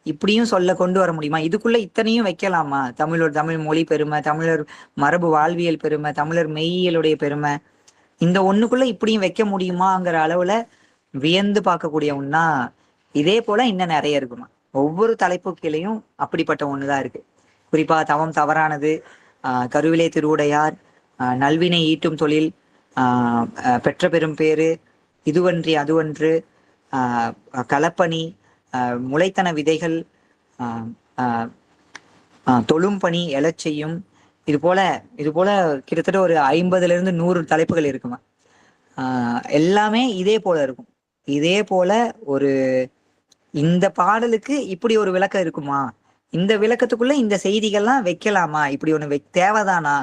இப்படியும் கொண்டு வர முடியுமா, இதுக்குள்ள இத்தனையும் வைக்கலாமா, தமிழ் மொழி பெருமை, தமிழர் மரபு வாழ்வியல் பெருமை, தமிழர் மெய்யியலுடைய பெருமை, இந்த ஒண்ணுக்குள்ள இப்படியும் வைக்க முடியுமாங்கிற அளவுல வியந்து பார்க்கக்கூடிய ஒண்ணா இதே போல இன்னும் நிறைய இருக்குமா. ஒவ்வொரு தலைப்பு கீழையும் அப்படிப்பட்ட ஒண்ணுதான் இருக்கு. குறிப்பா தவம் தவறானது, கருவிலே திருவுடையார், நல்வினை ஈட்டும் தொழில், பெற்ற பெரும் பேரு, இதுவன்றி அதுவன்று, களப்பணி, முளைத்தன விதைகள், தொழும் பணி எழச் செய்யும், இது போல கிட்டத்தட்ட ஒரு 50 to 100 தலைப்புகள் இருக்குமா. எல்லாமே இதே போல இருக்கும். இதே போல ஒரு இந்த பாடலுக்கு இப்படி ஒரு விளக்கம் இருக்குமா, இந்த விளக்கத்துக்குள்ள இந்த செய்திகள்லாம் வைக்கலாமா, இப்படி ஒண்ணு தேவைதானா,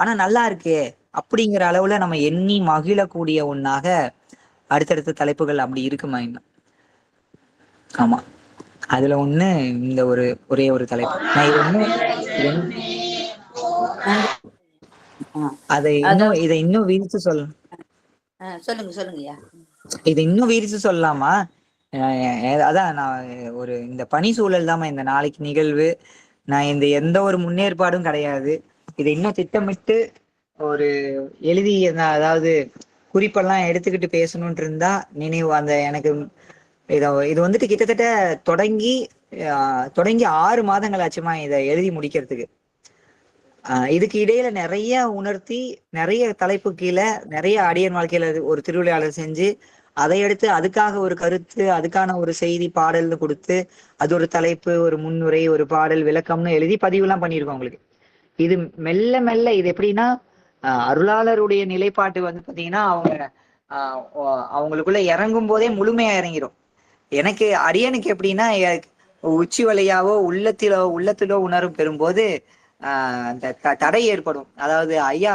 ஆனா நல்லா இருக்கே அப்படிங்கிற அளவுல நம்ம எண்ணி மகிழக்கூடிய ஒண்ணாக அடுத்தடுத்த தலைப்புகள் அப்படி இருக்குமா இன்னும். ஆமா, அதுல ஒண்ணு இந்த ஒரே ஒரு தலைப்பு. நான் இதை இன்னும் விரிச்சு சொல்லணும். சொல்லுங்கய்யா. இதை இன்னும் விரிச்சு சொல்லலாமா. அதான் நான் இந்த பணி சூழல் தாமா இந்த நாளைக்கு நிகழ்வு. நான் எந்த ஒரு முன்னேற்பாடும் கிடையாது. இதை இன்னும் திட்டமிட்டு ஒரு எழுதி அதாவது குறிப்பெல்லாம் எடுத்துக்கிட்டு பேசணும்னு இருந்தா நினைவு அந்த எனக்கு இது வந்துட்டு கிட்டத்தட்ட தொடங்கி தொடங்கி 6 மாதங்கள் ஆச்சுமா இதை எழுதி முடிக்கிறதுக்கு. இதுக்கு இடையில நிறைய உணர்த்தி, நிறைய தலைப்பு கீழே நிறைய அடியன் வாழ்க்கையில ஒரு திருவிளையாடல் செஞ்சு, அதை எடுத்து அதுக்காக ஒரு கருத்து, அதுக்கான ஒரு செய்தி பாடல்னு கொடுத்து, அது ஒரு தலைப்பு, ஒரு முன்னுரை, ஒரு பாடல் விளக்கம்னு எழுதி பதிவுலாம் பண்ணியிருக்கோம் உங்களுக்கு. இது மெல்ல மெல்ல இது எப்படின்னா, அருளாளருடைய நிலைப்பாட்டு வந்து பாத்தீங்கன்னா அவங்களுக்குள்ள இறங்கும் போதே முழுமையா இறங்கிடும். எனக்கு அடியனுக்கு எப்படின்னா, உச்சி வழியாவோ உள்ளத்திலோ உணரும் பெறும்போது அந்த தடை ஏற்படும். அதாவது ஐயா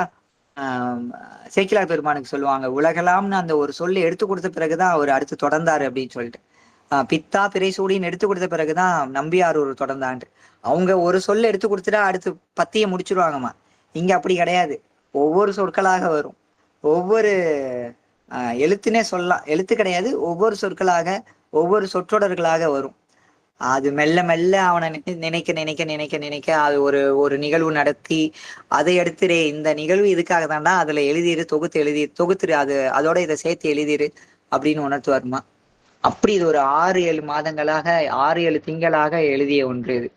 சேக்கிழார் பெருமானுக்கு சொல்லுவாங்க, உலகலாம்னு அந்த ஒரு சொல்லி எடுத்து கொடுத்த பிறகுதான் அவர் அடுத்து தொடர்ந்தாரு அப்படின்னு சொல்லிட்டு. பித்தா பிறை சூடின்னு எடுத்து கொடுத்த பிறகுதான் நம்பியார் ஒரு தொடர்ந்தாண்டு. அவங்க ஒரு சொல்ல எடுத்து கொடுத்துட்டா அடுத்து பத்திய முடிச்சிருவாங்கம்மா. இங்க அப்படி கிடையாது. ஒவ்வொரு சொற்களாக வரும். ஒவ்வொரு எழுத்துனே சொல்லலாம், எழுத்து கிடையாது, ஒவ்வொரு சொற்களாக ஒவ்வொரு சொற்றொடர்களாக வரும். அது மெல்ல மெல்ல அவனை நினைக்க நினைக்க நினைக்க நினைக்க அது ஒரு நிகழ்வு நடத்தி, அதை எடுத்துரு, இந்த நிகழ்வு இதுக்காக தாண்டா, அதுல எழுதிரு, தொகுத்துரு, அதோட இதை சேர்த்து எழுதிரு அப்படின்னு உணர்த்துவாருமா. அப்படி இது ஒரு 6-7 மாதங்களாக 6-7 திங்களாக எழுதிய ஒன்று. இது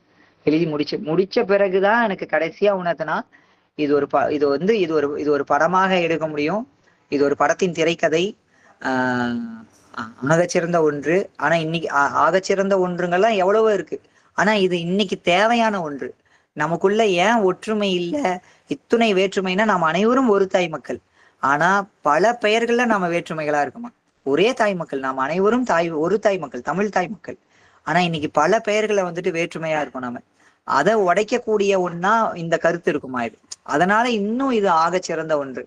எழுதி முடிச்ச பிறகுதான் எனக்கு கடைசியா உணர்த்தினா, இது ஒரு படமாக எடுக்க முடியும். இது ஒரு படத்தின் திரைக்கதை. ஆகச்சிறந்த ஒன்று. ஆனா இன்னைக்கு ஆகச்சிறந்த ஒன்றுங்கள்லாம் எவ்வளவோ இருக்கு. ஆனா இது இன்னைக்கு தேவையான ஒன்று. நமக்குள்ள ஏன் ஒற்றுமை இல்லை, இத்துணை வேற்றுமைனா, நாம் அனைவரும் ஒரு தாய் மக்கள். ஆனா பல பெயர்கள்ல நாம வேற்றுமைகளா இருக்குமா. ஒரே தாய் மக்கள், நாம் அனைவரும் ஒரு தாய் மக்கள், தமிழ் தாய் மக்கள். ஆனா இன்னைக்கு பல பெயர்களை வந்துட்டு வேற்றுமையா இருக்கும். நாம அதை உடைக்கக்கூடிய ஒன்னா இந்த கருத்து இருக்குமா இது. அதனால இன்னும் இது ஆகச்சிறந்த ஒன்று.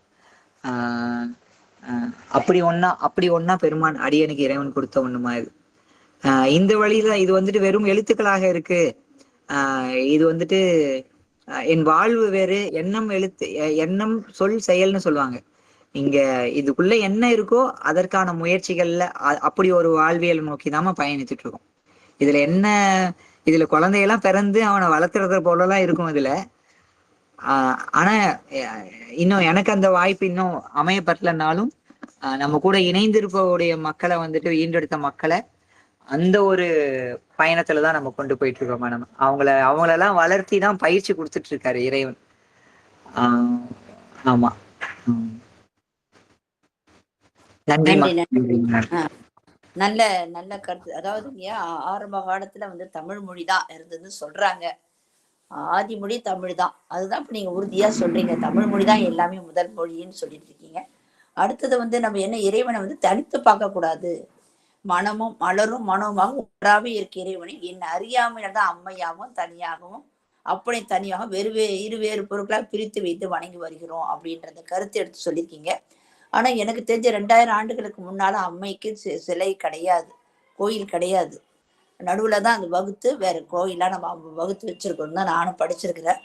அப்படி ஒன்னா பெருமான் அடியனுக்கு இறைவன் கொடுத்த ஒண்ணுமா இது. இந்த வழியில இது வந்துட்டு வெறும் எழுத்துக்களாக இருக்கு. இது வந்துட்டு என் வாழ்வு வேறு, எண்ணம் சொல் செயல்னு சொல்லுவாங்க. இங்க இதுக்குள்ள என்ன இருக்கோ அதற்கான முயற்சிகள்ல அப்படி ஒரு வாழ்வியல் நோக்கிதாம பயணிச்சுட்டு இருக்கோம். இதுல குழந்தையெல்லாம் பிறந்து அவனை வளர்த்துறத போலலாம் இருக்கும் இதுல. ஆனா இன்னும் எனக்கு அந்த வாய்ப்பு இன்னும் அமையப்படலனாலும், நம்ம கூட இணைந்திருப்பவுடைய மக்களை வந்துட்டு, ஈண்டெடுத்த மக்களை அந்த ஒரு பயணத்துலதான் நம்ம கொண்டு போயிட்டு இருக்கோம். நம்ம அவங்களெல்லாம் வளர்த்தி தான் பயிற்சி கொடுத்துட்டு இருக்காரு இறைவன். ஆமா. நன்றி. நல்ல நல்ல கருத்து. அதாவது ஆரம்ப காலத்துல வந்து தமிழ் மொழி தான் இருந்ததுன்னு சொல்றாங்க. ஆதி மொழி தமிழ் தான். அதுதான் இப்ப நீங்க உறுதியா சொல்றீங்க, தமிழ் மொழி தான் எல்லாமே முதல் மொழின்னு சொல்லிட்டு இருக்கீங்க. அடுத்தது வந்து நம்ம என்ன, இறைவனை வந்து தனித்து பார்க்க கூடாது. மனமும் மலரும் மனமுமாக ஒன்றாவே இருக்க இறைவனை என் அறியாமையில தான் அம்மையாகவும் தனியாகவும் அப்படி தனியாக இருவேறு பொருட்களாக பிரித்து வைத்து வணங்கி வருகிறோம் அப்படின்றத கருத்து எடுத்து சொல்லியிருக்கீங்க. ஆனா எனக்கு தெரிஞ்ச 2000 ஆண்டுகளுக்கு முன்னால அம்மைக்கு சிலை கிடையாது, கோயில் கிடையாது. நடுவுல தான் அந்த வகுத்து வேற கோயிலா நம்ம வகுத்து வச்சிருக்கோம் தான் நானும் படிச்சிருக்கிறேன்.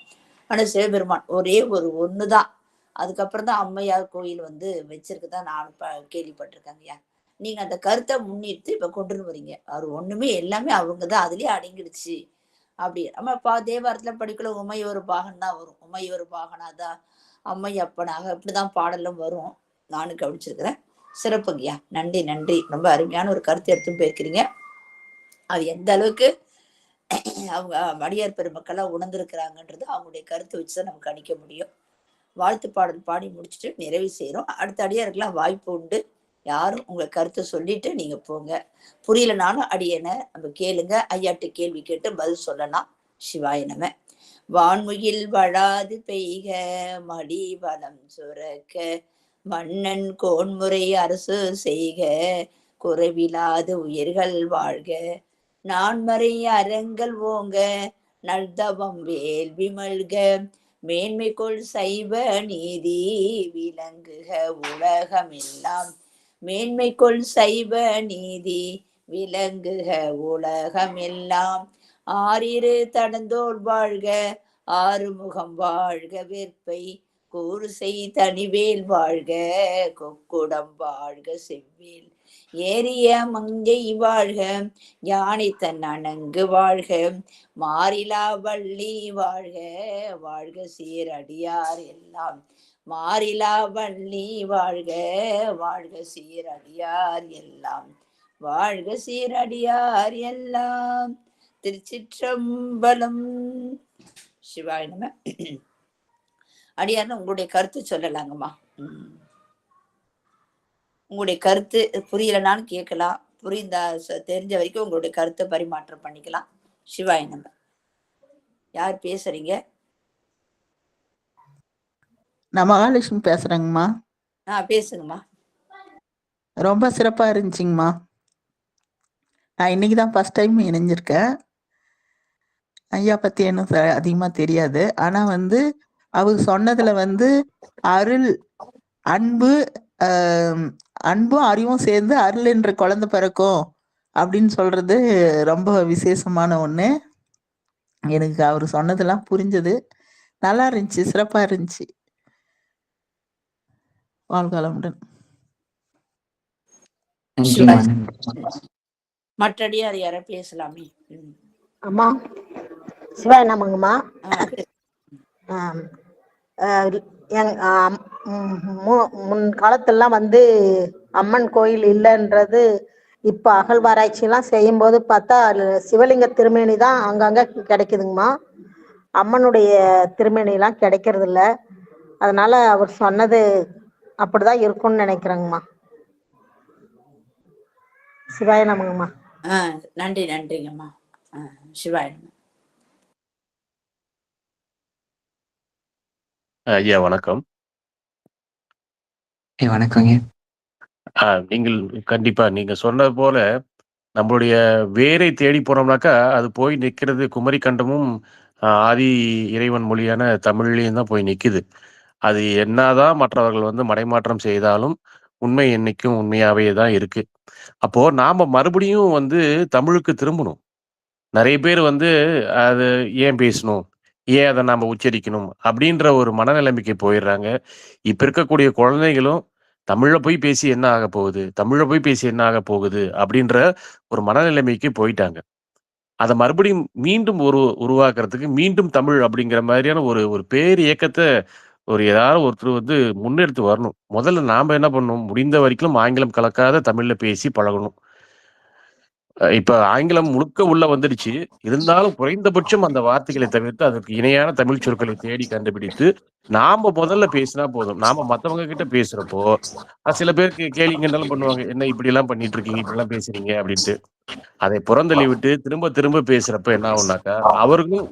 ஆனா சிவபெருமான் ஒரே ஒண்ணுதான். அதுக்கப்புறம் தான் அம்மையார் கோயில் வந்து வச்சிருக்குதான் நானும் கேள்விப்பட்டிருக்கேங்கய்யா. நீங்க அந்த கருத்தை முன்னிட்டு இப்ப கொண்டு வரீங்க. அவர் ஒண்ணுமே எல்லாமே அவங்கதான், அதுலயே அடங்கிடுச்சு அப்படி. நம்ம தேவாரத்துல படிக்கல உமை ஒரு பாகன் தான் வரும். உமை ஒரு பாகனாதான் அம்மை அப்பனாக இப்படிதான் பாடலும் வரும். நானும் கவனிச்சிருக்கிறேன். சிறப்புங்கய்யா, நன்றி நன்றி. ரொம்ப அருமையான ஒரு கருத்து எடுத்து போயிருக்கிறீங்க. அது எந்த அளவுக்கு அவங்க அடியார் பெருமக்கள்லாம் உணர்ந்திருக்கிறாங்கன்றது அவங்களுடைய கருத்து வச்சுதான் நமக்கு கணிக்க முடியும். வாழ்த்து பாடல் பாடி முடிச்சுட்டு நிறைவு செய்யறோம். அடுத்த அடியாருக்கெல்லாம் வாய்ப்பு உண்டு. யாரும் உங்க கருத்தை சொல்லிட்டு நீங்க போங்க. புரியலனாலும் அடியனை நம்ம கேளுங்க, ஐயாட்டு கேள்வி கேட்டு பதில் சொல்லலாம். சிவாய நம. வான்முகில் வளாது பெய்க, மடி வளம் சுரக்க, மன்னன் கோன்முறை அரசு செய்க, குறைவிலாது உயிர்கள் வாழ்க, நான்மறை அறங்கள் ஓங்க, நல்தவம் வேள்வி மல்க, மேன்மைக்குள் சைவ நீதி விளங்குக உலகமெல்லாம், மேன்மைக்குள் சைவ நீதி விளங்குக உலகமெல்லாம், ஆறிரு தடந்தோள் வாழ்க, ஆறுமுகம் வாழ்க, வெற்பை கூறுசை தனிவேல் வாழ்க, கொக்குடம் வாழ்க, செவ்வேல் ஏரிய மங்கை வாழ்க, யானை தன் அணங்கு வாழ்க, மாறிலா வள்ளி வாழ்க, வாழ்க சீரடியார் எல்லாம், மாறிலா வள்ளி வாழ்க, வாழ்க சீரடியார் எல்லாம், வாழ்க சீரடியார் எல்லாம். திருச்சிற்றம்பலம். சிவாய நம. அடியார்னு உங்களுடைய கருத்து சொல்லலாங்கம்மா. உங்களுடைய கருத்து புரியலனான்னு கேட்கலாம், புரிந்தா தெரிஞ்ச வரைக்கும் உங்களுடைய கருத்தை பரிமாற்றம் பண்ணிக்கலாம். சிவாய நம. யார் பேசுறீங்க? நான் மகாலட்சுமி பேசுறேங்கம்மா. பேசுங்கம்மா. ரொம்ப சிறப்பா இருந்துச்சுங்கம்மா. நான் இன்னைக்குதான் ஃபர்ஸ்ட் டைம் இணைஞ்சிருக்கேன். ஐயா பத்தி என்ன அதிகமா தெரியாது. ஆனா அவர் சொன்னதுல அருள், அன்பு, அன்பும் அறிவும் சேர்ந்து அருள் என்ற குழந்தை பிறக்கும் அப்படின்னு சொல்றது ரொம்ப விசேஷமான ஒண்ணு. எனக்கு அவர் சொன்னதெல்லாம் புரிஞ்சது, நல்லா இருந்துச்சு, சிறப்பா இருந்துச்சு. வாழ்காலமுடன். மற்றடியார் யார பேசலாமே. அம்மா சிவாய நமங்கம்மா. முன் காலத்துலாம் அம்மன் கோயில் இல்லைன்றது இப்ப அகழ்வாராய்ச்சி எல்லாம் செய்யும் போது பார்த்தா சிவலிங்க திருமேனி தான் அங்கங்க கிடைக்குதுங்கம்மா. அம்மனுடைய திருமேனி எல்லாம் கிடைக்கிறது இல்ல. அதனால அவர் சொன்னது அப்படிதான் இருக்கும்னு நினைக்கிறேங்கம்மா. சிவாய நமங்கம்மா. நன்றி நன்றிங்கம்மா. சிவாய நம. ஐயா வணக்கம். வணக்கங்க. நீங்கள் கண்டிப்பா நீங்க சொன்னது போல நம்மளுடைய வேரை தேடி போனோம்னாக்கா அது போய் நிற்கிறது குமரி கண்டமும் ஆதி இறைவன் மொழியான தமிழ்லையும் தான் போய் நிற்குது. அது என்னதான் மற்றவர்கள் மடைமாற்றம் செய்தாலும் உண்மை என்னைக்கும் உண்மையாவே தான் இருக்கு. அப்போ நாம மறுபடியும் தமிழுக்கு திரும்பணும். நிறைய பேர் அது ஏன் பேசணும், ஏன் அதை நாம உச்சரிக்கணும் அப்படின்ற ஒரு மனநிலைமைக்கு போயிடுறாங்க. இப்ப இருக்கக்கூடிய குழந்தைகளும் தமிழ்ல போய் பேசி என்ன ஆக போகுது, தமிழ்ல போய் பேசி என்ன ஆக போகுது அப்படின்ற ஒரு மனநிலைமைக்கு போயிட்டாங்க. அதை மறுபடியும் மீண்டும் உருவாக்குறதுக்கு மீண்டும் தமிழ் அப்படிங்கிற மாதிரியான ஒரு ஒரு பேர் இயக்கத்தை ஏதாவது ஒருத்தர் முன்னெடுத்து வரணும். முதல்ல நாம என்ன பண்ணணும், முடிந்த வரைக்கும் ஆங்கிலம் கலக்காத தமிழ்ல பேசி பழகணும். இப்ப ஆங்கிலம் முழுக்க உள்ள வந்துடுச்சு. இருந்தாலும் குறைந்தபட்சம் அந்த வார்த்தைகளை தவிர்த்து அதற்கு இணையான தமிழ் சொற்களை தேடி கண்டுபிடித்து நாம முதல்ல பேசினா போதும். நாம மத்தவங்க கிட்ட பேசுறப்போ சில பேருக்கு கேலிங்கன்னாலும் பண்ணுவாங்க, என்ன இப்படி எல்லாம் பண்ணிட்டு இருக்கீங்க, இப்படி எல்லாம் பேசுறீங்க அப்படின்ட்டு. அதை புறந்தள்ளி விட்டு திரும்ப திரும்ப பேசுறப்ப என்ன ஆகும்னாக்கா அவர்களும்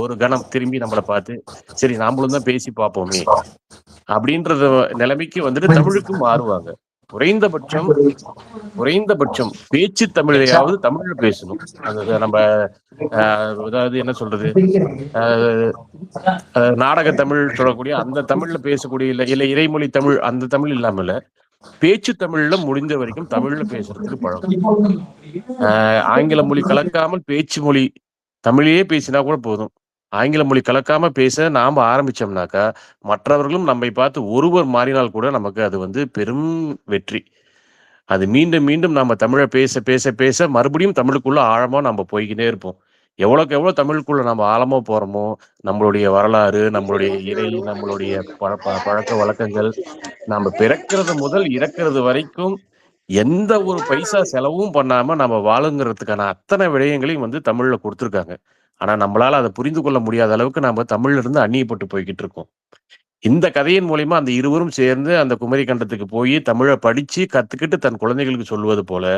ஒரு கணம் திரும்பி நம்மளை பார்த்து சரி நாமளும் தான் பேசி பார்ப்போமே அப்படின்றத நிலைமைக்கு தமிழுக்கும் மாறுவாங்க. குறைந்தபட்சம் பேச்சு தமிழையாவது தமிழ்ல பேசணும். அது நம்ம அதாவது என்ன சொல்றது, நாடக தமிழ் சொல்லக்கூடிய அந்த தமிழ்ல பேசக்கூடிய இல்ல இறைமொழி தமிழ் அந்த தமிழ் இல்லாமல பேச்சு தமிழ்ல முடிந்த வரைக்கும் தமிழ்ல பேசுறதுக்கு பழகும். ஆங்கில மொழி கலக்காமல் பேச்சு மொழி தமிழையே பேசினா கூட போதும். ஆங்கில மொழி கலக்காம பேச நாம ஆரம்பிச்சோம்னாக்கா மற்றவர்களும் நம்மை பார்த்து ஒருவர் மாறினால் கூட நமக்கு அது பெரும் வெற்றி. அது மீண்டும் மீண்டும் நம்ம தமிழை பேச பேச பேச மறுபடியும் தமிழுக்குள்ள ஆழமா நம்ம போய்கிட்டே இருப்போம். எவ்வளவுக்கு எவ்வளவு தமிழுக்குள்ள நம்ம ஆழமா போறோமோ நம்மளுடைய வரலாறு, நம்மளுடைய இறை, நம்மளுடைய பழக்க வழக்கங்கள், நம்ம பிறக்கிறது முதல் இறக்கிறது வரைக்கும் எந்த ஒரு பைசா செலவும் பண்ணாம நம்ம வாழுங்கிறதுக்கான அத்தனை விடயங்களையும் தமிழ்ல கொடுத்துருக்காங்க. ஆனா நம்மளால அதை புரிந்து கொள்ள முடியாத அளவுக்கு நம்ம தமிழ்ல இருந்து அந்நியப்பட்டு போய்கிட்டு இருக்கோம். இந்த கதையின் மூலியமா அந்த இருவரும் சேர்ந்து அந்த குமரி கண்டத்துக்கு போய் தமிழை படிச்சு கத்துக்கிட்டு தன் குழந்தைகளுக்கு சொல்வது போல